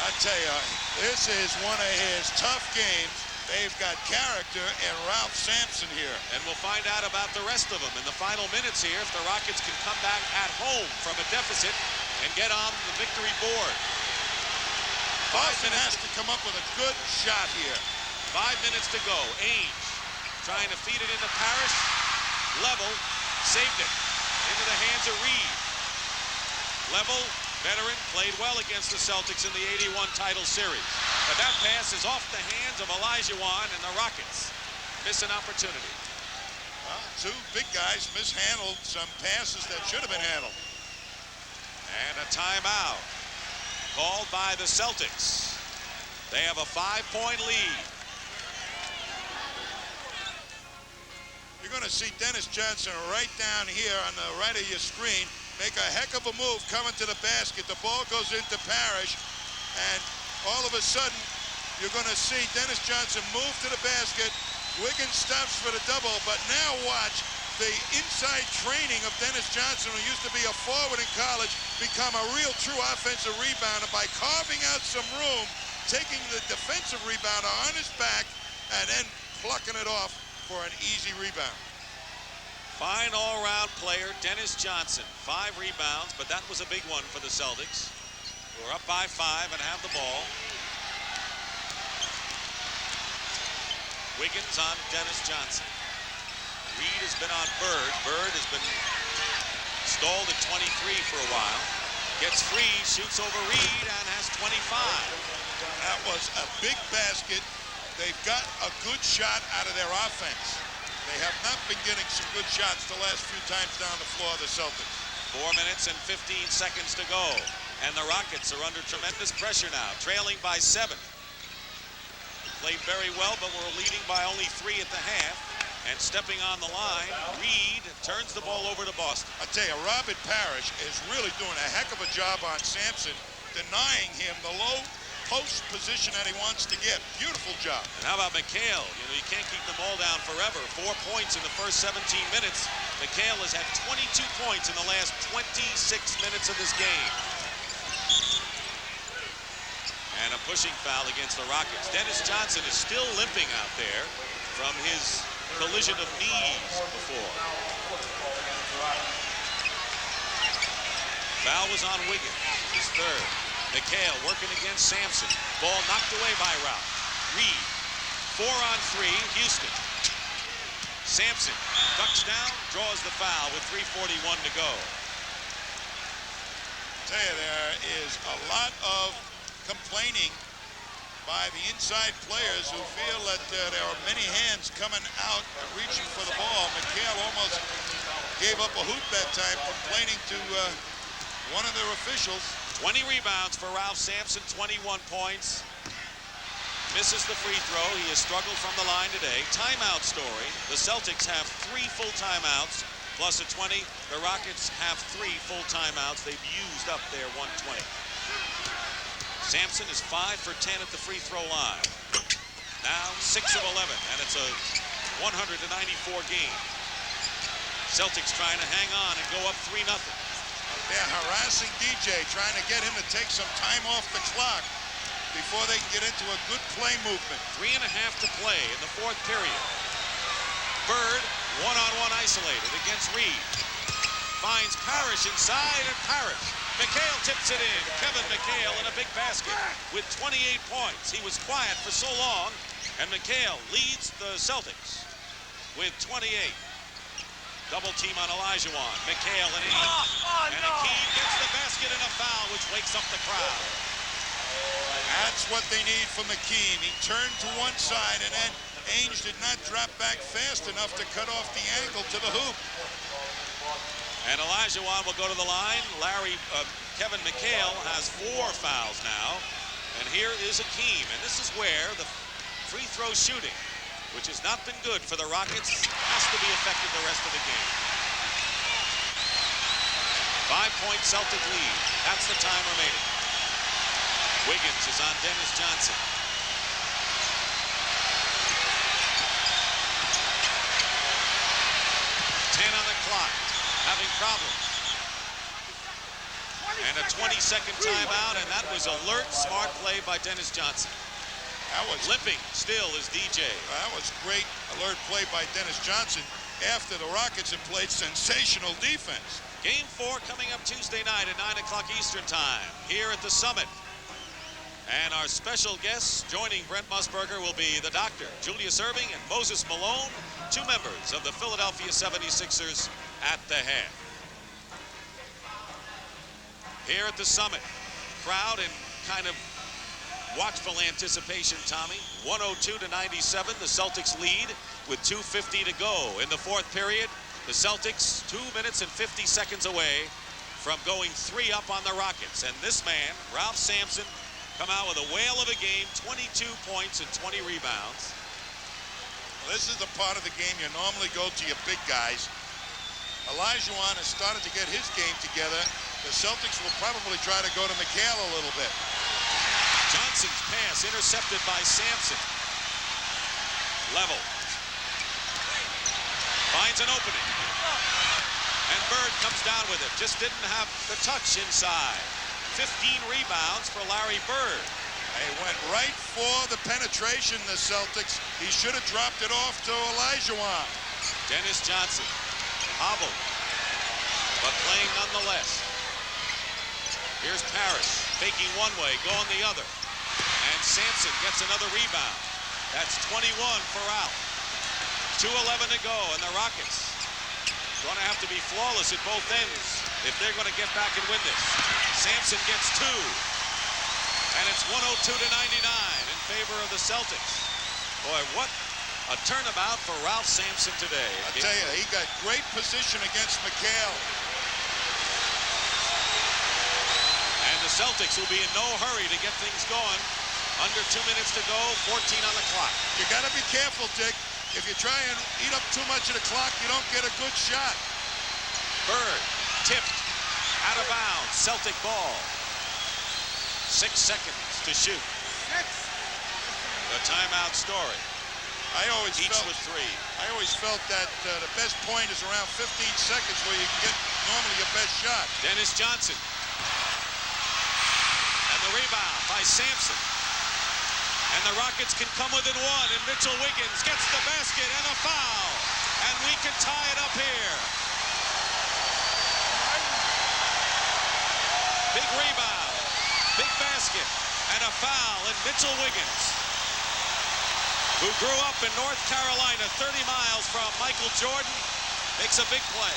I tell you, this is one of his tough games. They've got character and Ralph Sampson here. And we'll find out about the rest of them in the final minutes here if the Rockets can come back at home from a deficit and get on the victory board. Boston has to come up with a good shot here. 5 minutes to go. Ainge trying to feed it into Parrish. Level, saved it into the hands of Reed. Level, veteran, played well against the Celtics in the 81 title series. But that pass is off the hands of Olajuwon, and the Rockets miss an opportunity. Well, 2 big guys mishandled some passes that should have been handled. And a timeout called by the Celtics. They have a 5-point lead. You're going to see Dennis Johnson right down here on the right of your screen make a heck of a move coming to the basket. The ball goes into Parrish, and all of a sudden, you're going to see Dennis Johnson move to the basket. Wiggins stops for the double, but now watch the inside training of Dennis Johnson, who used to be a forward in college, become a real true offensive rebounder by carving out some room, taking the defensive rebounder on his back, and then plucking it off for an easy rebound. Fine all-round player, Dennis Johnson. 5 rebounds, but that was a big one for the Celtics, who are up by 5 and have the ball. Wiggins on Dennis Johnson. Reed has been on Bird. Bird has been stalled at 23 for a while. Gets free, shoots over Reed, and has 25. That was a big basket. They've got a good shot out of their offense. They have not been getting some good shots the last few times down the floor of the Celtics. 4 minutes and 15 seconds to go. And the Rockets are under tremendous pressure now, trailing by 7. Played very well, but we're leading by only 3 at the half. And stepping on the line, Reed turns the ball over to Boston. I tell you, Robert Parrish is really doing a heck of a job on Sampson, denying him the low post position that he wants to get. Beautiful job. And how about McHale? You know, you can't keep them all down forever. 4 points in the first 17 minutes. McHale has had 22 points in the last 26 minutes of this game. And a pushing foul against the Rockets. Dennis Johnson is still limping out there from his collision of knees before. Foul was on Wiggins, his 3rd. McHale working against Sampson. Ball knocked away by Ralph. Reed, 4 on 3, Houston. Sampson ducks down, draws the foul with 3:41 to go. I tell you, there is a lot of complaining by the inside players who feel that there are many hands coming out and reaching for the ball. McHale almost gave up a hoop that time, complaining to one of their officials. 20 rebounds for Ralph Sampson, 21 points. Misses the free throw. He has struggled from the line today. Timeout story. The Celtics have 3 full timeouts plus a 20. The Rockets have 3 full timeouts. They've used up their 120. Sampson is 5 for 10 at the free throw line. Now 6 of 11, and it's a 194 game. Celtics trying to hang on and go up 3-0. They're harassing DJ, trying to get him to take some time off the clock before they can get into a good play movement. 3.5 to play in the 4th period. Bird, one-on-one isolated against Reed. Finds Parrish inside, and Parrish. McHale tips it in. Kevin McHale in a big basket with 28 points. He was quiet for so long, and McHale leads the Celtics with 28. Double team on Olajuwon. McHale and Ainge. And Akeem gets the basket and a foul, which wakes up the crowd. That's what they need from Akeem. He turned to one side, and then Ainge did not drop back fast enough to cut off the angle to the hoop. And Olajuwon will go to the line. Kevin McHale has 4 fouls now. And here is Akeem. And this is where the free throw shooting, which has not been good for the Rockets, has to be effective the rest of the game. 5-point Celtic lead. That's the time remaining. Wiggins is on Dennis Johnson. On the clock, having problems. And a 20-second timeout, and that was alert, smart play by Dennis Johnson. That was limping still is DJ. That was great alert play by Dennis Johnson after the Rockets had played sensational defense. Game 4 coming up Tuesday night at 9 o'clock Eastern time here at the Summit. And our special guests joining Brent Musburger will be the Doctor, Julius Erving, and Moses Malone, 2 members of the Philadelphia 76ers at the head. Here at the Summit, crowd in kind of watchful anticipation, Tommy. 102-97, the Celtics lead with 2:50 to go in the 4th period. The Celtics 2 minutes and 50 seconds away from going 3 up on the Rockets. And this man, Ralph Sampson, come out with a whale of a game, 22 points and 20 rebounds. Well, this is the part of the game you normally go to your big guys. Olajuwon has started to get his game together. The Celtics will probably try to go to McHale a little bit. Johnson's pass intercepted by Sampson. Level. finds an opening. And Bird comes down with it. Just didn't have the touch inside. 15 rebounds for Larry Bird. They went right for the penetration, the Celtics. He should have dropped it off to Olajuwon. Dennis Johnson hobbled, but playing nonetheless. Here's Parrish, faking one way, going the other. And Sampson gets another rebound. That's 21 for Ralph. 2:11 to go, and the Rockets going to have to be flawless at both ends if they're going to get back and win this. Sampson gets 2. And it's 102 to 99 in favor of the Celtics. Boy, what a turnabout for Ralph Sampson today. I tell you, he got great position against McHale. And the Celtics will be in no hurry to get things going. Under 2 minutes to go, 14 on the clock. You got to be careful, Dick. If you try and eat up too much of the clock, you don't get a good shot. Bird tipped out of bounds. Celtic ball. 6 seconds to shoot. The timeout story. Each with 3. I always felt that the best point is around 15 seconds where you can get normally your best shot. Dennis Johnson. And the rebound by Sampson. And the Rockets can come within 1, and Mitchell Wiggins gets the basket and a foul. And we can tie it up here. Big rebound. Big basket and a foul, and Mitchell Wiggins, who grew up in North Carolina, 30 miles from Michael Jordan, makes a big play.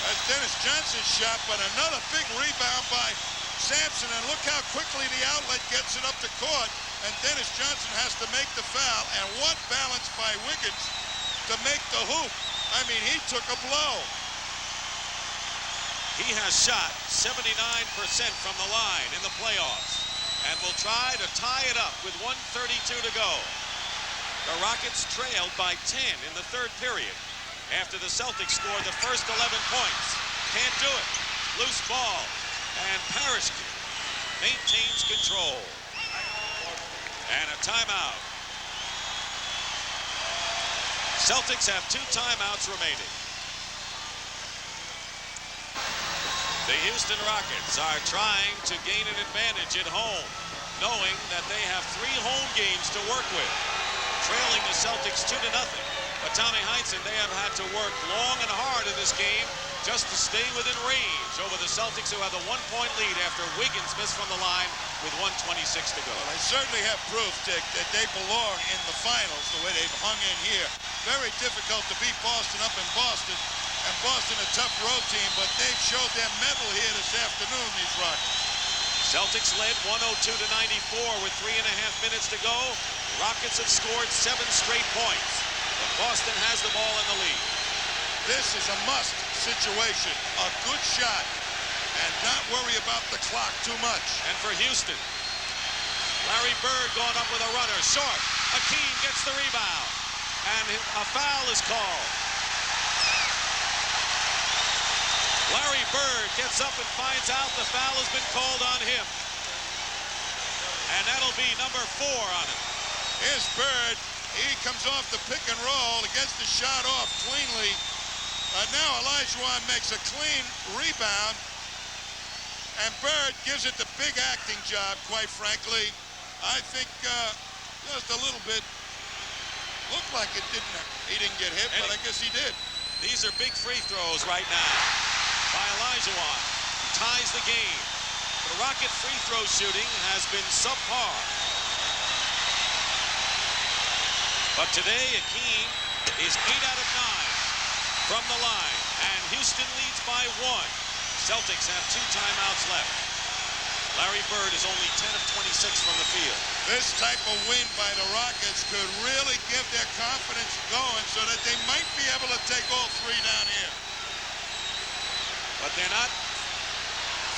That's Dennis Johnson's shot, but another big rebound by Sampson, and look how quickly the outlet gets it up the court, and Dennis Johnson has to make the foul, and what balance by Wiggins to make the hoop. I mean, he took a blow. He has shot 79% from the line in the playoffs and will try to tie it up with 1:32 to go. The Rockets trailed by 10 in the 3rd period after the Celtics scored the first 11 points. Can't do it. Loose ball. And Parrish maintains control. And a timeout. Celtics have 2 timeouts remaining. The Houston Rockets are trying to gain an advantage at home, knowing that they have 3 home games to work with, trailing the Celtics 2-0. But Tommy Heinsohn, they have had to work long and hard in this game just to stay within range over the Celtics, who have the 1-point lead after Wiggins missed from the line with 1:26 to go. Well, they certainly have proof, Dick, that they belong in the finals the way they've hung in here. Very difficult to beat Boston up in Boston. And Boston, a tough road team, but they've showed their mettle here this afternoon, these Rockets. Celtics led 102 to 94 with 3.5 minutes to go. The Rockets have scored 7 straight points, but Boston has the ball in the lead. This is a must situation. A good shot, and not worry about the clock too much. And for Houston, Larry Bird going up with a runner, short. Akeem gets the rebound, and a foul is called. Larry Bird gets up and finds out the foul has been called on him. And that'll be number 4 on him. Here's Bird. He comes off the pick and roll, gets the shot off cleanly. Now Olajuwon makes a clean rebound. And Bird gives it the big acting job, quite frankly. I think just a little bit. Looked like he didn't get hit, but I guess he did. These are big free throws right now by Olajuwon, who ties the game. The Rocket free throw shooting has been subpar. But today, Akeem is 8 out of 9 from the line, and Houston leads by 1. Celtics have 2 timeouts left. Larry Bird is only 10 of 26 from the field. This type of win by the Rockets could really give their confidence going so that they might be able to take all 3 down here. But they're not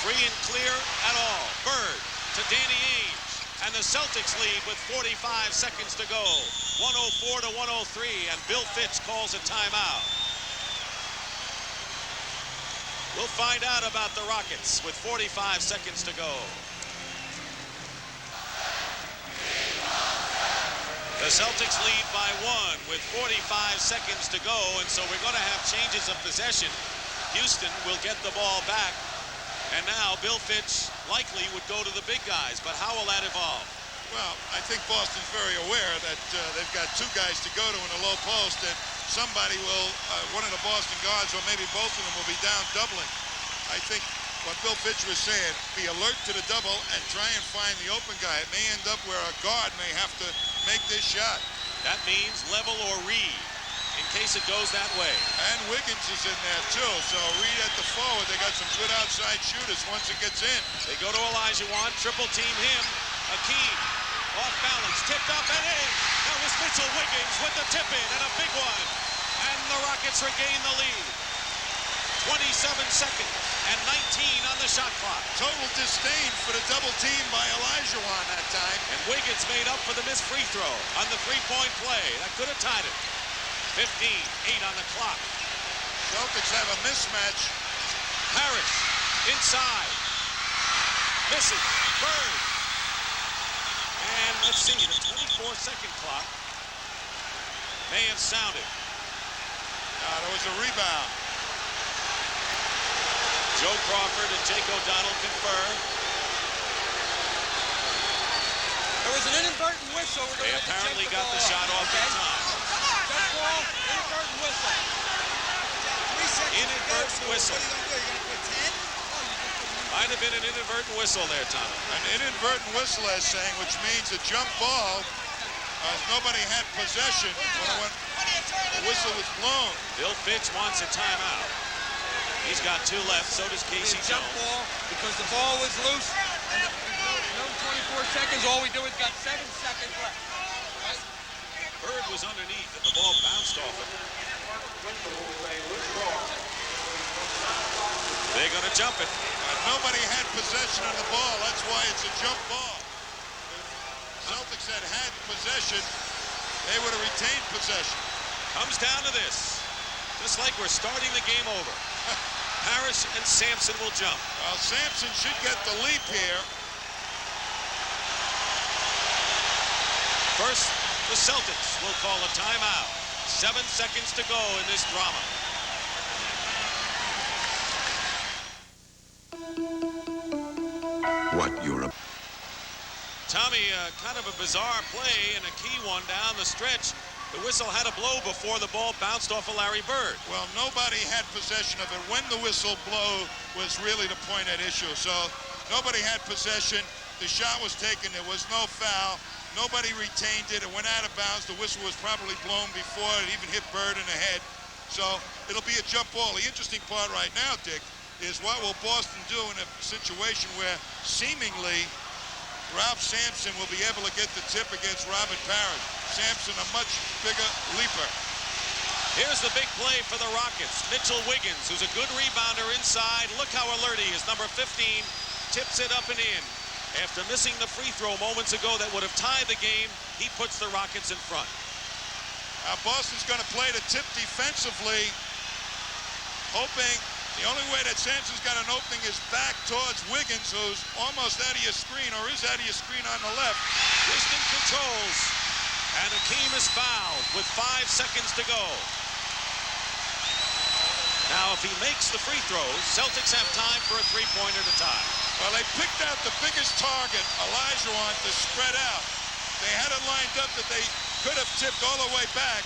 free and clear at all. Bird to Danny Ainge, and the Celtics lead with 45 seconds to go. 104 to 103, and Bill Fitch calls a timeout. We'll find out about the Rockets with 45 seconds to go. The Celtics lead by 1 with 45 seconds to go, and so we're going to have changes of possession. Houston will get the ball back, and now Bill Fitch likely would go to the big guys, but how will that evolve? Well, I think Boston's very aware that they've got 2 guys to go to in the low post, and somebody will, one of the Boston guards, or maybe both of them, will be down doubling. I think what Bill Fitch was saying, be alert to the double and try and find the open guy. It may end up where a guard may have to make this shot. That means level or Reed, in case it goes that way. And Wiggins is in there too, so Reed at the forward. They got some good outside shooters once it gets in. They go to Olajuwon, triple team him. Hakeem, off balance, tipped up and in. That was Mitchell Wiggins with the tip in and a big one. And the Rockets regain the lead. 27 seconds and 19 on the shot clock. Total disdain for the double team by Olajuwon that time. And Wiggins made up for the missed free throw on the three-point play. That could have tied it. 15, 8 on the clock. Celtics have a mismatch. Harris inside. Misses. Bird. And let's see, the 24-second clock may have sounded. There was a rebound. Joe Crawford and Jake O'Donnell confer. There was an inadvertent whistle. They apparently got the shot off in time. Jump ball, inadvertent whistle. 3 seconds Inadvertent whistle. What are you going to put 10? Might have been an inadvertent whistle there, Tommy. An inadvertent whistle, as saying, which means a jump ball. Nobody had possession when the whistle was blown. Bill Fitch wants a timeout. He's got 2 left, so does Casey Jones. Jump ball because the ball was loose. And no 24 seconds. All we do is got 7 seconds left. Bird was underneath, and the ball bounced off him. They're going to jump it. Nobody had possession of the ball. That's why it's a jump ball. If Celtics had possession, they would have retained possession. Comes down to this. Just like we're starting the game over. Harris and Sampson will jump. Well, Sampson should get the leap here. First, the Celtics will call a timeout. 7 seconds to go in this drama. What Europe? Tommy, kind of a bizarre play and a key one down the stretch. The whistle had to blow before the ball bounced off of Larry Bird. Well, nobody had possession of it. When the whistle blew was really the point at issue. So nobody had possession. The shot was taken. There was no foul. Nobody retained it. It went out of bounds. The whistle was probably blown before it even hit Bird in the head. So it'll be a jump ball. The interesting part right now, Dick, is what will Boston do in a situation where seemingly Ralph Sampson will be able to get the tip against Robert Parrish. Sampson, a much bigger leaper. Here's the big play for the Rockets. Mitchell Wiggins, who's a good rebounder inside. Look how alert he is. Number 15 tips it up and in. After missing the free throw moments ago that would have tied the game, he puts the Rockets in front. Now Boston's going to play the tip defensively, hoping the only way that Sampson's got an opening is back towards Wiggins, who's almost out of your screen, or is out of your screen on the left. Houston controls, and Hakeem is fouled with 5 seconds to go. Now, if he makes the free throws, Celtics have time for a three-pointer to tie. Well, they picked out the biggest target, Olajuwon, to spread out. They had it lined up that they could have tipped all the way back,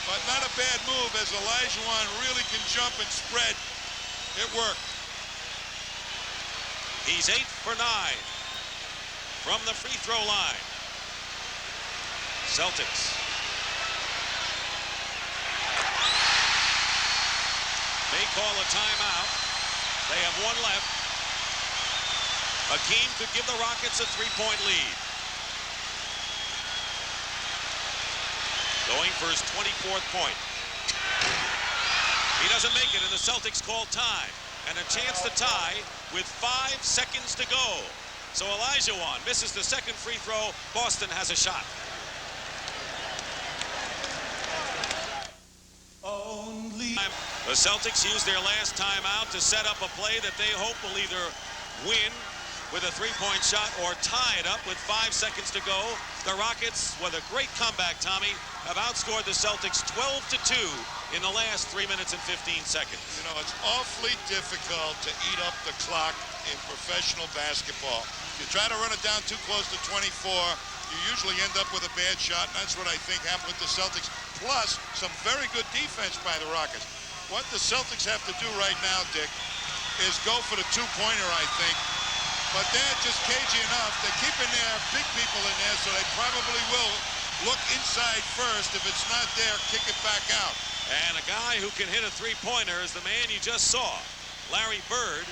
but not a bad move as Olajuwon really can jump and spread. It worked. He's 8 for 9 from the free throw line. Celtics may call a timeout. They have 1 left. Hakeem could give the Rockets a 3-point lead. Going for his 24th point. He doesn't make it, and the Celtics call time. And a chance to tie with 5 seconds to go. So Olajuwon misses the second free throw. Boston has a shot. The Celtics use their last timeout to set up a play that they hope will either win with a three-point shot or tie it up with 5 seconds to go. The Rockets, with a great comeback, Tommy, have outscored the Celtics 12-2 in the last 3 minutes and 15 seconds. You know, it's awfully difficult to eat up the clock in professional basketball. You try to run it down too close to 24, you usually end up with a bad shot, and that's what I think happened with the Celtics. Plus, some very good defense by the Rockets. What the Celtics have to do right now, Dick, is go for the two-pointer, I think. But they're just cagey enough. They're keeping their big people in there, so they probably will look inside first. If it's not there, kick it back out. And a guy who can hit a three-pointer is the man you just saw, Larry Bird,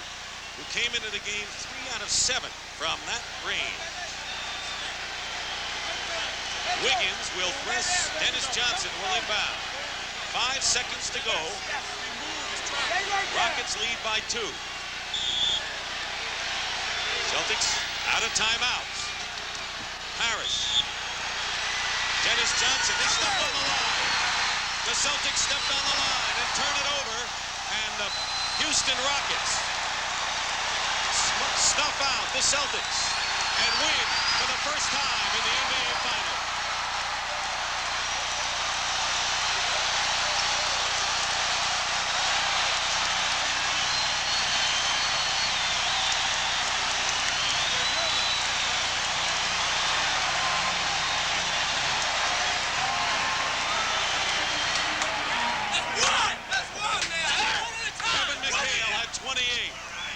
who came into the game 3 out of 7 from that range. Wiggins will press. Dennis Johnson will inbound. 5 seconds to go. Rockets lead by 2. Celtics out of timeouts. Harris. Dennis Johnson, they stepped on the line. The Celtics stepped on the line and turned it over. And the Houston Rockets snuff out the Celtics and win for the first time in the NBA Finals.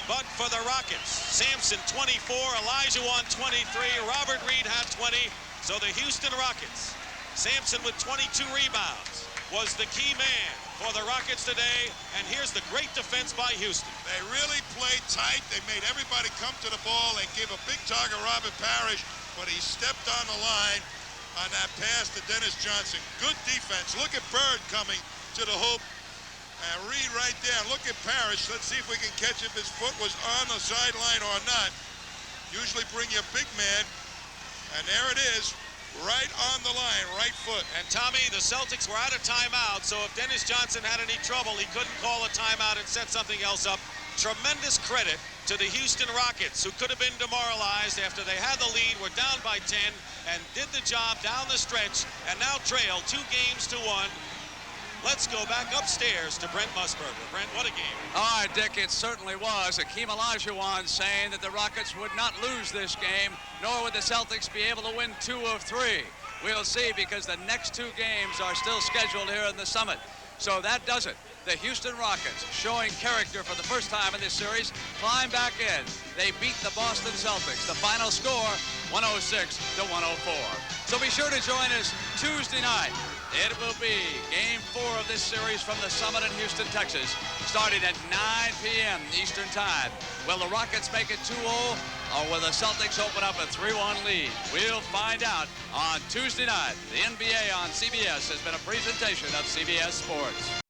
But for the Rockets, Sampson 24, Olajuwon 23, Robert Reed had 20. So the Houston Rockets, Sampson with 22 rebounds, was the key man for the Rockets today. And here's the great defense by Houston. They really played tight. They made everybody come to the ball. They gave a big target, Robert Parrish, but he stepped on the line on that pass to Dennis Johnson. Good defense. Look at Bird coming to the hoop. And Reed right there. Look at Parrish. Let's see if we can catch if his foot was on the sideline or not. Usually bring your big man. And there it is. Right on the line. Right foot. And Tommy, the Celtics were out of timeout. So if Dennis Johnson had any trouble, he couldn't call a timeout and set something else up. Tremendous credit to the Houston Rockets, who could have been demoralized after they had the lead, were down by 10, and did the job down the stretch, and now trail 2 games to 1. Let's go back upstairs to Brent Musburger. Brent, what a game. All right, Dick, it certainly was. Akeem Olajuwon saying that the Rockets would not lose this game, nor would the Celtics be able to win 2 of 3. We'll see, because the next 2 games are still scheduled here in the Summit. So that does it. The Houston Rockets, showing character for the first time in this series, climb back in. They beat the Boston Celtics. The final score, 106-104. So be sure to join us Tuesday night. It will be Game 4 of this series from the Summit in Houston, Texas, starting at 9 p.m. Eastern Time. Will the Rockets make it 2-0, or will the Celtics open up a 3-1 lead? We'll find out on Tuesday night. The NBA on CBS has been a presentation of CBS Sports.